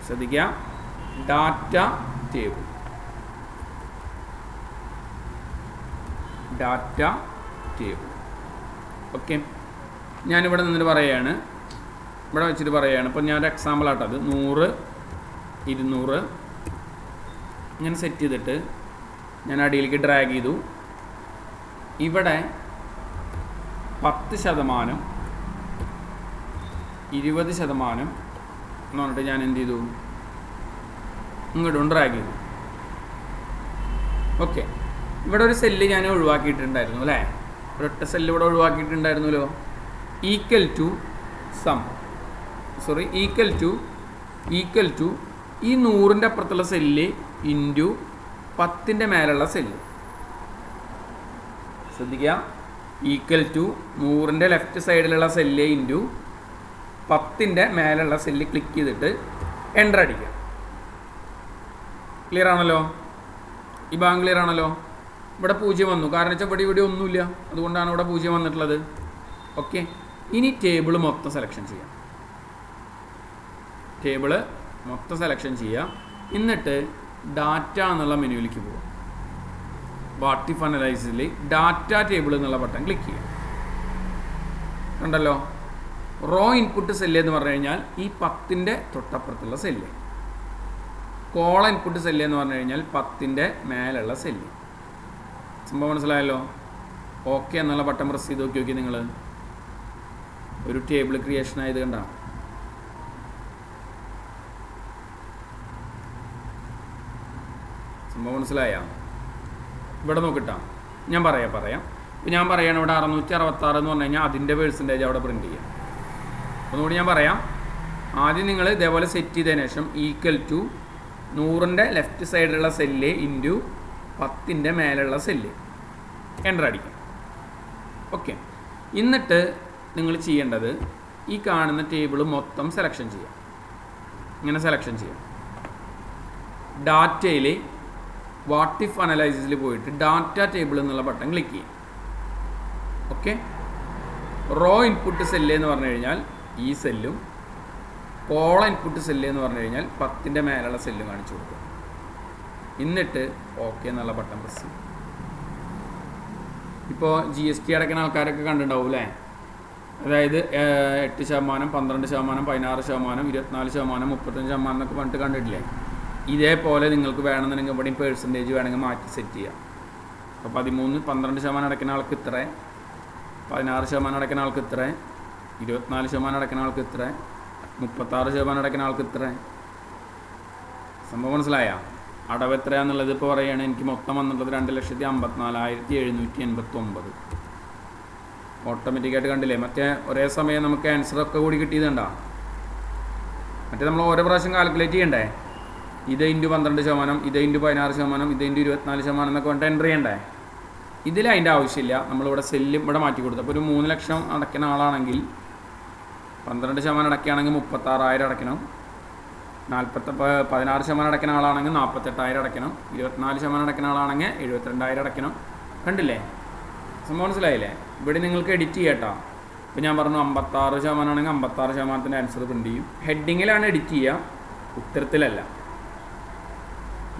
Speaker 1: ശ്രദ്ധിക്കുക, data table. Data table. Okay, ഞാനിവിടെ നിന്നിട്ട് പറയുകയാണ്, ഇവിടെ വെച്ചിട്ട് പറയുകയാണ്. ഇപ്പോൾ ഞാനൊരു എക്സാമ്പിൾ ആട്ടത് 100, 200 ഇങ്ങനെ സെറ്റ് ചെയ്തിട്ട് ഞാൻ അടിയിലേക്ക് ഡ്രാഗ് ചെയ്തു. ഇവിടെ 10%, 20% എന്ന് പറഞ്ഞിട്ട് ഞാൻ എന്ത് ചെയ്തു? ഇങ്ങോട്ടും ഡ്രാഗ് ചെയ്തു. ഓക്കെ, ഇവിടെ ഒരു സെല്ല് ഞാൻ ഒഴിവാക്കിയിട്ടുണ്ടായിരുന്നു അല്ലേ? ഒരൊറ്റ സെല്ല് ഇവിടെ ഒഴിവാക്കിയിട്ടുണ്ടായിരുന്നല്ലോ. ഈക്വൽ ടു ഈ 100ൻ്റെ അപ്പുറത്തുള്ള സെല്ല് ഇൻറ്റു 10ൻ്റെ മേലുള്ള സെല്ല്. ശ്രദ്ധിക്കുക, ഈക്വൽ ടു 100ൻ്റെ ലെഫ്റ്റ് സൈഡിലുള്ള സെല്ല് ഇൻറ്റു 10ൻ്റെ മേലുള്ള സെല്ല് ക്ലിക്ക് ചെയ്തിട്ട് എൻ്റർ അടിക്കുക. ക്ലിയർ ആണല്ലോ? ഈ ഭാഗം ക്ലിയർ ആണല്ലോ? ഇവിടെ 0 വന്നു, കാരണം വെച്ചാൽ ഇവിടെ ഒന്നുമില്ല, അതുകൊണ്ടാണ് ഇവിടെ 0 വന്നിട്ടുള്ളത്. ഓക്കെ, ഇനി ടേബിൾ മൊത്തം സെലക്ഷൻ ചെയ്യാം. ടേബിള് മൊത്തം സെലക്ഷൻ ചെയ്യാം. എന്നിട്ട് ഡാറ്റ എന്നുള്ള മെനുവിലേക്ക് പോകാം. വാട്ട് ഇഫ് അനലൈസിസിൽ ഡാറ്റ ടേബിൾ എന്നുള്ള ബട്ടൺ ക്ലിക്ക് ചെയ്യാം. കണ്ടല്ലോ? റോ ഇൻപുട്ട് സെല്ല് എന്ന് പറഞ്ഞു കഴിഞ്ഞാൽ ഈ 10ൻ്റെ തൊട്ടപ്പുറത്തുള്ള സെല്ല്. കോള ഇൻപുട്ട് സെല്ല് എന്ന് പറഞ്ഞു കഴിഞ്ഞാൽ 10ൻ്റെ മേലുള്ള സെല്ല്. സംഭവം മനസ്സിലായല്ലോ? ഓക്കെ എന്നുള്ള ബട്ടൺ പ്രസ് ചെയ്ത് നോക്കി നിങ്ങൾ. ഒരു ടേബിൾ ക്രിയേഷൻ ആയത് കണ്ട. സംഭവം മനസ്സിലായ? ഇവിടെ നോക്കിട്ടാ ഞാൻ പറയാം. ഇപ്പം ഞാൻ പറയുകയാണ് ഇവിടെ 666 എന്ന് പറഞ്ഞു കഴിഞ്ഞാൽ അതിൻ്റെ പെർസെൻറ്റേജ് അവിടെ പ്രിൻറ്റ് ചെയ്യാം. ഒന്നുകൂടി ഞാൻ പറയാം. ആദ്യം നിങ്ങൾ ഇതേപോലെ സെറ്റ് ചെയ്തതിന് ശേഷം ഈക്വൽ ടു 100ൻ്റെ ലെഫ്റ്റ് സൈഡിലുള്ള സെല്ല് ഇൻറ്റു 10ൻ്റെ മേലുള്ള സെല്ല് എൻ്റർ അടിക്കും. ഓക്കെ. എന്നിട്ട് നിങ്ങൾ ചെയ്യേണ്ടത് ഈ കാണുന്ന ടേബിൾ മൊത്തം സെലക്ഷൻ ചെയ്യാം. ഇങ്ങനെ സെലക്ഷൻ ചെയ്യാം. ഡാറ്റയിൽ വാട്ട് ഇഫ് അനലൈസിസിൽ പോയിട്ട് ഡാറ്റ ടേബിൾ എന്നുള്ള ബട്ടൺ ക്ലിക്ക് ചെയ്യും. ഓക്കെ. റോ ഇൻപുട്ട് സെല്ല് എന്ന് പറഞ്ഞു കഴിഞ്ഞാൽ ഈ സെല്ലും കോള ഇൻപുട്ട് സെല്ല് എന്ന് പറഞ്ഞു കഴിഞ്ഞാൽ 10ൻ്റെ മേലുള്ള സെല്ലും കാണിച്ചു കൊടുക്കും. എന്നിട്ട് ഓക്കെ എന്നുള്ള ബട്ടൺ പ്രസ് ചെയ്യും. ഇപ്പോൾ GST അടയ്ക്കുന്ന ആൾക്കാരൊക്കെ കണ്ടിട്ടുണ്ടാവും അല്ലേ? അതായത് 8%, 12%, 16%, 24%, 35% എന്നൊക്കെ പറഞ്ഞിട്ട് കണ്ടിട്ടില്ലേ? ഇതേപോലെ നിങ്ങൾക്ക് വേണമെന്നുണ്ടെങ്കിൽ ഇവിടെയും പേഴ്സൻറ്റേജ് വേണമെങ്കിൽ മാറ്റി സെറ്റ് ചെയ്യാം. അപ്പോൾ 13, 12% അടയ്ക്കുന്ന ആൾക്ക് ഇത്ര, 16% അടയ്ക്കുന്ന ആൾക്ക് ഇത്ര, 24% അടയ്ക്കുന്ന ആൾക്ക് ഇത്ര, 36% അടയ്ക്കുന്ന ആൾക്ക് ഇത്ര. സംഭവം മനസ്സിലായ? അടവ് എത്രയാണെന്നുള്ളത് ഇപ്പോൾ പറയുകയാണ്. എനിക്ക് മൊത്തം വന്നിട്ടുള്ളത് 2,54,789. ഓട്ടോമാറ്റിക്കായിട്ട് കണ്ടില്ലേ? മറ്റേ ഒരേ സമയം നമുക്ക് ആൻസറൊക്കെ കൂടി കിട്ടിയതുണ്ടോ? മറ്റേ നമ്മൾ ഓരോ പ്രാവശ്യം കാൽക്കുലേറ്റ് ചെയ്യണ്ടേ? ഇത് ഇൻറ്റു 12%, ഇത് ഇൻറ്റു 16%, ഇത് ഇൻറ്റു 24% എന്നൊക്കെ വേണ്ട എൻ്റർ ചെയ്യണ്ടേ? ഇതിൽ അതിൻ്റെ ആവശ്യമില്ല. നമ്മളിവിടെ സെല്ലും ഇവിടെ മാറ്റി കൊടുത്തു. അപ്പോൾ ഒരു 3 ലക്ഷം അടയ്ക്കുന്ന ആളാണെങ്കിൽ 12% അടയ്ക്കുകയാണെങ്കിൽ 36,000 അടയ്ക്കണം. 16% അടയ്ക്കുന്ന ആളാണെങ്കിൽ 48,000 അടയ്ക്കണം. 24% അടയ്ക്കുന്ന ആളാണെങ്കിൽ 72,000 അടയ്ക്കണം. കണ്ടില്ലേ? സംഭവം മനസ്സിലായില്ലേ? ഇവിടെ നിങ്ങൾക്ക് എഡിറ്റ് ചെയ്യട്ടോ. ഇപ്പോൾ ഞാൻ പറഞ്ഞു 56% ആണെങ്കിൽ 56%ൻ്റെ ആൻസർ പ്രിൻ്റ് ചെയ്യും. ഹെഡിങ്ങിലാണ് എഡിറ്റ് ചെയ്യുക, ഉത്തരത്തിലല്ല.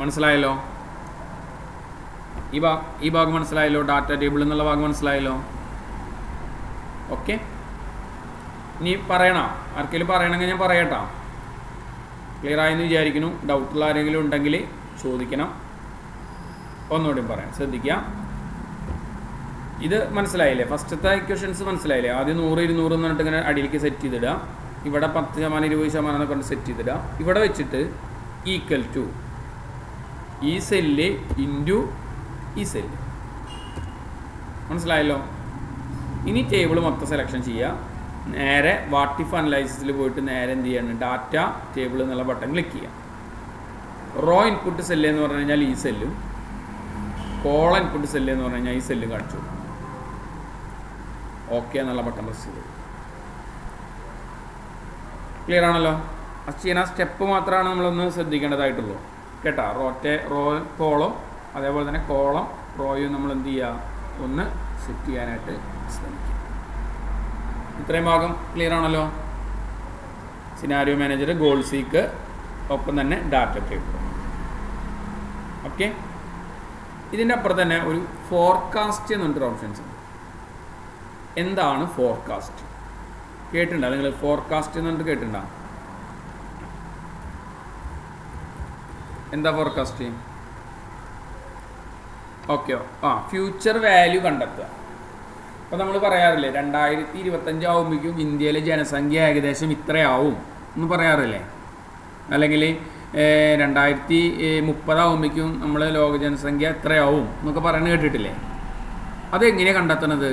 Speaker 1: മനസ്സിലായല്ലോ? ഈ ഭാഗം മനസ്സിലായല്ലോ? ഡാറ്റ ടേബിൾ എന്നുള്ള ഭാഗം മനസ്സിലായല്ലോ? ഓക്കെ. ഇനി പറയണോ? ആർക്കെങ്കിലും പറയണമെങ്കിൽ ഞാൻ പറയട്ടോ. ക്ലിയർ ആയെന്ന് വിചാരിക്കുന്നു. ഡൗട്ടുള്ള ആരെങ്കിലും ഉണ്ടെങ്കിൽ ചോദിക്കണം. ഒന്നുകൂടിയും പറയാം, ശ്രദ്ധിക്കുക. ഇത് മനസ്സിലായില്ലേ? ഫസ്റ്റത്തെ ഇക്വേഷൻസ് മനസ്സിലായില്ലേ? ആദ്യം 100, 200 എന്ന് പറഞ്ഞിട്ട് ഇങ്ങനെ അടിയിലേക്ക് സെറ്റ് ചെയ്തിടുക. ഇവിടെ 10%, 20% എന്നൊക്കെ കൊണ്ട് സെറ്റ് ചെയ്തിടുക. ഇവിടെ വെച്ചിട്ട് ഈക്വൽ ടു ഈ സെല്ല് ഇൻറ്റു ഈ സെല്ല്. മനസ്സിലായല്ലോ? ഇനി ടേബിൾ മൊത്തം സെലക്ഷൻ ചെയ്യുക. നേരെ വാട്ട് ഇഫ് അനലൈസിസിൽ പോയിട്ട് നേരെ എന്ത് ചെയ്യാണ്? ഡാറ്റ ടേബിൾ എന്നുള്ള ബട്ടൺ ക്ലിക്ക് ചെയ്യുക. റോ ഇൻപുട്ട് സെല്ല് എന്ന് പറഞ്ഞു കഴിഞ്ഞാൽ ഈ സെല്ലും, കോള ഇൻപുട്ട് സെല്ല് എന്ന് പറഞ്ഞു കഴിഞ്ഞാൽ ഈ സെല്ലും കാണിച്ചു. ഓക്കെ എന്നുള്ള ബട്ടൺ പ്രസ് ചെയ്തു. ക്ലിയർ ആണല്ലോ? അത് ചെയ്യുന്ന സ്റ്റെപ്പ് മാത്രമാണ് നമ്മളൊന്ന് ശ്രദ്ധിക്കേണ്ടതായിട്ടുള്ളൂ കേട്ടോ. റോ കോളം അതേപോലെ തന്നെ കോളം റോയും നമ്മൾ എന്ത് ചെയ്യുക? ഒന്ന് സെറ്റ് ചെയ്യാനായിട്ട് ശ്രമിക്കുക. ഇത്രയും ഭാഗം ക്ലിയർ ആണല്ലോ? സിനാരിയോ മാനേജർ, ഗോൾ സീക്ക്, ഒപ്പം തന്നെ ഡാറ്റ ടേബിൾ. ഓക്കെ. ഇതിൻ്റെ അപ്പുറം തന്നെ ഒരു ഫോർകാസ്റ്റ് എന്ന് പറഞ്ഞിട്ടൊരു ഓപ്ഷൻസ് ഉണ്ട്. എന്താണ് ഫോർകാസ്റ്റ്? കേട്ടിട്ടുണ്ടോ നിങ്ങൾ? ഫോർകാസ്റ്റ് എന്ന് പറഞ്ഞിട്ട് കേട്ടിട്ടുണ്ടോ? എന്താ ഫോർകാസ്റ്റ്? ഓക്കെ. ഫ്യൂച്ചർ വാല്യൂ കണ്ടെത്തുക. അപ്പോൾ നമ്മൾ പറയാറില്ലേ 2025 ആകുമ്പോഴേക്കും ഇന്ത്യയിലെ ജനസംഖ്യ ഏകദേശം ഇത്രയാവും എന്ന് പറയാറില്ലേ? അല്ലെങ്കിൽ 2030 ആകുമ്പോഴേക്കും നമ്മൾ ലോക ജനസംഖ്യ എത്രയാവും എന്നൊക്കെ പറയുന്നത് കേട്ടിട്ടില്ലേ? അതെങ്ങനെയാണ് കണ്ടെത്തുന്നത്?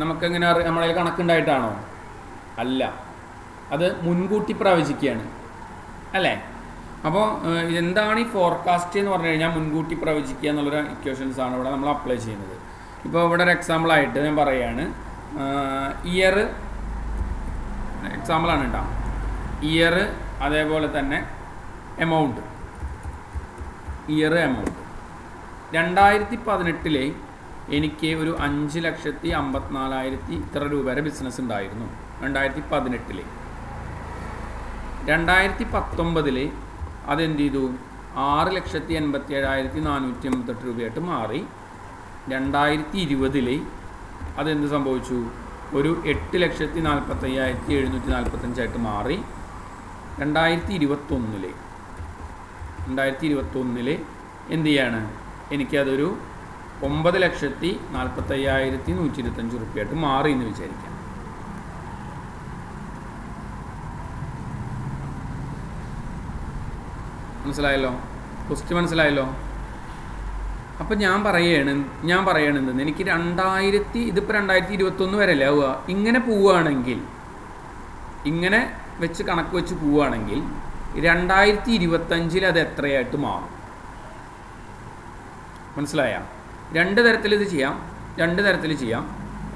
Speaker 1: നമുക്കെങ്ങനെ നമ്മളതിൽ കണക്കുണ്ടായിട്ടാണോ? അല്ല, അത് മുൻകൂട്ടി പ്രവചിക്കുകയാണ് അല്ലേ? അപ്പോൾ എന്താണ് ഈ ഫോർകാസ്റ്റ് എന്ന് പറഞ്ഞു കഴിഞ്ഞാൽ മുൻകൂട്ടി പ്രവചിക്കുക എന്നുള്ളൊരു ഇക്വേഷൻസ് ആണ് ഇവിടെ നമ്മൾ അപ്ലൈ ചെയ്യുന്നത്. ഇപ്പോൾ ഇവിടെ ഒരു എക്സാമ്പിളായിട്ട് ഞാൻ പറയുകയാണ്. ഇയർ എക്സാമ്പിളാണ് കേട്ടോ. ഇയർ അതേപോലെ തന്നെ എമൗണ്ട്. ഇയർ എമൗണ്ട് 2018 എനിക്ക് ഒരു 5,54,000 ഇത്ര രൂപയുടെ ബിസിനസ് ഉണ്ടായിരുന്നു 2018. 2019 അതെന്ത് ചെയ്തു? 6,87,488 രൂപയായിട്ട് മാറി. 2020 അതെന്ത് സംഭവിച്ചു? ഒരു 8,45,745 മാറി. 2021 എന്ത് ചെയ്യാണ്? എനിക്കതൊരു 9,45,125 രൂപയായിട്ട് മാറി എന്ന് വിചാരിക്കാം. മനസ്സിലായല്ലോ? ക്വസ്റ്റ്യൻ മനസ്സിലായല്ലോ? അപ്പം ഞാൻ പറയണെന്ന് എനിക്ക് ഇതിപ്പോൾ 2021 വരെ അല്ലേ ആവുക. ഇങ്ങനെ പോവുകയാണെങ്കിൽ ഇങ്ങനെ വെച്ച് കണക്ക് വെച്ച് പോവുകയാണെങ്കിൽ 2025 അത് എത്രയായിട്ട് മാറും? മനസ്സിലായ? രണ്ട് തരത്തിൽ ചെയ്യാം.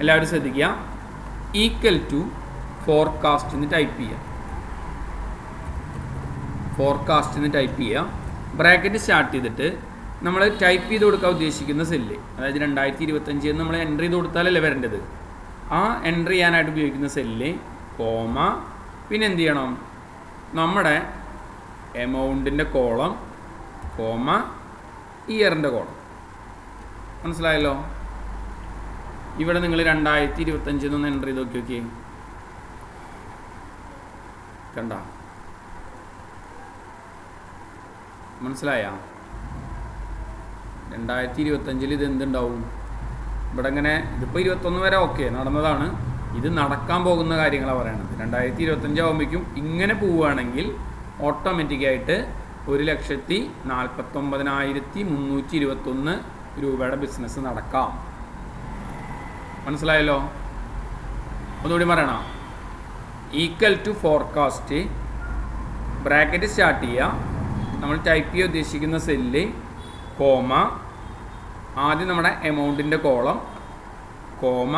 Speaker 1: എല്ലാവരും ശ്രദ്ധിക്കുക. ഈക്വൽ ടു ഫോർകാസ്റ്റ് എന്ന് ടൈപ്പ് ചെയ്യുക. ബ്രാക്കറ്റ് സ്റ്റാർട്ട് ചെയ്തിട്ട് നമ്മൾ ടൈപ്പ് ചെയ്ത് കൊടുക്കാൻ ഉദ്ദേശിക്കുന്ന സെല്ല്, അതായത് 2025 എന്ന് നമ്മൾ എൻ്റർ ചെയ്ത് കൊടുത്താലല്ലേ വരേണ്ടത്. ആ എൻ്റർ ചെയ്യാനായിട്ട് ഉപയോഗിക്കുന്ന സെല്ല്, കോമ, പിന്നെ എന്ത് ചെയ്യണം, നമ്മുടെ എമൗണ്ടിൻ്റെ കോളം, കോമ, ഇയറിൻ്റെ കോളം. മനസ്സിലായല്ലോ? ഇവിടെ നിങ്ങൾ 2025 എന്നൊന്ന് എൻ്റർ ചെയ്ത് നോക്കിയേ. കണ്ട? മനസ്സിലായ? 2025 ഇത് എന്തുണ്ടാവും? ഇവിടെ ഇങ്ങനെ ഇതിപ്പോൾ 21 വരെ ഓക്കെ നടന്നതാണ്. ഇത് നടക്കാൻ പോകുന്ന കാര്യങ്ങളാണ് പറയണത്. 2025 ആകുമ്പോഴേക്കും ഇങ്ങനെ പോവുകയാണെങ്കിൽ ഓട്ടോമാറ്റിക്കായിട്ട് 1,49,321 രൂപയുടെ ബിസിനസ് നടക്കാം. മനസ്സിലായല്ലോ? ഒന്നുകൂടി പറയണം. Equal to forecast, bracket start ചെയ്യുക, നമ്മൾ ടൈപ്പ് ചെയ്യാൻ ഉദ്ദേശിക്കുന്ന സെല്ല്, കോമ, ആദ്യം നമ്മുടെ എമൗണ്ടിൻ്റെ കോളം, കോമ,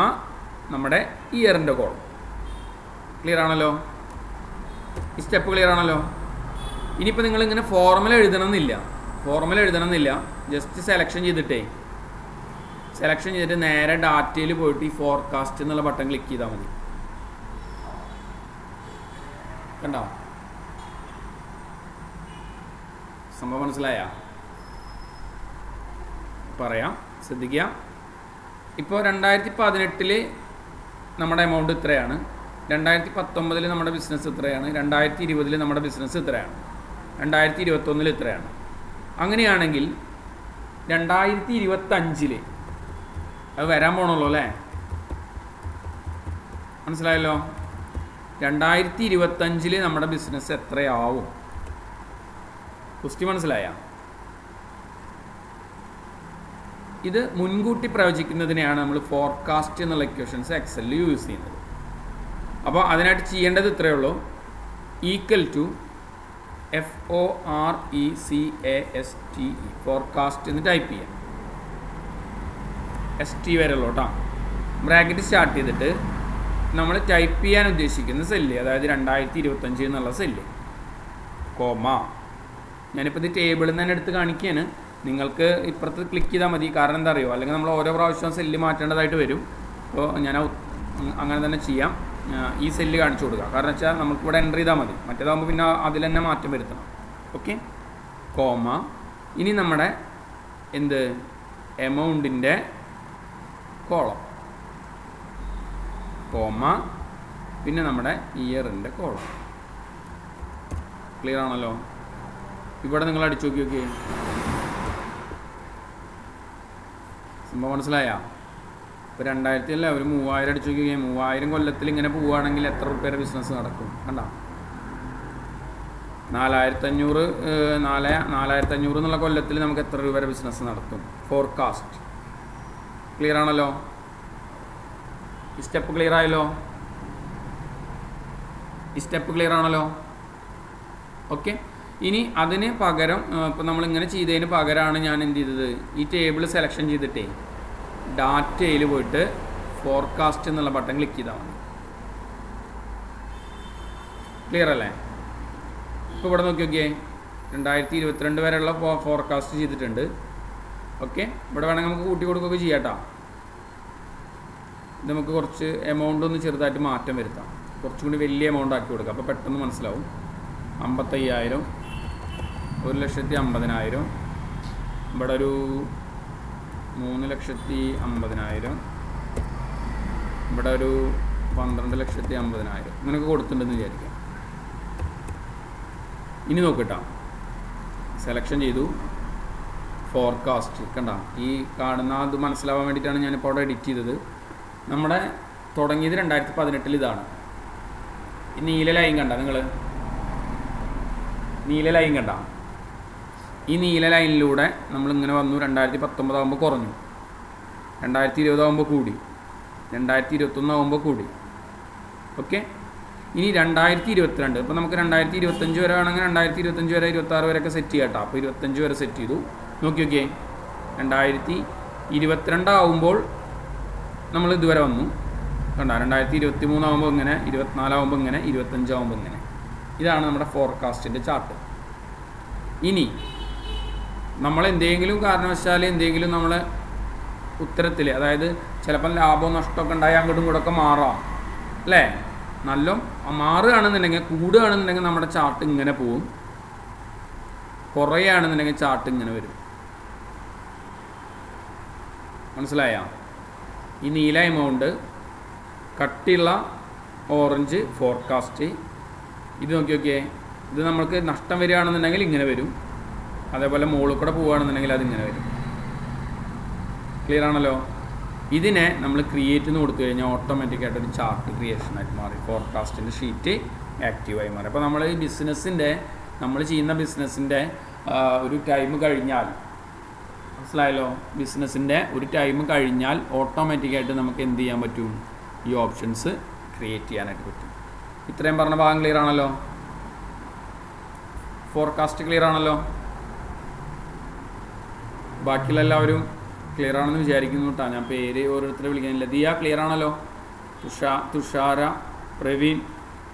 Speaker 1: നമ്മുടെ ഇയറിൻ്റെ കോളം. ക്ലിയർ ആണല്ലോ? ഈ സ്റ്റെപ്പ് ക്ലിയർ ആണല്ലോ? ഇനിയിപ്പോൾ നിങ്ങളിങ്ങനെ ഫോർമുല എഴുതണമെന്നില്ല. ജസ്റ്റ് സെലക്ഷൻ ചെയ്തിട്ട് നേരെ ഡാറ്റയിൽ പോയിട്ട് ഈ ഫോർകാസ്റ്റ് എന്നുള്ള ബട്ടൺ ക്ലിക്ക് ചെയ്താൽ മതി. കണ്ടോ? സംഭവം മനസ്സിലായ? പറയാം, ശ്രദ്ധിക്കുക. ഇപ്പോൾ 2018 നമ്മുടെ എമൗണ്ട് ഇത്രയാണ്, 2019 നമ്മുടെ ബിസിനസ് ഇത്രയാണ്, 2020 നമ്മുടെ ബിസിനസ് ഇത്രയാണ്, 2021 ഇത്രയാണ്. അങ്ങനെയാണെങ്കിൽ 2025 അത് വരാൻ പോകണല്ലോ അല്ലേ? മനസ്സിലായല്ലോ? 2025 നമ്മുടെ ബിസിനസ് എത്രയാവും? ക്വസ്റ്റ്യൻ മനസ്സിലായ? ഇത് മുൻകൂട്ടി പ്രവചിക്കുന്നതിനെയാണ് നമ്മൾ ഫോർകാസ്റ്റ് എന്നുള്ള ഇക്വേഷൻസ് എക്സലിൽ യൂസ് ചെയ്യുന്നത്. അപ്പോൾ അതിനായിട്ട് ചെയ്യേണ്ടത് ഇത്രയേ ഉള്ളൂ. ഈക്വൽ ടു FORECASTE ഫോർകാസ്റ്റ് എന്ന് ടൈപ്പ് ചെയ്യാം. ST വരെ ഉള്ളൂ കേട്ടോ. ബ്രാക്കറ്റ് സ്റ്റാർട്ട് ചെയ്തിട്ട് നമ്മൾ ടൈപ്പ് ചെയ്യാൻ ഉദ്ദേശിക്കുന്ന സെല്ല്, അതായത് 2025 എന്നുള്ള സെല്ല്, കോമ. ഞാനിപ്പോൾ ഇത് ടേബിളിൽ നിന്ന് തന്നെ എടുത്ത് കാണിക്കുകയാണ്. നിങ്ങൾക്ക് ഇപ്പുറത്ത് ക്ലിക്ക് ചെയ്താൽ മതി. കാരണം എന്താ അറിയുമോ, അല്ലെങ്കിൽ നമ്മൾ ഓരോ പ്രാവശ്യവും സെല്ല് മാറ്റേണ്ടതായിട്ട് വരും. അപ്പോൾ ഞാൻ അങ്ങനെ തന്നെ ചെയ്യാം. ഈ സെല്ല് കാണിച്ചു കൊടുക്കുക. കാരണം വെച്ചാൽ നമുക്കിവിടെ എൻ്റർ ചെയ്താൽ മതി. മറ്റേതാകുമ്പോൾ പിന്നെ അതിൽ തന്നെ മാറ്റം വരുത്തണം. Okay, comma. ഇനി നമ്മുടെ എമൗണ്ടിൻ്റെ കോളം, കോമ, പിന്നെ നമ്മുടെ ഇയറിൻ്റെ കോളം. ക്ലിയർ ആണല്ലോ? ഇവിടെ നിങ്ങൾ അടിച്ചു നോക്കിയേ. സംഭവം മനസ്സിലായ? ഇപ്പോൾ 2000 അല്ല, ഒരു 3000 അടിച്ചു നോക്കിയേ. 3000 കൊല്ലത്തിൽ ഇങ്ങനെ പോവുകയാണെങ്കിൽ എത്ര രൂപയുടെ ബിസിനസ് നടക്കും? കണ്ട? 4500 എന്നുള്ള കൊല്ലത്തിൽ നമുക്ക് എത്ര രൂപയുടെ ബിസിനസ് നടത്തും? ഫോർകാസ്റ്റ്. ക്ലിയർ ആണല്ലോ? ഈ സ്റ്റെപ്പ് ക്ലിയർ ആണല്ലോ? ഓക്കെ. ഇനി അതിന് പകരം ഇപ്പോൾ നമ്മളിങ്ങനെ ചെയ്തതിന് പകരമാണ് ഞാൻ എന്ത് ചെയ്തത്, ഈ ടേബിൾ സെലക്ഷൻ ചെയ്തിട്ടേ ഡാറ്റയിൽ പോയിട്ട് ഫോർകാസ്റ്റ് എന്നുള്ള ബട്ടൺ ക്ലിക്ക് ചെയ്താൽ മതി. ക്ലിയർ അല്ലേ? ഇപ്പോൾ ഇവിടെ നോക്കിയേ, 2022 വരെയുള്ള ഫോർകാസ്റ്റ് ചെയ്തിട്ടുണ്ട്. ഓക്കെ, ഇവിടെ വേണമെങ്കിൽ നമുക്ക് കൂട്ടി കൊടുക്കുകയൊക്കെ ചെയ്യാം കേട്ടോ. ഇത് നമുക്ക് കുറച്ച് എമൗണ്ട് ഒന്ന് ചെറുതായിട്ട് മാറ്റം വരുത്താം. കുറച്ചും കൂടി വലിയ എമൗണ്ട് ആക്കി കൊടുക്കാം. അപ്പോൾ പെട്ടെന്ന് മനസ്സിലാവും. 55,000, 1,50,000, ഇവിടെ ഒരു 3,50,000, ഇവിടെ ഒരു 12,50,000 ഇങ്ങനെയൊക്കെ കൊടുത്തിട്ടുണ്ടെന്ന് വിചാരിക്കാം. ഇനി നോക്കിട്ടാ, സെലക്ഷൻ ചെയ്തു, ഫോർകാസ്റ്റ്. കണ്ട, ഈ കാണുന്ന അത് മനസ്സിലാവാൻ വേണ്ടിയിട്ടാണ് ഞാനിപ്പോൾ അവിടെ എഡിറ്റ് ചെയ്തത്. നമ്മുടെ തുടങ്ങിയത് 2018 ഇതാണ്. ഈ നീല ലൈൻ കണ്ട നിങ്ങൾ? നീല ലൈൻ കണ്ട? ഈ നീല ലൈനിലൂടെ നമ്മളിങ്ങനെ വന്നു. 2019 ആകുമ്പോൾ കുറഞ്ഞു, 2020 ആകുമ്പോൾ കൂടി, 2021 ആകുമ്പോൾ കൂടി. ഓക്കെ, ഇനി 2022, ഇപ്പോൾ നമുക്ക് 2025 വരെ ആണെങ്കിൽ 2025 വരെ 26 വരെയൊക്കെ സെറ്റ് ചെയ്യാം കേട്ടോ. അപ്പോൾ 25 വരെ സെറ്റ് ചെയ്തു. നോക്കി 2022 ആവുമ്പോൾ നമ്മൾ ഇതുവരെ വന്നു കണ്ട. 2023 ആകുമ്പോൾ ഇങ്ങനെ, 24 ആകുമ്പോൾ ഇങ്ങനെ, 25 ആകുമ്പോൾ ഇങ്ങനെ. ഇതാണ് നമ്മുടെ ഫോർകാസ്റ്റിൻ്റെ ചാർട്ട്. ഇനി നമ്മൾ എന്തെങ്കിലും കാരണവശാൽ എന്തെങ്കിലും നമ്മൾ ഉത്തരത്തിൽ, അതായത് ചിലപ്പം ലാഭവും നഷ്ടമൊക്കെ ഉണ്ടായി അങ്ങോട്ടും ഇങ്ങോട്ടൊക്കെ മാറാം അല്ലേ. നല്ല മാറുകയാണെന്നുണ്ടെങ്കിൽ, കൂടുകയാണെന്നുണ്ടെങ്കിൽ നമ്മുടെ ചാർട്ട് ഇങ്ങനെ പോവും. കുറയുകയാണെന്നുണ്ടെങ്കിൽ ചാർട്ട് ഇങ്ങനെ വരും. മനസ്സിലായ? ഈ നീല എമൗണ്ട്, കട്ടിയുള്ള ഓറഞ്ച് ഫോർകാസ്റ്റ്. ഇത് നോക്കിയൊക്കെ, ഇത് നമ്മൾക്ക് നഷ്ടം വരികയാണെന്നുണ്ടെങ്കിൽ ഇങ്ങനെ വരും. അതേപോലെ മുകളിൽ കൂടെ പോവുകയാണെന്നുണ്ടെങ്കിൽ അതിങ്ങനെ വരും. ക്ലിയർ ആണല്ലോ? ഇതിനെ നമ്മൾ ക്രിയേറ്റ് എന്ന് കൊടുത്തു കഴിഞ്ഞാൽ ഓട്ടോമാറ്റിക്കായിട്ടൊരു ചാർട്ട് ക്രിയേഷനായിട്ട് മാറി. ഫോർകാസ്റ്റിൻ്റെ ഷീറ്റ് ആക്റ്റീവായി മാറി. അപ്പോൾ നമ്മൾ ഈ നമ്മൾ ചെയ്യുന്ന ബിസിനസ്സിൻ്റെ ഒരു ടൈം കഴിഞ്ഞാൽ, മനസ്സിലായല്ലോ, ബിസിനസ്സിൻ്റെ ഒരു ടൈം കഴിഞ്ഞാൽ ഓട്ടോമാറ്റിക്കായിട്ട് നമുക്ക് എന്ത് ചെയ്യാൻ പറ്റും? ഈ ഓപ്ഷൻസ് ക്രിയേറ്റ് ചെയ്യാനായിട്ട് പറ്റും. ഇത്രയും പറഞ്ഞ ഭാഗം ക്ലിയർ ആണല്ലോ? ഫോർകാസ്റ്റ് ക്ലിയർ ആണല്ലോ? ബാക്കിയുള്ള എല്ലാവരും ക്ലിയർ ആണെന്ന് വിചാരിക്കുന്നു കേട്ടോ. ഞാൻ പേര് ഓരോരുത്തരെ വിളിക്കുന്നില്ല. ദിയ ക്ലിയർ ആണല്ലോ? തുഷാര, പ്രവീൺ,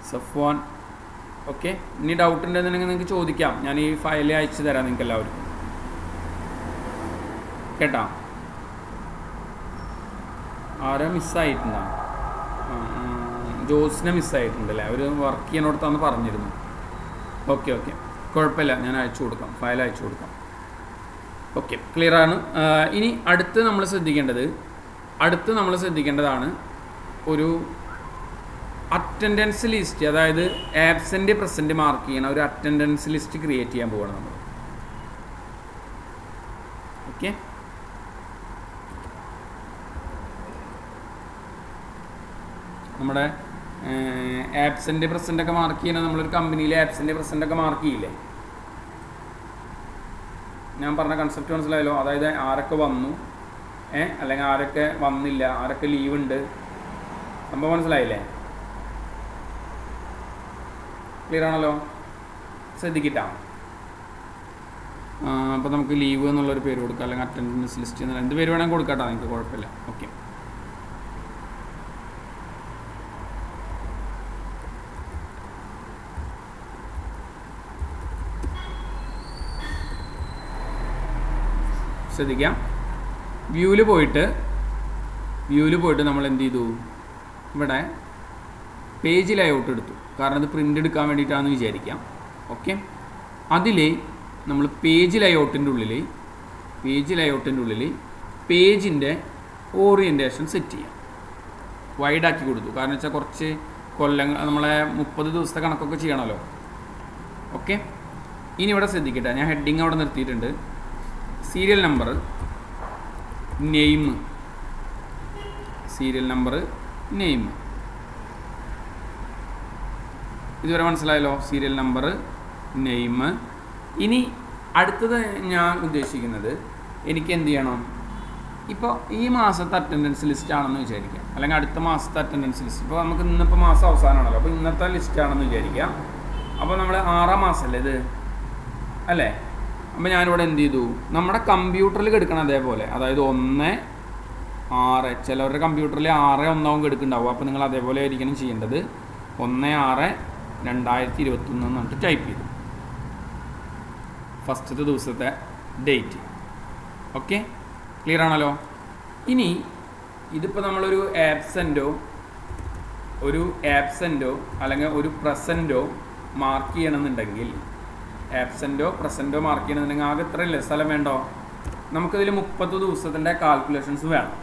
Speaker 1: സഫ്വാൻ. ഓക്കെ. ഇനി ഡൗട്ട് ഉണ്ടെന്നുണ്ടെങ്കിൽ നിങ്ങൾക്ക് ചോദിക്കാം. ഞാൻ ഈ ഫയൽ അയച്ചു തരാം നിങ്ങൾക്ക് എല്ലാവർക്കും കേട്ടോ. ആരാ മിസ്സായിട്ടുണ്ടോ? ജോസിനെ മിസ്സായിട്ടുണ്ടല്ലേ? അവർ വർക്ക് ചെയ്യാനോടത്താന്ന് പറഞ്ഞിരുന്നു. ഓക്കെ, കുഴപ്പമില്ല, ഞാൻ അയച്ചു കൊടുക്കാം, ഫയൽ അയച്ചു കൊടുക്കാം. ഓക്കെ, ക്ലിയർ ആണ്. ഇനി അടുത്ത് നമ്മൾ ശ്രദ്ധിക്കേണ്ടതാണ് ഒരു അറ്റൻഡൻസ് ലിസ്റ്റ്. അതായത് ആബ്സെൻ്റ് പ്രസൻറ്റ് മാർക്ക് ചെയ്യണ ഒരു അറ്റൻഡൻസ് ലിസ്റ്റ് ക്രിയേറ്റ് ചെയ്യാൻ പോവുകയാണ് നമ്മൾ. ഓക്കെ, നമ്മുടെ ആബ്സെൻ്റ് പ്രസൻ്റ് ഒക്കെ മാർക്ക് ചെയ്യണ, നമ്മളൊരു കമ്പനിയിലെ ആബ്സെൻ്റ് പ്രസൻ്റ് ഒക്കെ മാർക്ക് ചെയ്യില്ലേ? ഞാൻ പറഞ്ഞ കൺസെപ്റ്റ് മനസ്സിലായല്ലോ? അതായത് ആരൊക്കെ വന്നു, അല്ലെങ്കിൽ ആരൊക്കെ വന്നില്ല, ആരൊക്കെ ലീവ് ഉണ്ട്, സംഭവം മനസ്സിലായില്ലേ? ക്ലിയർ ആണല്ലോ? ശ്രദ്ധിക്കിട്ടാ. അപ്പോൾ നമുക്ക് ലീവ് എന്നുള്ളൊരു പേര് കൊടുക്കാം, അല്ലെങ്കിൽ അറ്റൻഡൻസ് ലിസ്റ്റ് എന്നുള്ള എന്ത് പേര് വേണമെങ്കിൽ കൊടുക്കാട്ടോ, നിങ്ങൾക്ക് കുഴപ്പമില്ല. ഓക്കെ, ശ്രദ്ധിക്കാം. വ്യൂവിൽ പോയിട്ട് നമ്മൾ എന്ത് ചെയ്തു? ഇവിടെ പേജ് ലേഔട്ട് എടുത്തു. കാരണം ഇത് പ്രിൻ്റ് എടുക്കാൻ വേണ്ടിയിട്ടാണെന്ന് വിചാരിക്കാം. ഓക്കെ, അതിൽ നമ്മൾ പേജ് ലേഔട്ടിൻ്റെ ഉള്ളിൽ പേജിൻ്റെ ഓറിയൻറ്റേഷൻ സെറ്റ് ചെയ്യാം. വൈഡാക്കി കൊടുത്തു. കാരണം വെച്ചാൽ കുറച്ച് കൊല്ലങ്ങൾ, നമ്മളെ 30 ദിവസത്തെ കണക്കൊക്കെ ചെയ്യണമല്ലോ. ഓക്കെ, ഇനി ഇവിടെ ശ്രദ്ധിക്കട്ടെ, ഞാൻ ഹെഡിങ് അവിടെ നിർത്തിയിട്ടുണ്ട്. സീരിയൽ നമ്പർ, നെയിം, ഇതുവരെ മനസ്സിലായല്ലോ? Serial number, name. ഇനി അടുത്തത് ഞാൻ ഉദ്ദേശിക്കുന്നത്, എനിക്ക് എന്ത് ചെയ്യണം? ഇപ്പോൾ ഈ മാസത്തെ അറ്റൻഡൻസ് ലിസ്റ്റ് ആണെന്ന് വിചാരിക്കാം, അല്ലെങ്കിൽ അടുത്ത മാസത്തെ അറ്റൻഡൻസ് ലിസ്റ്റ്. ഇപ്പോൾ നമുക്ക് ഇന്നിപ്പോൾ മാസം അവസാനമാണല്ലോ, അപ്പോൾ ഇന്നത്തെ ലിസ്റ്റ് ആണെന്ന് വിചാരിക്കാം. അപ്പോൾ നമ്മൾ 6-ാം മാസമല്ലേ ഇത്, അല്ലേ? അപ്പോൾ ഞാനിവിടെ എന്ത് ചെയ്തു? നമ്മുടെ കമ്പ്യൂട്ടറിൽ കിടക്കണം അതേപോലെ, അതായത് 1-6. ചിലവരുടെ കമ്പ്യൂട്ടറിൽ 6-1 കിടക്കുന്നുണ്ടാവും. അപ്പോൾ നിങ്ങൾ അതേപോലെ ആയിരിക്കണം ചെയ്യേണ്ടത്. 1-6-2021 എന്ന് പറഞ്ഞിട്ട് ടൈപ്പ് ചെയ്തു, ഫസ്റ്റത്തെ ദിവസത്തെ ഡേറ്റ്. ഓക്കെ, ക്ലിയർ ആണല്ലോ? ഇനി ഇതിപ്പോൾ നമ്മളൊരു ആബ്സെൻറ്റോ അല്ലെങ്കിൽ ഒരു പ്രസൻറ്റോ മാർക്ക് ചെയ്യണമെന്നുണ്ടെങ്കിൽ, പ്രസൻറ്റോ മാർക്ക് ചെയ്യണമെന്നുണ്ടെങ്കിൽ ആകെ ഇത്രയല്ലേ സ്ഥലം വേണ്ടോ? നമുക്കിതിൽ 30 ദിവസത്തിൻ്റെ കാൽക്കുലേഷൻസ് വേണം.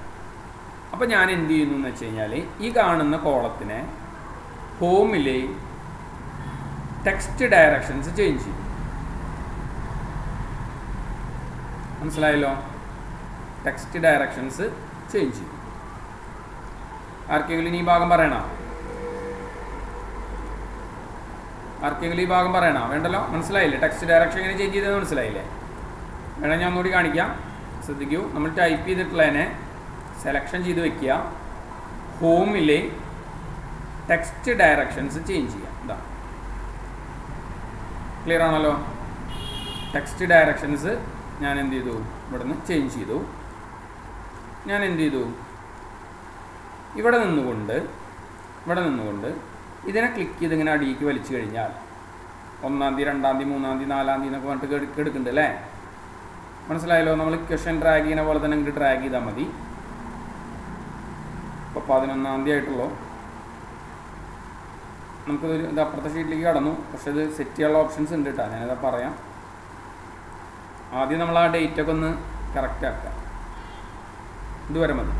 Speaker 1: അപ്പോൾ ഞാൻ എന്ത് ചെയ്യുന്നു എന്ന് വെച്ച് കഴിഞ്ഞാൽ, ഈ കാണുന്ന കോളത്തിനെ ഹോമിൽ ടെക്സ്റ്റ് ഡയറക്ഷൻസ് ചേഞ്ച് ചെയ്യും. മനസ്സിലായല്ലോ? ടെക്സ്റ്റ് ഡയറക്ഷൻസ് ചേഞ്ച് ചെയ്യും. ആർക്കെങ്കിലും ഈ ഭാഗം പറയണോ? വേണ്ടല്ലോ? മനസ്സിലായില്ലേ? ടെക്സ്റ്റ് ഡയറക്ഷൻ എങ്ങനെ ചേഞ്ച് ചെയ്തതെന്ന് മനസ്സിലായില്ലേ? വേണം ഞാൻ ഒന്നുകൂടി കാണിക്കാം, ശ്രദ്ധിക്കൂ. നമ്മൾ ടൈപ്പ് ചെയ്തിട്ടുള്ളതിനെ സെലക്ഷൻ ചെയ്ത് വെക്കുക. ഹോമിൽ ടെക്സ്റ്റ് ഡയറക്ഷൻസ് ചേഞ്ച് ചെയ്യാം. ഇതാ ക്ലിയർ ആണല്ലോ. ടെക്സ്റ്റ് ഡയറക്ഷൻസ് ഞാൻ എന്ത് ചെയ്തു, ഇവിടുന്ന് ചേഞ്ച് ചെയ്തു. ഞാൻ എന്ത് ചെയ്തു, ഇവിടെ നിന്നുകൊണ്ട് ഇതിനെ ക്ലിക്ക് ചെയ്ത് ഇങ്ങനെ അടിയിലേക്ക് വലിച്ചു കഴിഞ്ഞാൽ 1-ാം തീയതി 2-ാം തീയതി 3-ാം തീയതി 4-ാം തീയതി എന്നൊക്കെ പറഞ്ഞിട്ട് എടുക്കുന്നുണ്ട് അല്ലേ. മനസ്സിലായല്ലോ. നമ്മൾ ക്വസ്റ്റ്യൻ ഡ്രാഗ് ചെയ്യുന്ന പോലെ തന്നെ ഇങ്ങോട്ട് ഡ്രാഗ് ചെയ്താൽ മതി. ഇപ്പോൾ 11-ാം തീയതി ആയിട്ടുള്ളൂ. നമുക്കിത് ഇത് അപ്പുറത്തെ ഷീറ്റിലേക്ക് കടന്നു. പക്ഷേ ഇത് സെറ്റ് ചെയ്യാനുള്ള ഓപ്ഷൻസ് ഉണ്ട് കേട്ടോ. ഞാനത് പറയാം. ആദ്യം നമ്മൾ ആ ഡേറ്റൊക്കെ ഒന്ന് കറക്റ്റ് ആക്കാം. ഇതുവരെ മതി.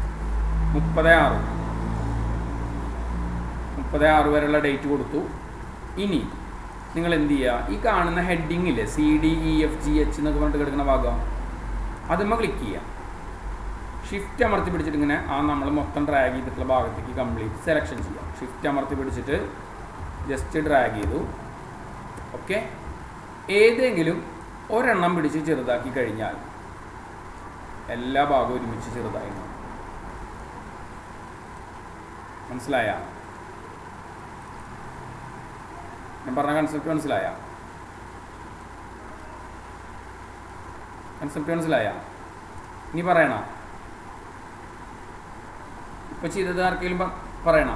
Speaker 1: 30/6 വരെയുള്ള ഡേറ്റ് കൊടുത്തു. ഇനി നിങ്ങൾ എന്ത് ചെയ്യുക, ഈ കാണുന്ന ഹെഡിങ്ങില്ലേ CDEFGH എന്നൊക്കെ പറഞ്ഞിട്ട് കിടക്കുന്ന ഭാഗം, അതുമ്മ ക്ലിക്ക് ചെയ്യുക. ഷിഫ്റ്റ് അമർത്തി പിടിച്ചിട്ട് ഇങ്ങനെ നമ്മൾ മൊത്തം ഡ്രാഗ് ചെയ്തിട്ടുള്ള ഭാഗത്തേക്ക് കംപ്ലീറ്റ് സെലക്ഷൻ ചെയ്യാം. ഷിഫ്റ്റ് അമർത്തി പിടിച്ചിട്ട് ജസ്റ്റ് ഡ്രാഗ് ചെയ്തു. ഓക്കെ. ഏതെങ്കിലും ഒരെണ്ണം പിടിച്ച് ചെറുതാക്കി കഴിഞ്ഞാൽ എല്ലാ ഭാഗവും ഒരുമിച്ച് ചെറുതായി. മനസ്സിലായ? ഞാൻ പറഞ്ഞ കൺസെപ്റ്റ് മനസ്സിലായ? ഇനി പറയണ? ഇപ്പൊ ചെയ്തത് ആർക്കെങ്കിലും പറയണ?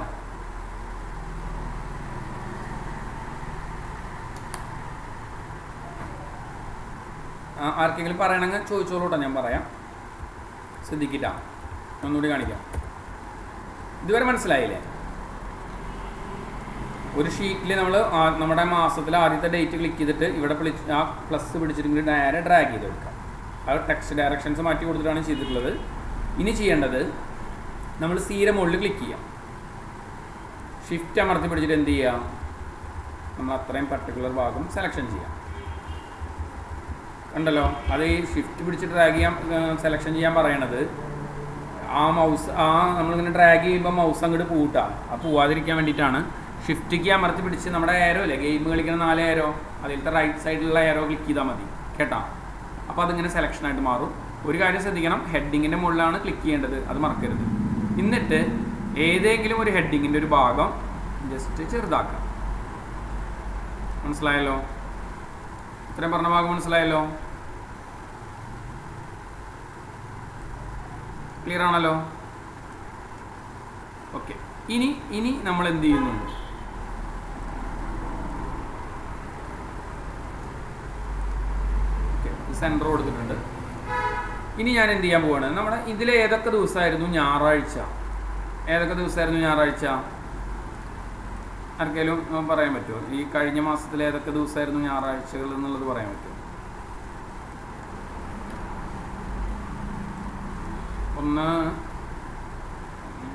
Speaker 1: ആർക്കെങ്കിലും പറയണമെങ്കിൽ ചോദിച്ചോളൂട്ടോ, ഞാൻ പറയാം. ശ്രദ്ധിക്കില്ല, ഒന്നുകൂടി കാണിക്കാം. ഇതുവരെ മനസ്സിലായില്ലേ? ഒരു ഷീറ്റിൽ നമ്മൾ നമ്മുടെ മാസത്തിലെ ആദ്യത്തെ ഡേറ്റ് ക്ലിക്ക് ചെയ്തിട്ട് ഇവിടെ ആ പ്ലസ് പിടിച്ചിട്ട് നേരെ ഡ്രാഗ് ചെയ്ത് കൊടുക്കാം. അത് ടെക്സ്റ്റ് ഡയറക്ഷൻസ് മാറ്റി കൊടുത്തിട്ടാണ് ചെയ്തിട്ടുള്ളത്. ഇനി ചെയ്യേണ്ടത് നമ്മൾ സീരെ മുകളിൽ ക്ലിക്ക് ചെയ്യാം. ഷിഫ്റ്റ് അമർത്തി പിടിച്ചിട്ട് എന്ത് ചെയ്യാം, നമ്മൾ അത്രയും പർട്ടിക്കുലർ ഭാഗം സെലക്ഷൻ ചെയ്യാം. കണ്ടല്ലോ, അത് ഈ ഷിഫ്റ്റ് പിടിച്ച് ഡ്രാഗ് ചെയ്യാൻ സെലക്ഷൻ ചെയ്യാൻ പറയണത് നമ്മളിങ്ങനെ ഡ്രാഗ് ചെയ്യുമ്പോൾ മൗസ് അങ്ങോട്ട് പൂട്ടാം. ആ പോവാതിരിക്കാൻ വേണ്ടിയിട്ടാണ്. ഷിഫ്റ്റ് അമർത്തി പിടിച്ച് നമ്മുടെ ഏരോ ഇല്ലേ, ഗെയിം കളിക്കുന്ന 4 ഏരോ, അതിലത്തെ റൈറ്റ് സൈഡിലുള്ള ഏരോ ക്ലിക്ക് ചെയ്താൽ മതി കേട്ടോ. അപ്പോൾ അതിങ്ങനെ സെലക്ഷനായിട്ട് മാറും. ഒരു കാര്യം ശ്രദ്ധിക്കണം, ഹെഡിങ്ങിൻ്റെ മുകളിലാണ് ക്ലിക്ക് ചെയ്യേണ്ടത്, അത് മറക്കരുത്. എന്നിട്ട് ഏതെങ്കിലും ഒരു ഹെഡിങ്ങിൻ്റെ ഒരു ഭാഗം ജസ്റ്റ് ചെറുതാക്കാം. മനസ്സിലായല്ലോ? ഇത്രയും പറഞ്ഞ ഭാഗം മനസ്സിലായല്ലോ? ക്ലിയർ ആണല്ലോ? ഓക്കെ. ഇനി നമ്മൾ എന്ത് ചെയ്യുന്നുണ്ട്, സെൻറ്റർ കൊടുത്തിട്ടുണ്ട്. ഇനി ഞാൻ എന്ത് ചെയ്യാൻ പോവാണ്, നമ്മുടെ ഇതിൽ ഏതൊക്കെ ദിവസമായിരുന്നു ഞായറാഴ്ച, ആർക്കെങ്കിലും പറയാൻ പറ്റുമോ? ഈ കഴിഞ്ഞ മാസത്തിൽ ഏതൊക്കെ ദിവസമായിരുന്നു ഞായറാഴ്ചകൾ എന്നുള്ളത് പറയാൻ പറ്റുമോ? ഒന്ന്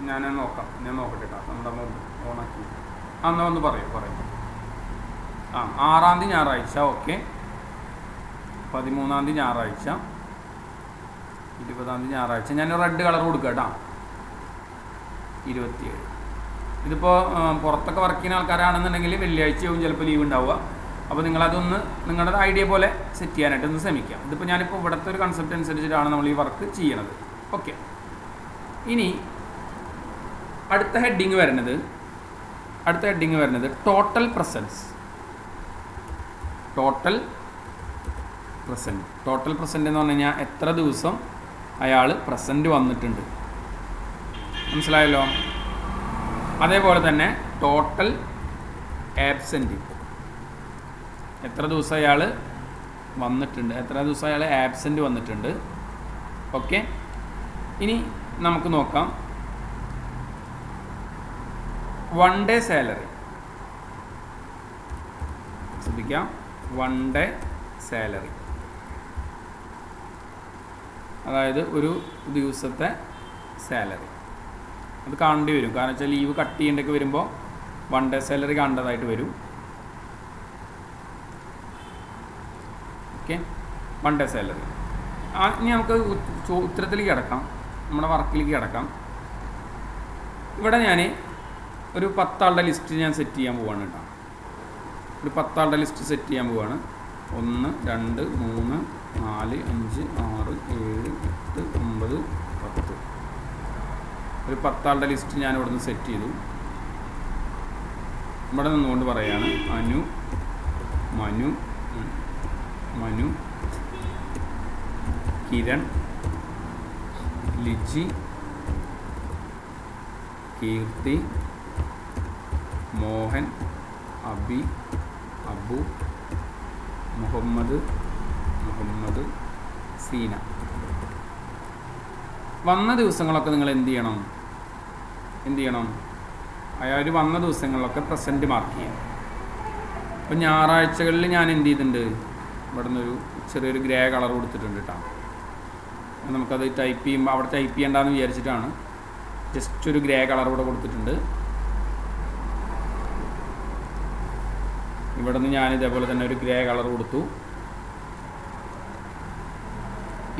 Speaker 1: ഞാൻ നോക്കട്ടെ കേട്ടോ. നമ്മുടെ ഓണാക്കി എന്നാ ഒന്ന് പറയും. 6-ാം തീയതി ഞായറാഴ്ച. ഓക്കെ. 13-ാം തീയതി ഞായറാഴ്ച. 20-ാം തീയതി ഞായറാഴ്ച. ഞാൻ റെഡ് കളർ കൊടുക്കുക കേട്ടോ. 27. ഇതിപ്പോൾ പുറത്തൊക്കെ വർക്ക് ചെയ്യുന്ന ആൾക്കാരാണെന്നുണ്ടെങ്കിൽ വെള്ളിയാഴ്ചയാവും ചിലപ്പോൾ ലീവ് ഉണ്ടാവുക. അപ്പോൾ നിങ്ങളതൊന്ന് നിങ്ങളുടെ ഐഡിയ പോലെ സെറ്റ് ചെയ്യാനായിട്ട് ഒന്ന് ശ്രമിക്കാം. ഇതിപ്പോൾ ഞാനിപ്പോൾ ഇവിടുത്തെ ഒരു കൺസെപ്റ്റ് അനുസരിച്ചിട്ടാണ് നമ്മൾ ഈ വർക്ക് ചെയ്യണത്. ഓക്കെ. ഇനി അടുത്ത ഹെഡിങ് വരുന്നത് ടോട്ടൽ പ്രസൻസ് എന്ന് പറഞ്ഞു കഴിഞ്ഞാൽ എത്ര ദിവസം അയാൾ പ്രസൻറ്റ് വന്നിട്ടുണ്ട്. മനസ്സിലായല്ലോ? അതേപോലെ തന്നെ ടോട്ടൽ ആബ്സെൻറ്റ്, എത്ര ദിവസം അയാൾ വന്നിട്ടുണ്ട്, എത്ര ദിവസം അയാൾ ആബ്സെൻറ്റ് വന്നിട്ടുണ്ട്. ഓക്കെ. ഇനി നമുക്ക് നോക്കാം 1 ഡേ സാലറി. ശ്രദ്ധിക്കാം, 1 ഡേ സാലറി, അതായത് ഒരു ദിവസത്തെ സാലറി അത് കാണേണ്ടി വരും. കാരണം വെച്ചാൽ ലീവ് കട്ട് ചെയ്യേണ്ടൊക്കെ വരുമ്പോൾ 1 ഡേ സാലറി കാണേണ്ടതായിട്ട് വരും. ഓക്കെ. 1 day salary. ഇനി നമുക്ക് ഉത്തരത്തിലേക്ക് കിടക്കാം, നമ്മുടെ വർക്കിലേക്ക് കിടക്കാം. ഇവിടെ ഞാൻ ഒരു 10 ആളുടെ ലിസ്റ്റ് ഞാൻ സെറ്റ് ചെയ്യാൻ പോവാണ് കേട്ടോ. ഒരു 10 ആളുടെ ലിസ്റ്റ് സെറ്റ് ചെയ്യാൻ പോവാണ്. 1 2 3 4 5 6 7 8 9 10. ഒരു 10 ആളുടെ ലിസ്റ്റ് ഞാൻ ഇവിടെ നിന്ന് സെറ്റ് ചെയ്തു. ഇവിടെ നിന്നുകൊണ്ട് പറയാണ് അനു, മനു, മനു, കിരൺ, ലിജി, കീർത്തി, മോഹൻ, അബി, അബു, മുഹമ്മദ്, സീന. വന്ന ദിവസങ്ങളൊക്കെ നിങ്ങൾ എന്ത് ചെയ്യണം? അയാൾ വന്ന ദിവസങ്ങളിലൊക്കെ പ്രസൻറ്റ് മാർക്ക് ചെയ്യാം. അപ്പോൾ ഞായറാഴ്ചകളിൽ ഞാൻ എന്ത് ചെയ്തിട്ടുണ്ട്, ഇവിടെ നിന്നൊരു ചെറിയൊരു ഗ്രേ കളർ കൊടുത്തിട്ടുണ്ട് കേട്ടോ. നമുക്കത് ടൈപ്പ് ചെയ്യുമ്പോൾ അവിടെ ടൈപ്പ് ചെയ്യേണ്ടെന്ന് വിചാരിച്ചിട്ടാണ് ജസ്റ്റ് ഒരു ഗ്രേ കളർ ഇവിടെ കൊടുത്തിട്ടുണ്ട്. ഇവിടെ നിന്ന് ഞാൻ ഇതേപോലെ തന്നെ ഒരു ഗ്രേ കളർ കൊടുത്തു.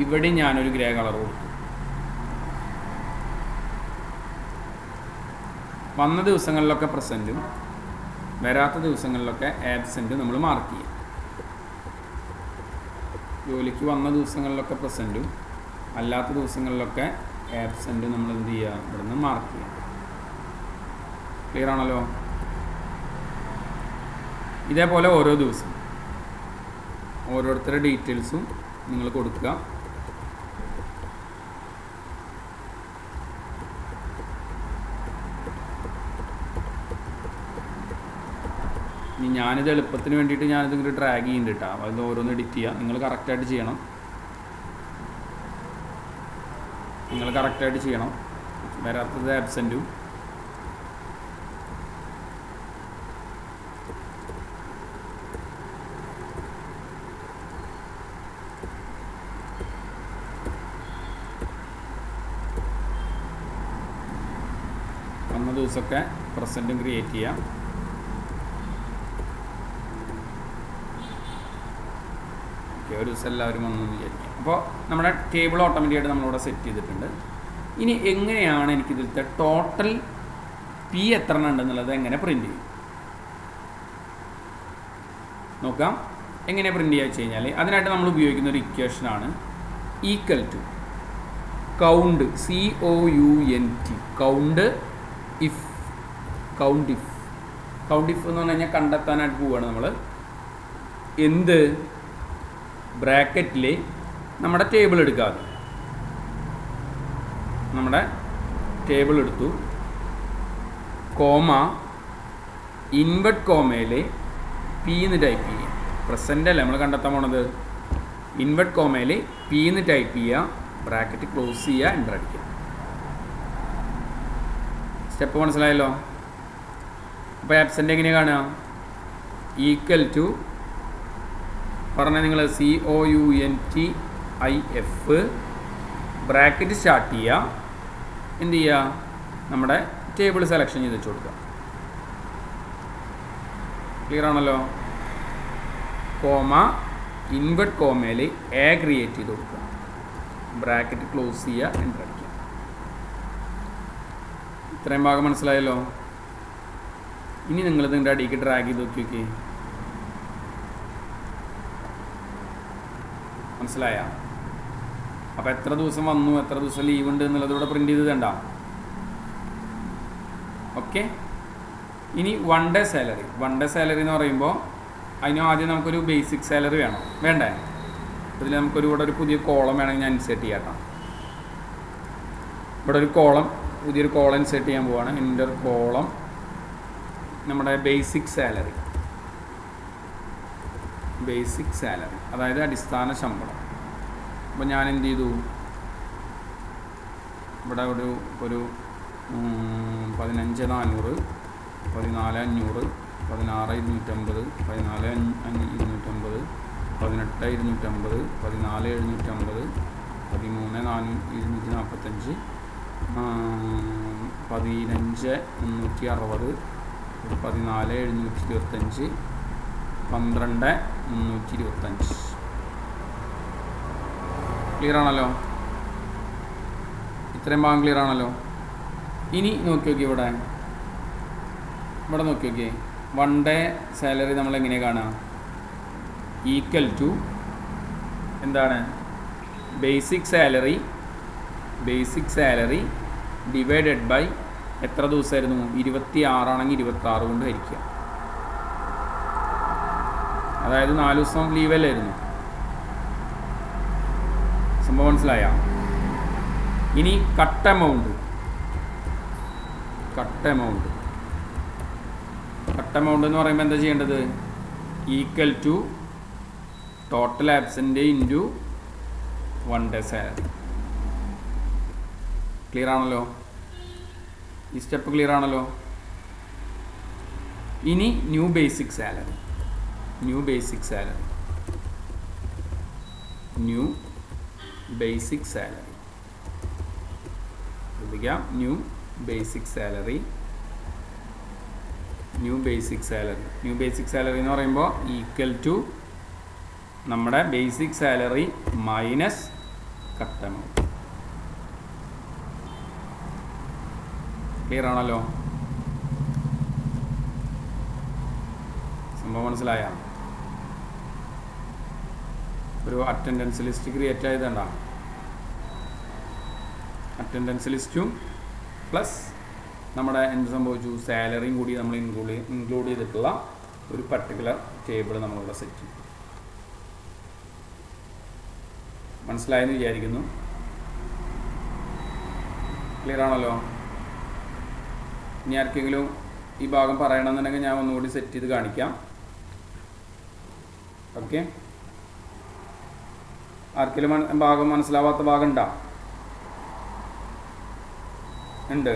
Speaker 1: ഇവിടെ ഞാനൊരു ഗ്രേ കളർ കൊടുത്തു. വന്ന ദിവസങ്ങളിലൊക്കെ പ്രസൻറ്റും വരാത്ത ദിവസങ്ങളിലൊക്കെ ആബ്സെൻറ്റും നമ്മൾ മാർക്ക് ചെയ്യും. ജോലിക്ക് വന്ന ദിവസങ്ങളിലൊക്കെ പ്രസൻറ്റും അല്ലാത്ത ദിവസങ്ങളിലൊക്കെ ആബ്സെൻറ്റും നമ്മൾ എന്ത് ചെയ്യുക, ഇവിടെ നിന്ന് മാർക്ക് ചെയ്യാം. ക്ലിയർ ആണല്ലോ? ഇതേപോലെ ഓരോ ദിവസം ഓരോരുത്തരുടെ ഡീറ്റെയിൽസും നിങ്ങൾ കൊടുക്കുക. ഇനി ഞാനിത് എളുപ്പത്തിന് വേണ്ടിയിട്ട് ഞാനിത് ഇങ്ങനെ ഡ്രാഗ് ചെയ്യുന്നുണ്ട് കേട്ടോ. അത് ഓരോന്ന് എഡിറ്റ് ചെയ്യുക. നിങ്ങൾ കറക്റ്റായിട്ട് ചെയ്യണം. വരാത്തത് ആബ്സെൻറ്റും വന്ന ദിവസമൊക്കെ പ്രസൻറ്റും ക്രിയേറ്റ് ചെയ്യാം. ഒരു ദിവസം എല്ലാവരും വന്നു വിചാരിക്കാം. അപ്പോൾ നമ്മുടെ ടേബിൾ ഓട്ടോമാറ്റിക്കായിട്ട് നമ്മളിവിടെ സെറ്റ് ചെയ്തിട്ടുണ്ട്. ഇനി എങ്ങനെയാണ് എനിക്കിതിലത്തെ ടോട്ടൽ പി എത്ര എണ്ണം ഉണ്ടെന്നുള്ളത് എങ്ങനെ പ്രിൻ്റ് ചെയ്യും നോക്കാം. എങ്ങനെ പ്രിൻ്റ് ചെയ്യുക വെച്ച് കഴിഞ്ഞാൽ അതിനായിട്ട് നമ്മൾ ഉപയോഗിക്കുന്ന ഒരു ഇക്വേഷനാണ് equal to count, COUNT, count if എന്ന് പറഞ്ഞു കഴിഞ്ഞാൽ കണ്ടെത്താനായിട്ട് പോവുകയാണ് നമ്മൾ. എന്ത് ബ്രാക്കറ്റിൽ നമ്മുടെ ടേബിൾ എടുക്കാതെ നമ്മുടെ ടേബിൾ എടുത്തു, കോമ, ഇൻവെർട്ട് കോമയിൽ പി എന്ന് ടൈപ്പ് ചെയ്യുക. പ്രസൻ്റ് അല്ലേ നമ്മൾ കണ്ടെത്താൻ പോണത്. ഇൻവെർട്ട് കോമയിൽ പി എന്ന് ടൈപ്പ് ചെയ്യുക, ബ്രാക്കറ്റ് ക്ലോസ് ചെയ്യുക, എൻ്റർ അടിക്കുക. സ്റ്റെപ്പ് മനസ്സിലായല്ലോ? അപ്പോൾ ആബ്സെൻ്റ് എങ്ങനെ കാണുക? ഈക്വൽ ടു പറഞ്ഞാൽ നിങ്ങൾ COUNTIF ബ്രാക്കറ്റ് സ്റ്റാർട്ട് ചെയ്യുക. എന്ത് ചെയ്യുക? നമ്മുടെ ടേബിൾ സെലക്ഷൻ ചെയ്ത് വെച്ച് കൊടുക്കുക. ക്ലിയർ ആണല്ലോ? കോമ, ഇൻവെർട്ട് കോമയിൽ എ ക്രിയേറ്റ് ചെയ്ത് കൊടുക്കുക, ബ്രാക്കറ്റ് ക്ലോസ് ചെയ്യുക, എൻ്റർ അടിക്കുക. ഇത്രയും ഭാഗം മനസ്സിലായല്ലോ? ഇനി നിങ്ങളിത് നിങ്ങളുടെ അടിക്ക് ഡ്രാഗ് ചെയ്ത് നോക്കി. മനസ്സിലായ? അപ്പോൾ എത്ര ദിവസം വന്നു, എത്ര ദിവസം ലീവ് ഉണ്ട് എന്നുള്ളത് ഇവിടെ പ്രിൻ്റ് ചെയ്ത് തണ്ട. ഓക്കെ. ഇനി വൺ ഡേ സാലറി എന്ന് പറയുമ്പോൾ അതിന് ആദ്യം നമുക്കൊരു ബേസിക് സാലറി വേണ്ടേ? ഇതിൽ ഇവിടെ ഒരു പുതിയ കോളം വേണമെങ്കിൽ ഞാൻ ഇൻസേർട്ട് ചെയ്യാം. ഇവിടെ ഒരു പുതിയൊരു കോളം ഇൻസേർട്ട് ചെയ്യാൻ പോവാണ്. ഇൻ്റർ കോളം നമ്മുടെ ബേസിക് സാലറി, അതായത് അടിസ്ഥാന ശമ്പളം. അപ്പോൾ ഞാൻ എന്ത് ചെയ്തു, ഇവിടെ ഒരു 15,400, 14,500, 16,250, 14,250, 18,250, 14,750, 13,245, 15,360, 14,725, 12,325. ക്ലിയർ ആണല്ലോ? ഇത്രയും ഭാഗം ക്ലിയർ ആണല്ലോ? ഇനി നോക്കി ഇവിടെ നോക്കി വൺ ഡേ സാലറി നമ്മൾ എങ്ങനെ കാണുക? ഈക്വൽ ടു എന്താണ്? ബേസിക് സാലറി ഡിവൈഡഡ് ബൈ എത്ര ദിവസമായിരുന്നു? 26 ആണെങ്കിൽ 26 കൊണ്ട് ഹരിക്കുക. അതായത് 4 ദിവസം ലീവല്ലായിരുന്നു. സംഭവം മനസ്സിലായ? ഇനി കട്ട് എമൗണ്ട് എന്ന് പറയുമ്പോൾ എന്താ ചെയ്യേണ്ടത്? Equal to total absent into 1 day salary. Clear ആണല്ലോ? ഈ സ്റ്റെപ്പ് ക്ലിയർ ആണല്ലോ? ഇനി ന്യൂ ബേസിക് സാലറി ശ്രദ്ധിക്കാം. ന്യൂ ബേസിക് സാലറി എന്ന് പറയുമ്പോൾ ഈക്വൽ ടു നമ്മുടെ basic salary minus cut amount. Clear ആണല്ലോ? സംഭവം മനസ്സിലായ? ഒരു അറ്റൻഡൻസ് ലിസ്റ്റ് ക്രിയേറ്റ് ചെയ്തണ്ട. അറ്റൻഡൻസ് ലിസ്റ്റും പ്ലസ് നമ്മുടെ എന്ത് സംഭവിച്ചു, സാലറിയും കൂടി നമ്മൾ ഇൻക്ലൂഡ് ചെയ്തിട്ടുള്ള ഒരു പർട്ടിക്കുലർ ടേബിൾ നമ്മളിവിടെ സെറ്റ് ചെയ്യും. മനസ്സിലായെന്ന് വിചാരിക്കുന്നു. ക്ലിയർ ആണല്ലോ? ഇനി ആർക്കെങ്കിലും ഈ ഭാഗം പറയണമെന്നുണ്ടെങ്കിൽ ഞാൻ ഒന്നുകൂടി സെറ്റ് ചെയ്ത് കാണിക്കാം. ഓക്കെ, ആർക്കെങ്കിലും ഭാഗം മനസ്സിലാവാത്ത ഭാഗം ഉണ്ടോ? ഉണ്ട്.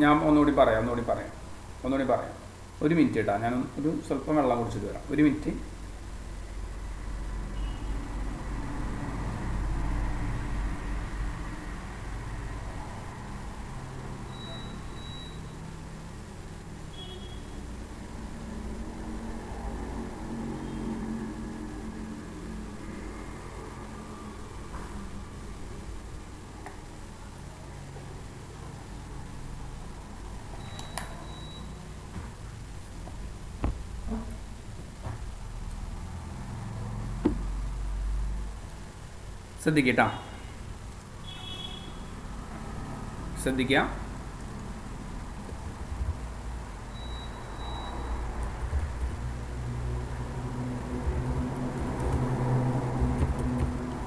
Speaker 1: ഞാൻ ഒന്നുകൂടി പറയാം. ഒരു മിനിറ്റ് കേട്ടോ, ഞാൻ ഒരു സ്വല്പം വെള്ളം കുടിച്ചിട്ട് വരാം. ഒരു മിനിറ്റ്. ശ്രദ്ധിക്കുക.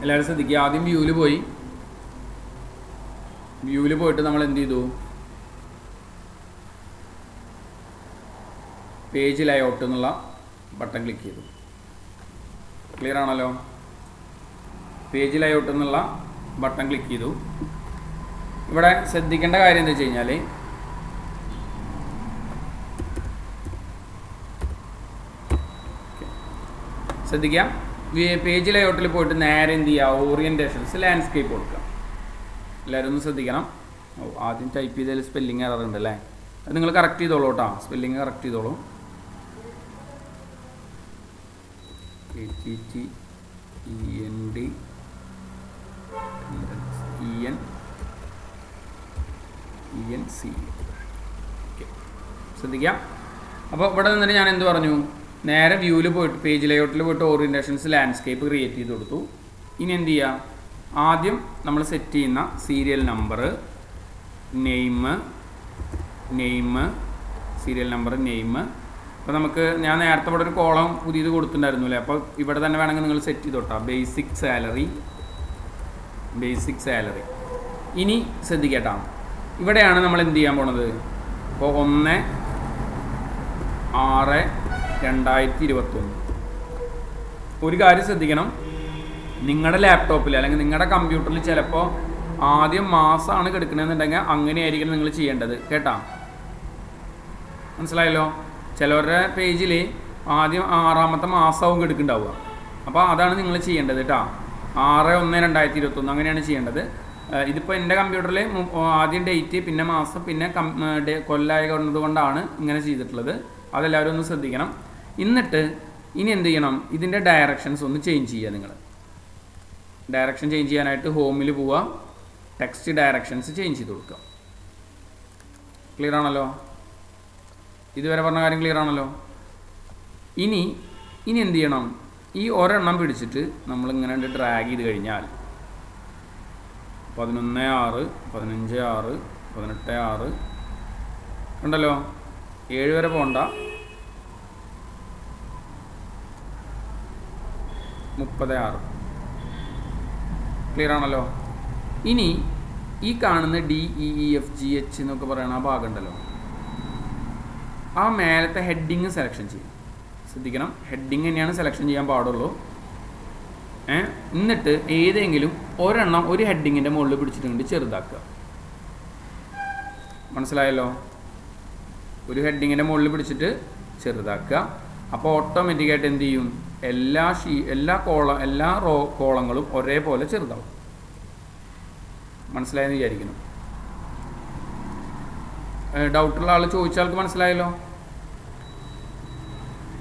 Speaker 1: എല്ലാവരും ശ്രദ്ധിക്കുക. ആദ്യം വ്യൂവിൽ പോയിട്ട് നമ്മൾ എന്ത് ചെയ്തു? പേജ് ലേഔട്ട് എന്നുള്ള ബട്ടൺ ക്ലിക്ക് ചെയ്തു. ക്ലിയർ ആണല്ലോ? പേജ് ലേഔട്ട് എന്നുള്ള ബട്ടൺ ക്ലിക്ക് ചെയ്തു. ഇവിടെ ശ്രദ്ധിക്കേണ്ട കാര്യം എന്താ വെച്ച് കഴിഞ്ഞാൽ, ശ്രദ്ധിക്കുക. പേജ് ലേഔട്ടിൽ പോയിട്ട് നേരെ എന്ത് ചെയ്യുക? ഓറിയൻറ്റേഷൻസ് ലാൻഡ്സ്കേപ്പ് കൊടുക്കുക. എല്ലാവരും ഒന്ന് ശ്രദ്ധിക്കണം. ആദ്യം ടൈപ്പ് ചെയ്തതിൽ സ്പെല്ലിങ് എറർ ഉണ്ട് അല്ലേ? അത് നിങ്ങൾ കറക്റ്റ് ചെയ്തോളൂ കേട്ടോ. സ്പെല്ലിങ് കറക്റ്റ് ചെയ്തോളൂ. ശ്രദ്ധിക്കാം. അപ്പോൾ ഇവിടെ നിന്നിട്ട് ഞാൻ എന്ത് പറഞ്ഞു? നേരെ വ്യൂവിൽ പോയിട്ട് പേജ് ലേഔട്ടിൽ പോയിട്ട് ഓറിയൻറ്റേഷൻസ് ലാൻഡ്സ്കേപ്പ് ക്രിയേറ്റ് ചെയ്ത് കൊടുത്തു. ഇനി എന്ത് ചെയ്യുക? ആദ്യം നമ്മൾ സെറ്റ് ചെയ്യുന്ന സീരിയൽ നമ്പർ, നെയിം. അപ്പോൾ നമുക്ക് ഞാൻ നേരത്തെ ഇവിടെ ഒരു കോളം പുതിയത് കൊടുത്തിട്ടുണ്ടായിരുന്നു അല്ലേ? അപ്പോൾ ഇവിടെ തന്നെ വേണമെങ്കിൽ നിങ്ങൾ സെറ്റ് ചെയ്ത് തൊട്ടാ ബേസിക് സാലറി. ഇനി ശ്രദ്ധിക്കട്ടോ, ഇവിടെയാണ് നമ്മൾ എന്ത് ചെയ്യാൻ പോണത്? അപ്പോൾ 1/6/2021. ഒരു കാര്യം ശ്രദ്ധിക്കണം. നിങ്ങളുടെ ലാപ്ടോപ്പിൽ അല്ലെങ്കിൽ നിങ്ങളുടെ കമ്പ്യൂട്ടറിൽ ചിലപ്പോൾ ആദ്യം മാസമാണ് കിടക്കണമെന്നുണ്ടെങ്കിൽ അങ്ങനെയായിരിക്കണം നിങ്ങൾ ചെയ്യേണ്ടത് കേട്ടോ. മനസ്സിലായല്ലോ? ചിലവരുടെ പേജിൽ ആദ്യം 6ാമത്തെ മാസവും കിടക്കുന്നുണ്ടാവുക. അപ്പോൾ അതാണ് നിങ്ങൾ ചെയ്യേണ്ടത് കേട്ടോ. 6/1/2021 അങ്ങനെയാണ് ചെയ്യേണ്ടത്. ഇതിപ്പോൾ എൻ്റെ കമ്പ്യൂട്ടറിൽ ആദ്യം ഡേറ്റ്, പിന്നെ മാസം, പിന്നെ കൊല്ലമായി കൊണ്ടതുകൊണ്ടാണ് ഇങ്ങനെ ചെയ്തിട്ടുള്ളത്. അതെല്ലാവരും ഒന്ന് ശ്രദ്ധിക്കണം. എന്നിട്ട് ഇനി എന്ത് ചെയ്യണം? ഇതിൻ്റെ ഡയറക്ഷൻസ് ഒന്ന് ചേഞ്ച് ചെയ്യുക. നിങ്ങൾ ഡയറക്ഷൻ ചേഞ്ച് ചെയ്യാനായിട്ട് ഹോമിൽ പോവുക, ടെക്സ്റ്റ് ഡയറക്ഷൻസ് ചേഞ്ച് ചെയ്ത് കൊടുക്കുക. ക്ലിയർ ആണല്ലോ? ഇതുവരെ പറഞ്ഞ കാര്യം ക്ലിയർ ആണല്ലോ? ഇനി എന്ത് ചെയ്യണം? ഈ ഒരെണ്ണം പിടിച്ചിട്ട് നമ്മളിങ്ങനെ ഡ്രാഗ് ചെയ്ത് കഴിഞ്ഞാൽ 11/6, 15/6, 18/6 ഉണ്ടല്ലോ. 7 വരെ പോകണ്ട. 36. ക്ലിയർ ആണല്ലോ. ഇനി ഈ കാണുന്ന DEEFGH എന്നൊക്കെ പറയുന്ന ആ ഭാഗം ഉണ്ടല്ലോ, ആ മേലത്തെ ഹെഡിങ് സെലക്ഷൻ ചെയ്യും. ശ്രദ്ധിക്കണം, ഹെഡിങ് തന്നെയാണ് സെലക്ഷൻ ചെയ്യാൻ പാടുള്ളൂ. എന്നിട്ട് ഏതെങ്കിലും ഒരെണ്ണം ഒരു ഹെഡിങ്ങിൻ്റെ മുകളിൽ പിടിച്ചിട്ട് ചെറുതാക്കുക. മനസ്സിലായല്ലോ? ഒരു ഹെഡിങ്ങിൻ്റെ മുകളിൽ പിടിച്ചിട്ട് ചെറുതാക്കുക. അപ്പോൾ ഓട്ടോമാറ്റിക്കായിട്ട് എന്ത് ചെയ്യും? എല്ലാ കോളങ്ങളും ഒരേപോലെ ചെറുതാവും. മനസ്സിലായെന്ന് വിചാരിക്കുന്നു. ഡൗട്ടുള്ള ആൾ ചോദിച്ചാൾക്ക് മനസ്സിലായല്ലോ?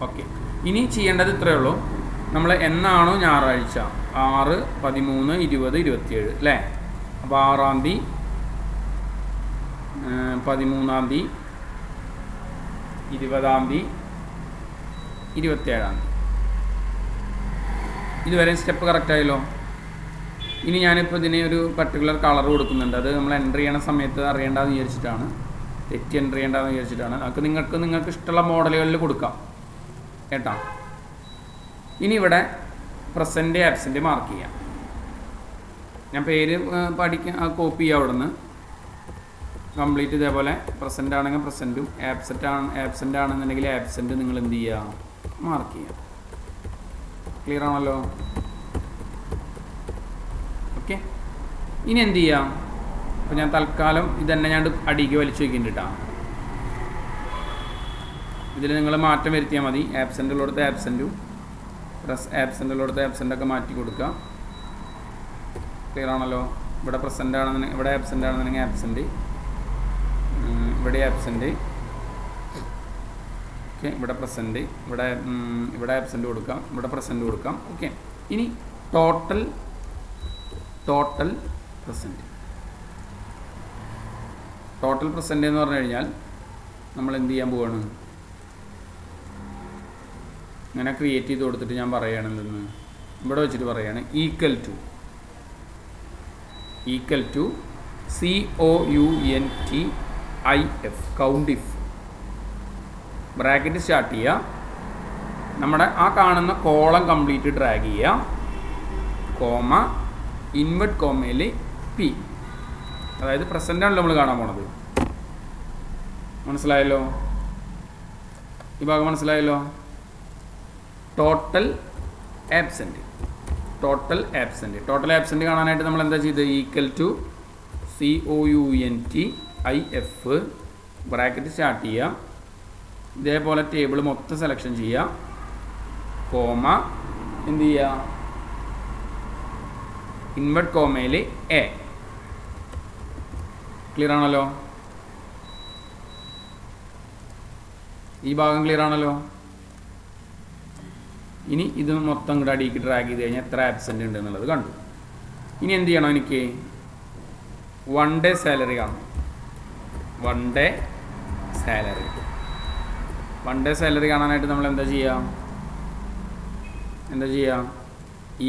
Speaker 1: ഓക്കെ. ഇനി ചെയ്യേണ്ടത് ഇത്രയേ ഉള്ളൂ. നമ്മൾ എന്നാണോ ഞായറാഴ്ച 6, 13, 20, 27 അല്ലേ? അപ്പോൾ 6-ാം തീയതി, 13-ാം തീയതി, 20-ാം തീയതി, 27-ാം തീയതി. ഇതുവരെ സ്റ്റെപ്പ് കറക്റ്റായല്ലോ. ഇനി ഞാനിപ്പോൾ ഇതിന് ഒരു പർട്ടിക്കുലർ കളർ കൊടുക്കുന്നുണ്ട്. അത് നമ്മൾ എൻ്റർ ചെയ്യണ സമയത്ത് അറിയേണ്ടതെന്ന് വിചാരിച്ചിട്ടാണ്, തെറ്റി എൻ്റർ ചെയ്യേണ്ടതെന്ന് വിചാരിച്ചിട്ടാണ്. അതൊക്കെ നിങ്ങൾക്ക് ഇഷ്ടമുള്ള മോഡലുകളിൽ കൊടുക്കാം കേട്ടോ. ഇനി ഇവിടെ പ്രസൻറ്റ് ആബ്സെൻറ്റ് മാർക്ക് ചെയ്യാം. ഞാൻ പേര് കോപ്പി ചെയ്യാം. അവിടെ നിന്ന് കംപ്ലീറ്റ് ഇതേപോലെ പ്രസൻ്റ് ആണെങ്കിൽ പ്രസൻറ്റും, ആബ്സെൻ്റ് ആണെന്നുണ്ടെങ്കിൽ ആബ്സെൻറ്റ് നിങ്ങൾ എന്ത് ചെയ്യുക? മാർക്ക് ചെയ്യാം. ക്ലിയർ ആണല്ലോ? ഓക്കെ. ഇനി എന്ത് ചെയ്യാം? അപ്പോൾ ഞാൻ തൽക്കാലം ഇതന്നെ ഞാൻ അടിക്ക് വലിച്ചു വയ്ക്കുന്നുണ്ട്. ഇതിൽ നിങ്ങൾ മാറ്റം വരുത്തിയാൽ മതി. ആബ്സെൻ്റ് ഉള്ളിടത്ത് ആബ്സെൻറ്റും, ആബ്സെൻ്റ് ഉള്ളിടത്ത് ആബ്സെൻ്റൊക്കെ മാറ്റി കൊടുക്കുക. ക്ലിയർ ആണല്ലോ? ഇവിടെ പ്രസൻ്റ് ആണെന്നുണ്ടെങ്കിൽ ഇവിടെ ആബ്സെൻ്റ് ആണെന്നുണ്ടെങ്കിൽ ആബ്സെൻറ്റ്, ഇവിടെ ആബ്സെൻറ്റ്. ഓക്കെ. ഇവിടെ പ്രസൻറ്റ്, ഇവിടെ ആബ്സെൻറ്റ് കൊടുക്കാം, ഇവിടെ പ്രസൻറ്റ് കൊടുക്കാം. ഓക്കെ. ഇനി ടോട്ടൽ പ്രസൻറ്റ്. ടോട്ടൽ പ്രസൻറ്റ് എന്ന് പറഞ്ഞു കഴിഞ്ഞാൽ നമ്മൾ എന്ത് ചെയ്യാൻ പോവാണ്? ഇങ്ങനെ ക്രിയേറ്റ് ചെയ്ത് കൊടുത്തിട്ട് ഞാൻ പറയുകയാണെന്ന് ഇവിടെ വെച്ചിട്ട് പറയുകയാണ് equal to COUNTIF count if bracket start ചെയ്യുക. നമ്മുടെ ആ കാണുന്ന കോളം കംപ്ലീറ്റ് ഡ്രാഗ് ചെയ്യുക, കോമ ഇൻവെർട്ട് കോമയിൽ P, അതായത് പ്രസൻ്റാണല്ലോ നമ്മൾ കാണാൻ പോണത്. മനസ്സിലായല്ലോ? ഈ ഭാഗം മനസ്സിലായല്ലോ? ടോട്ടൽ ആബ്സെൻറ്റ് കാണാനായിട്ട് നമ്മൾ എന്താ ചെയ്തത്? Equal to COUNTIF bracket start ചെയ്യുക. ഇതേപോലെ ടേബിൾ മൊത്തം സെലക്ഷൻ ചെയ്യുക, കോമ എന്ത് ചെയ്യുക? Invert കോമയിൽ A. ക്ലിയർ ആണല്ലോ? ഈ ഭാഗം ക്ലിയർ ആണല്ലോ? ഇനി ഇത് മൊത്തം കൂടെ അടിക്ക് ഡ്രാഗ് ചെയ്ത് കഴിഞ്ഞാൽ എത്ര ആബ്സെൻ്റ് ഉണ്ട് എന്നുള്ളത് കണ്ടു. ഇനി എന്ത് ചെയ്യണം? എനിക്ക് 1 ഡേ സാലറി കാണണം. 1 ഡേ സാലറി കാണാനായിട്ട് നമ്മൾ എന്താ ചെയ്യുക?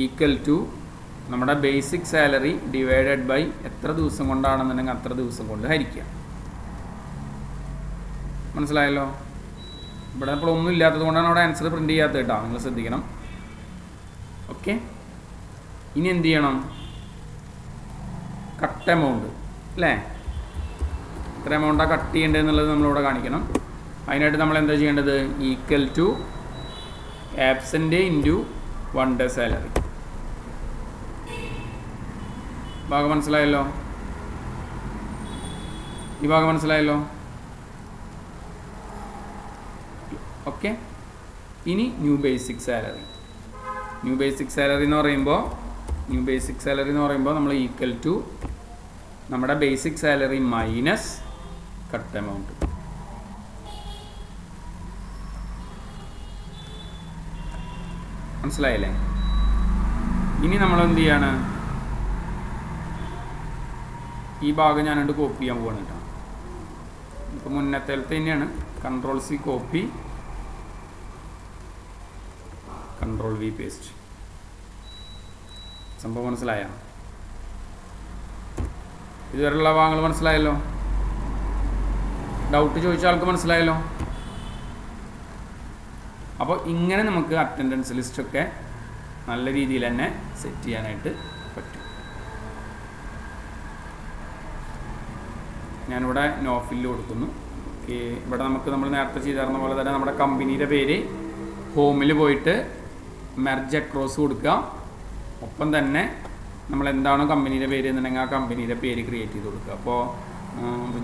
Speaker 1: ഈക്വൽ ടു നമ്മുടെ ബേസിക് സാലറി ഡിവൈഡഡ് ബൈ എത്ര ദിവസം കൊണ്ടാണെന്നുണ്ടെങ്കിൽ അത്ര ദിവസം കൊണ്ട് ഹരിക്കുക. മനസ്സിലായല്ലോ? ഇവിടെ ഇപ്പോൾ ഒന്നും ഇല്ലാത്തത് കൊണ്ടാണ് അവിടെ ആൻസർ പ്രിൻറ്റ് ചെയ്യാത്തത് കേട്ടോ, നിങ്ങൾ ശ്രദ്ധിക്കണം. ഓക്കെ. ഇനി എന്ത് ചെയ്യണം? കട്ട് എമൗണ്ട് അല്ലേ? എത്ര എമൗണ്ടാണ് കട്ട് ചെയ്യേണ്ടത് എന്നുള്ളത് നമ്മളിവിടെ കാണിക്കണം. അതിനായിട്ട് നമ്മൾ എന്താ ചെയ്യേണ്ടത്? Equal to absent into 1 day salary. ഭാഗം മനസ്സിലായല്ലോ? ഈ ഭാഗം മനസ്സിലായല്ലോ? ഓക്കെ. ഇനി ന്യൂ ബേസിക് സാലറി എന്ന് പറയുമ്പോൾ നമ്മൾ ഈക്വൽ ടു നമ്മുടെ basic salary minus cut amount. മനസ്സിലായില്ലേ? ഇനി നമ്മൾ എന്ത് ചെയ്യാണ്? ഈ ഭാഗം ഞാനുണ്ട് കോപ്പി ചെയ്യാൻ പോവാണ് കേട്ടോ. ഇപ്പോൾ മുന്നത്തെ തന്നെയാണ്. Ctrl+C copy, Ctrl+V paste. സംഭവം മനസ്സിലായ? ഇതുവരെയുള്ള ഭാഗങ്ങൾ മനസ്സിലായല്ലോ? ഡൗട്ട് ചോദിച്ച ആൾക്ക് മനസ്സിലായല്ലോ? അപ്പോൾ ഇങ്ങനെ നമുക്ക് അറ്റൻഡൻസ് ലിസ്റ്റൊക്കെ നല്ല രീതിയിൽ തന്നെ സെറ്റ് ചെയ്യാനായിട്ട് പറ്റും. ഞാനിവിടെ നോ ഫില്ല് കൊടുക്കുന്നു. ഓക്കെ, ഇവിടെ നമ്മൾ നേരത്തെ ചെയ്തിരുന്ന പോലെ തന്നെ നമ്മുടെ കമ്പനിയുടെ പേര് ഹോമിൽ പോയിട്ട് മെർജ് അക്രോസ് കൊടുക്കുക. ഒപ്പം തന്നെ നമ്മൾ എന്താണോ കമ്പനിയുടെ പേര് എന്നുണ്ടെങ്കിൽ ആ കമ്പനിയുടെ പേര് ക്രിയേറ്റ് ചെയ്ത് കൊടുക്കുക. അപ്പോൾ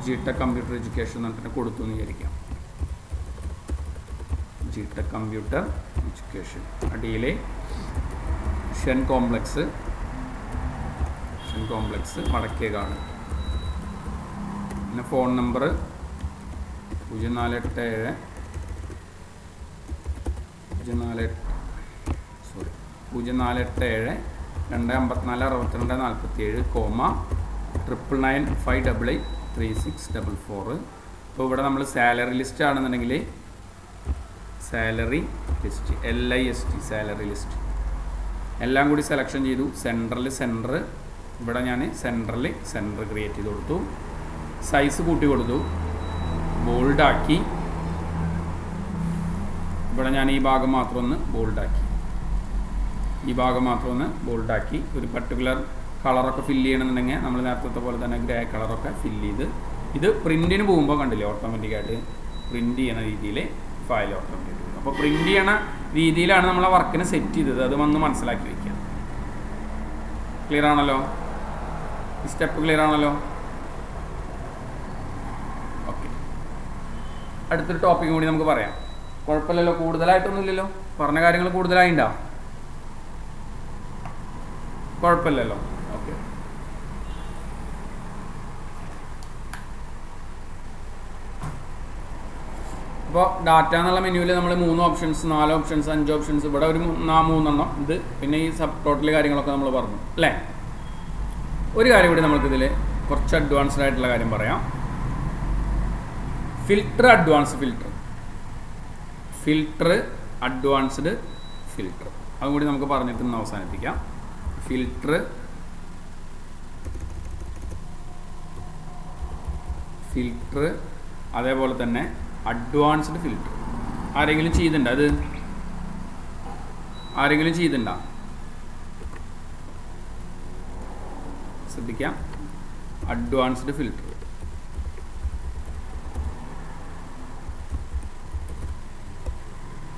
Speaker 1: ജിടെക് കമ്പ്യൂട്ടർ എഡ്യൂക്കേഷൻ എന്ന് പറഞ്ഞിട്ട് കൊടുത്തു എന്ന് വിചാരിക്കാം. G-Tec computer education. അടിയിൽ ഷൻ കോംപ്ലക്സ് വടക്കേകാട്. പിന്നെ ഫോൺ നമ്പർ 047 254 62 47 995883644. ഇപ്പോൾ ഇവിടെ നമ്മൾ സാലറി ലിസ്റ്റ് ആണെന്നുണ്ടെങ്കിൽ salary list LIST salary list എല്ലാം കൂടി സെലക്ഷൻ ചെയ്തു. സെൻറ്റർ ഇവിടെ ഞാൻ സെൻറ്റർ ക്രിയേറ്റ് ചെയ്ത് കൊടുത്തു. സൈസ് കൂട്ടി കൊടുത്തു, ബോൾഡാക്കി. ഇവിടെ ഞാൻ ഈ ഭാഗം മാത്രം ഒന്ന് ബോൾഡാക്കി. ഒരു പർട്ടിക്കുലർ കളറൊക്കെ ഫില്ല് ചെയ്യണമെന്നുണ്ടെങ്കിൽ നമ്മൾ നേരത്തെ പോലെ തന്നെ ഗ്രേ കളറൊക്കെ ഫില്ല് ചെയ്ത് ഇത് പ്രിൻറ്റിന് പോകുമ്പോൾ കണ്ടില്ലേ ഓട്ടോമാറ്റിക്കായിട്ട് പ്രിൻറ്റ് ചെയ്യണ രീതിയിൽ ഫയൽ ഓട്ടോമാറ്റിക്. അപ്പോൾ പ്രിൻറ്റ് ചെയ്യണ രീതിയിലാണ് നമ്മളെ വർക്കിനെ സെറ്റ് ചെയ്തത്. അത് വന്ന് മനസ്സിലാക്കി വയ്ക്കുക. ക്ലിയർ ആണല്ലോ? ഈ സ്റ്റെപ്പ് ക്ലിയർ ആണല്ലോ? ഓക്കെ, അടുത്തൊരു ടോപ്പിക്കും കൂടി നമുക്ക് പറയാം. കുഴപ്പമില്ലല്ലോ, കൂടുതലായിട്ടൊന്നുമില്ലല്ലോ, പറഞ്ഞ കാര്യങ്ങൾ കൂടുതലായിണ്ടോ? കുഴപ്പമില്ലല്ലോ. ഓക്കെ, അപ്പോൾ ഡാറ്റ എന്നുള്ള മെനുവിൽ നമ്മൾ 3 ഓപ്ഷൻസ് 4 ഓപ്ഷൻസ് 5 ഓപ്ഷൻസ് ഇവിടെ ഒരു 3 ഇത് പിന്നെ ഈ സബ് ടോട്ടൽ കാര്യങ്ങളൊക്കെ നമ്മൾ പറഞ്ഞു അല്ലേ. ഒരു കാര്യം കൂടി നമുക്കിതിൽ കുറച്ച് അഡ്വാൻസ്ഡ് ആയിട്ടുള്ള കാര്യം പറയാം. അഡ്വാൻസ്ഡ് ഫിൽട്ടർ അതും കൂടി നമുക്ക് പറഞ്ഞിട്ട് ഇന്ന് അവസാനിപ്പിക്കാം. ഫിൽട്ടർ അതേപോലെ തന്നെ അഡ്വാൻസ്ഡ് ഫിൽട്ടർ. ആരെങ്കിലും ചെയ്തിട്ടുണ്ടോ? ശ്രദ്ധിക്കാം. അഡ്വാൻസ്ഡ് ഫിൽട്ടർ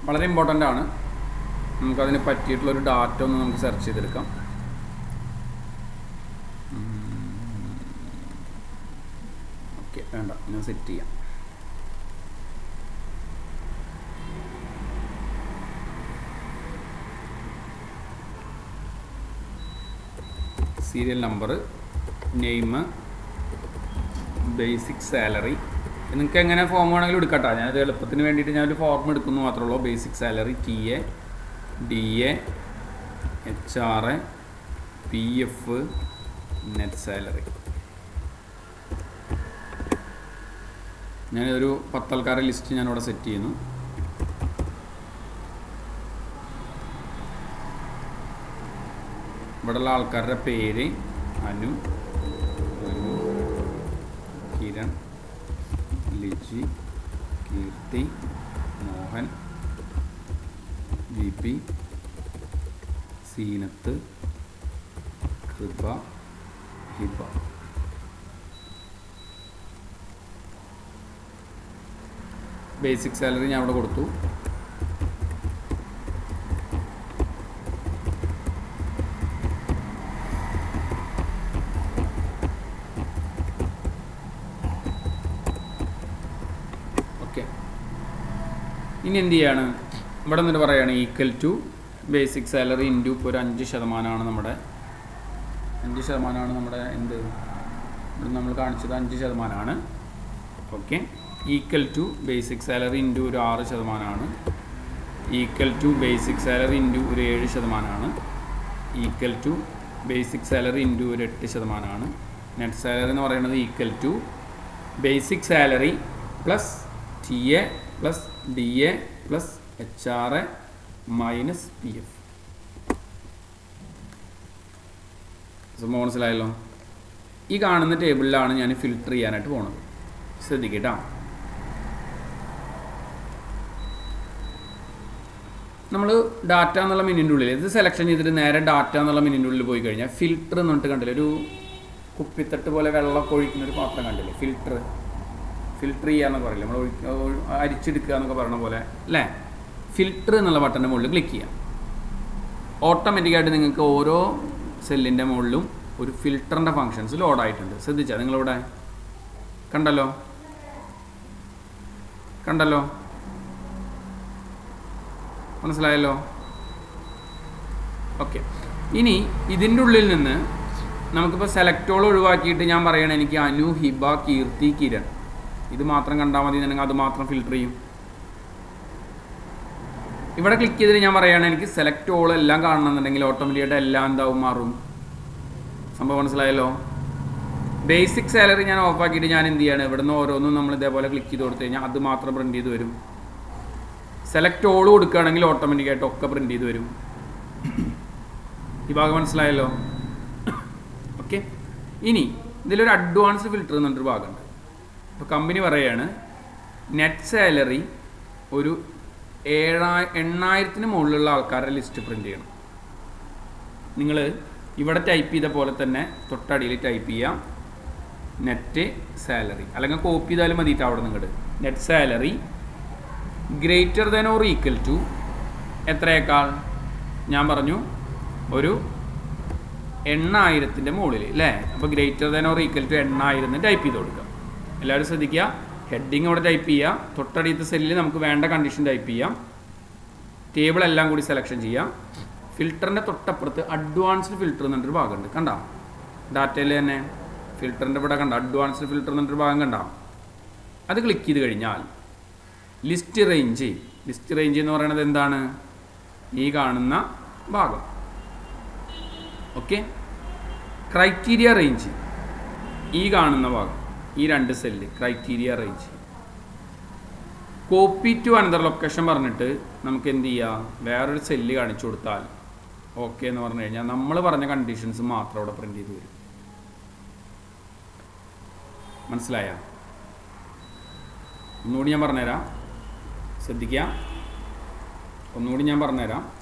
Speaker 1: വളരെ ഇമ്പോർട്ടൻ്റ് ആണ്. നമുക്കതിന് പറ്റിയിട്ടുള്ളൊരു ഡാറ്റ ഒന്ന് നമുക്ക് സെർച്ച് ചെയ്തെടുക്കാം. ഓക്കെ, വേണ്ട, ഞാൻ സെറ്റ് ചെയ്യാം. Serial number, name, basic salary. നിങ്ങൾക്ക് എങ്ങനെ ഫോം വേണമെങ്കിലും എടുക്കട്ടെ. ഞാനത് എളുപ്പത്തിന് വേണ്ടിയിട്ട് ഞാനൊരു ഫോം എടുക്കുന്നു മാത്രമേ ഉള്ളൂ. Basic salary, TA, DA, HR, PF, net salary. ഞാനൊരു 10 ആൾക്കാരുടെ ലിസ്റ്റ് ഞാനിവിടെ സെറ്റ് ചെയ്യുന്നു. ഇവിടെയുള്ള ആൾക്കാരുടെ പേര് അനു, കിരൺ, ലിജി, കീർത്തി, മോഹൻ, GP, സീനത്ത്, കൃപ, ഹിബ. ബേസിക് സാലറി ഞാൻ അവിടെ കൊടുത്തു. ഓക്കെ, ഇനി എന്ത് ചെയ്യാണ്? ഇവിടെ നിന്നിട്ട് പറയുകയാണ് equal to basic salary into ഇപ്പോൾ ഒരു 5% നമ്മുടെ 5% നമ്മുടെ എന്ത് ഇവിടെ നമ്മൾ കാണിച്ചത് 5%. Okay, equal to basic salary into ഒരു 6%, equal to basic salary into ഒരു 7%, equal to basic salary into ഒരു 8%. നെറ്റ് സാലറി എന്ന് പറയുന്നത് equal to basic salary plus TA plus DA plus HR minus PF. മനസ്സിലായല്ലോ? ഈ കാണുന്ന ടേബിളിലാണ് ഞാൻ ഫിൽട്ടർ ചെയ്യാനായിട്ട് പോണത്. ശ്രദ്ധിക്കട്ടോ. നമ്മൾ ഡാറ്റ എന്നുള്ള മെനുവിൻ്റെ ഉള്ളിൽ ഇത് സെലക്ഷൻ ചെയ്തിട്ട് നേരെ ഡാറ്റ എന്നുള്ള മെനുവിൻ്റെ ഉള്ളിൽ പോയി കഴിഞ്ഞാൽ ഫിൽറ്റർ എന്ന് പറഞ്ഞിട്ട് കണ്ടില്ലേ, ഒരു കുപ്പിത്തട്ട് പോലെ വെള്ളമൊക്കെ ഒഴിക്കുന്ന ഒരു പാത്രം കണ്ടില്ലേ, ഫിൽറ്റർ ചെയ്യാന്നൊക്കെ പറയില്ലേ, നമ്മൾ അരിച്ചെടുക്കുക എന്നൊക്കെ പറയുന്ന പോലെ അല്ലേ. ഫിൽറ്റർ എന്നുള്ള ബട്ടൻ്റെ മുകളിൽ ക്ലിക്ക് ചെയ്യാം. ഓട്ടോമാറ്റിക്കായിട്ട് നിങ്ങൾക്ക് ഓരോ സെല്ലിൻ്റെ മുകളിലും ഒരു ഫിൽറ്ററിൻ്റെ ഫങ്ഷൻസ് ലോഡായിട്ടുണ്ട്. ശ്രദ്ധിച്ചാൽ നിങ്ങളിവിടെ കണ്ടല്ലോ മനസ്സിലായല്ലോ? ഓക്കെ. ഇനി ഇതിൻ്റെ ഉള്ളിൽ നിന്ന് നമുക്കിപ്പോൾ സെലക്ടോൾ ഒഴിവാക്കിയിട്ട് ഞാൻ പറയണേ എനിക്ക് അനു, ഹിബ, കീർത്തി, കിരൺ ഇത് മാത്രം കണ്ടാൽ മതി എന്നുണ്ടെങ്കിൽ അത് മാത്രം ഫിൽറ്റർ ചെയ്യും. ഇവിടെ ക്ലിക്ക് ചെയ്തിട്ട് ഞാൻ പറയുകയാണ് എനിക്ക് സെലക്ട് ഓൾ എല്ലാം കാണണമെന്നുണ്ടെങ്കിൽ ഓട്ടോമാറ്റിക്കായിട്ട് എല്ലാം എന്താവും, മാറും. സംഭവം മനസ്സിലായല്ലോ? ബേസിക് സാലറി ഞാൻ ഓഫാക്കിയിട്ട് ഞാൻ എന്ത് ചെയ്യാണ്, ഇവിടെ നിന്ന് ഓരോന്നും നമ്മൾ ഇതേപോലെ ക്ലിക്ക് ചെയ്ത് കൊടുത്തു കഴിഞ്ഞാൽ അത് മാത്രം പ്രിൻറ്റ് ചെയ്ത് വരും. സെലക്ട് ഓൾ കൊടുക്കുകയാണെങ്കിൽ ഓട്ടോമാറ്റിക്കായിട്ട് ഒക്കെ പ്രിൻറ്റ് ചെയ്ത് വരും. ഈ ഭാഗം മനസ്സിലായല്ലോ? ഓക്കെ. ഇനി ഇതിലൊരു അഡ്വാൻസ്ഡ് ഫിൽറ്റർ എന്നൊരു ഭാഗമുണ്ട്. ഇപ്പോൾ കമ്പനി പറയുകയാണ് നെറ്റ് സാലറി ഒരു 8,000-ന് മുകളിലുള്ള ആൾക്കാരുടെ ലിസ്റ്റ് പ്രിൻ്റ് ചെയ്യണം. നിങ്ങൾ ഇവിടെ ടൈപ്പ് ചെയ്ത പോലെ തന്നെ തൊട്ടടിയിൽ ടൈപ്പ് ചെയ്യാം നെറ്റ് സാലറി, അല്ലെങ്കിൽ കോപ്പി ചെയ്താലും മതിയിട്ട് അവിടെ നിങ്ങട് net salary greater than or equal to എത്രയേക്കാൾ, ഞാൻ പറഞ്ഞു ഒരു 8,000-ൻ്റെ മുകളിൽ അല്ലേ. അപ്പോൾ greater than or equal to 8,000 type ചെയ്ത് കൊടുക്കുക. എല്ലാവരും ശ്രദ്ധിക്കുക, ഹെഡിങ് അവിടെ ടൈപ്പ് ചെയ്യുക, തൊട്ടടിയത്തെ സെല്ലിൽ നമുക്ക് വേണ്ട കണ്ടീഷൻ ടൈപ്പ് ചെയ്യാം, ടേബിൾ എല്ലാം കൂടി സെലക്ഷൻ ചെയ്യാം. ഫിൽറ്ററിൻ്റെ തൊട്ടപ്പുറത്ത് അഡ്വാൻസ്ഡ് ഫിൽറ്റർ എന്നൊരു ഭാഗമുണ്ട്, കണ്ടോ? ഡാറ്റയിൽ തന്നെ ഫിൽറ്ററിൻ്റെ ഇവിടെ കണ്ട അഡ്വാൻസ്ഡ് ഫിൽറ്റർ എന്നൊരു ഭാഗം കണ്ടോ? അത് ക്ലിക്ക് ചെയ്ത് കഴിഞ്ഞാൽ ലിസ്റ്റ് റേഞ്ച് എന്ന് പറയുന്നത് എന്താണ്, ഈ കാണുന്ന ഭാഗം. ഓക്കെ. ക്രൈറ്റീരിയ റേഞ്ച് ഈ കാണുന്ന ഭാഗം, ഈ രണ്ട് cell criteria range. Copy to another location പറഞ്ഞിട്ട് നമുക്ക് എന്ത് ചെയ്യാം, വേറൊരു സെല്ല് കാണിച്ചു കൊടുത്താൽ ഓക്കെ എന്ന് പറഞ്ഞു കഴിഞ്ഞാൽ നമ്മൾ പറഞ്ഞ കണ്ടീഷൻസ് മാത്രം അവിടെ പ്രിൻ്റ് ചെയ്ത് വരും. മനസ്സിലായ? ഒന്നുകൂടി ഞാൻ പറഞ്ഞുതരാം,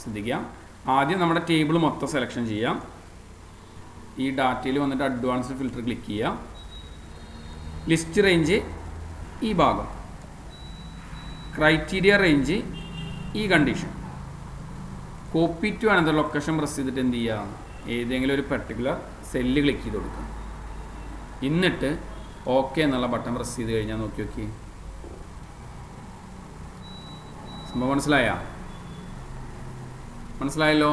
Speaker 1: ശ്രദ്ധിക്കുക. ആദ്യം നമ്മുടെ ടേബിൾ മൊത്തം സെലക്ഷൻ ചെയ്യാം. ഈ ഡാറ്റയിൽ വന്നിട്ട് അഡ്വാൻസ്ഡ് ഫിൽറ്റർ ക്ലിക്ക് ചെയ്യാം. ലിസ്റ്റ് റേഞ്ച് ഈ ഭാഗം, ക്രൈറ്റീരിയ റേഞ്ച് ഈ condition. Copy to another location press ചെയ്തിട്ട് എന്ത് ചെയ്യുക, ഏതെങ്കിലും ഒരു പെർട്ടിക്കുലർ സെല്ല് ക്ലിക്ക് ചെയ്ത് കൊടുക്കുക. എന്നിട്ട് ഓക്കെ എന്നുള്ള ബട്ടൺ പ്രസ് ചെയ്ത് കഴിഞ്ഞാൽ നോക്കി സംഭവം മനസ്സിലായല്ലോ?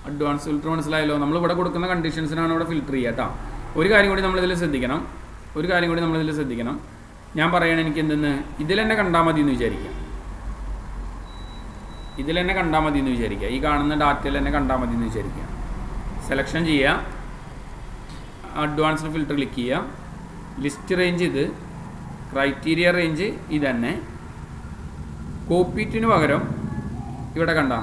Speaker 1: അഡ്വാൻസ് ഫിൽറ്റർ മനസ്സിലായല്ലോ? നമ്മളിവിടെ കൊടുക്കുന്ന കണ്ടീഷൻസിനാണ് ഇവിടെ ഫിൽറ്റർ ചെയ്യുക കേട്ടോ. ഒരു കാര്യം കൂടി നമ്മളിതിൽ ശ്രദ്ധിക്കണം. ഞാൻ പറയുകയാണ് എനിക്ക് എന്തെന്ന് ഇതിൽ തന്നെ കണ്ടാൽ മതി എന്ന് വിചാരിക്കുക. ഈ കാണുന്ന ഡാറ്റയിൽ തന്നെ കണ്ടാൽ മതി എന്ന് വിചാരിക്കുക. സെലക്ഷൻ ചെയ്യുക, അഡ്വാൻസ്ഡ് ഫിൽറ്റർ ക്ലിക്ക് ചെയ്യുക, ലിസ്റ്റ് റേഞ്ച് ഇത്, ക്രൈറ്റീരിയ റേഞ്ച് ഇതന്നെ. കോപ്പി ടുന് പകരം ഇവിടെ കണ്ട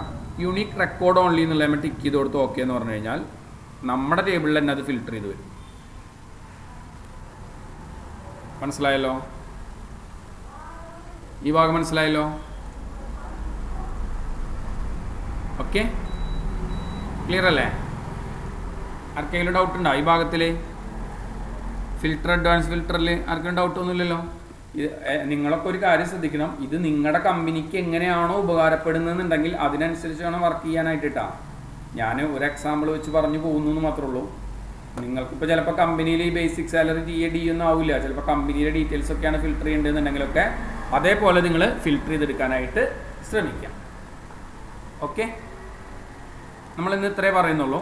Speaker 1: യുണീക്ക് റെക്കോർഡ് ഓൺലി എന്നുള്ള ടിക്ക് ചെയ്ത് കൊടുത്ത് ഓക്കെ എന്ന് പറഞ്ഞു കഴിഞ്ഞാൽ നമ്മുടെ ടേബിളിൽ തന്നെ അത് ഫിൽറ്റർ ചെയ്ത് വരും. മനസ്സിലായല്ലോ? ഈ ഭാഗം മനസ്സിലായല്ലോ? ഓക്കെ, ക്ലിയർ അല്ലേ? ആർക്കെങ്കിലും ഡൗട്ട് ഉണ്ടോ ഈ ഭാഗത്തിൽ? അഡ്വാൻസ് ഫിൽറ്ററിൽ ആർക്കും ഡൗട്ട് ഒന്നുമില്ലല്ലോ? നിങ്ങളൊക്കെ ഒരു കാര്യം ശ്രദ്ധിക്കണം, ഇത് നിങ്ങളുടെ കമ്പനിക്ക് എങ്ങനെയാണോ ഉപകാരപ്പെടുന്നതെന്നുണ്ടെങ്കിൽ അതിനനുസരിച്ച് വേണം വർക്ക് ചെയ്യാനായിട്ടാ. ഞാൻ ഒരു എക്സാമ്പിൾ വെച്ച് പറഞ്ഞു പോകുന്നു എന്ന് മാത്രമേ ഉള്ളൂ. നിങ്ങൾക്കിപ്പോൾ ചിലപ്പോൾ കമ്പനിയിൽ ഈ ബേസിക് സാലറി DA ഒന്നും ആവില്ല, ചിലപ്പോൾ കമ്പനിയുടെ ഡീറ്റെയിൽസ് ഒക്കെയാണ് ഫിൽറ്റർ ചെയ്യേണ്ടതെന്നുണ്ടെങ്കിലൊക്കെ അതേപോലെ നിങ്ങൾ ഫിൽറ്റർ ചെയ്തെടുക്കാനായിട്ട് ശ്രമിക്കാം. ഓക്കെ, നമ്മളിന്ന് ഇത്രേ പറയുന്നുള്ളൂ.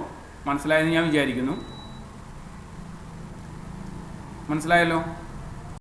Speaker 1: മനസ്സിലായെന്ന് ഞാൻ വിചാരിക്കുന്നു. മനസ്സിലായല്ലോ?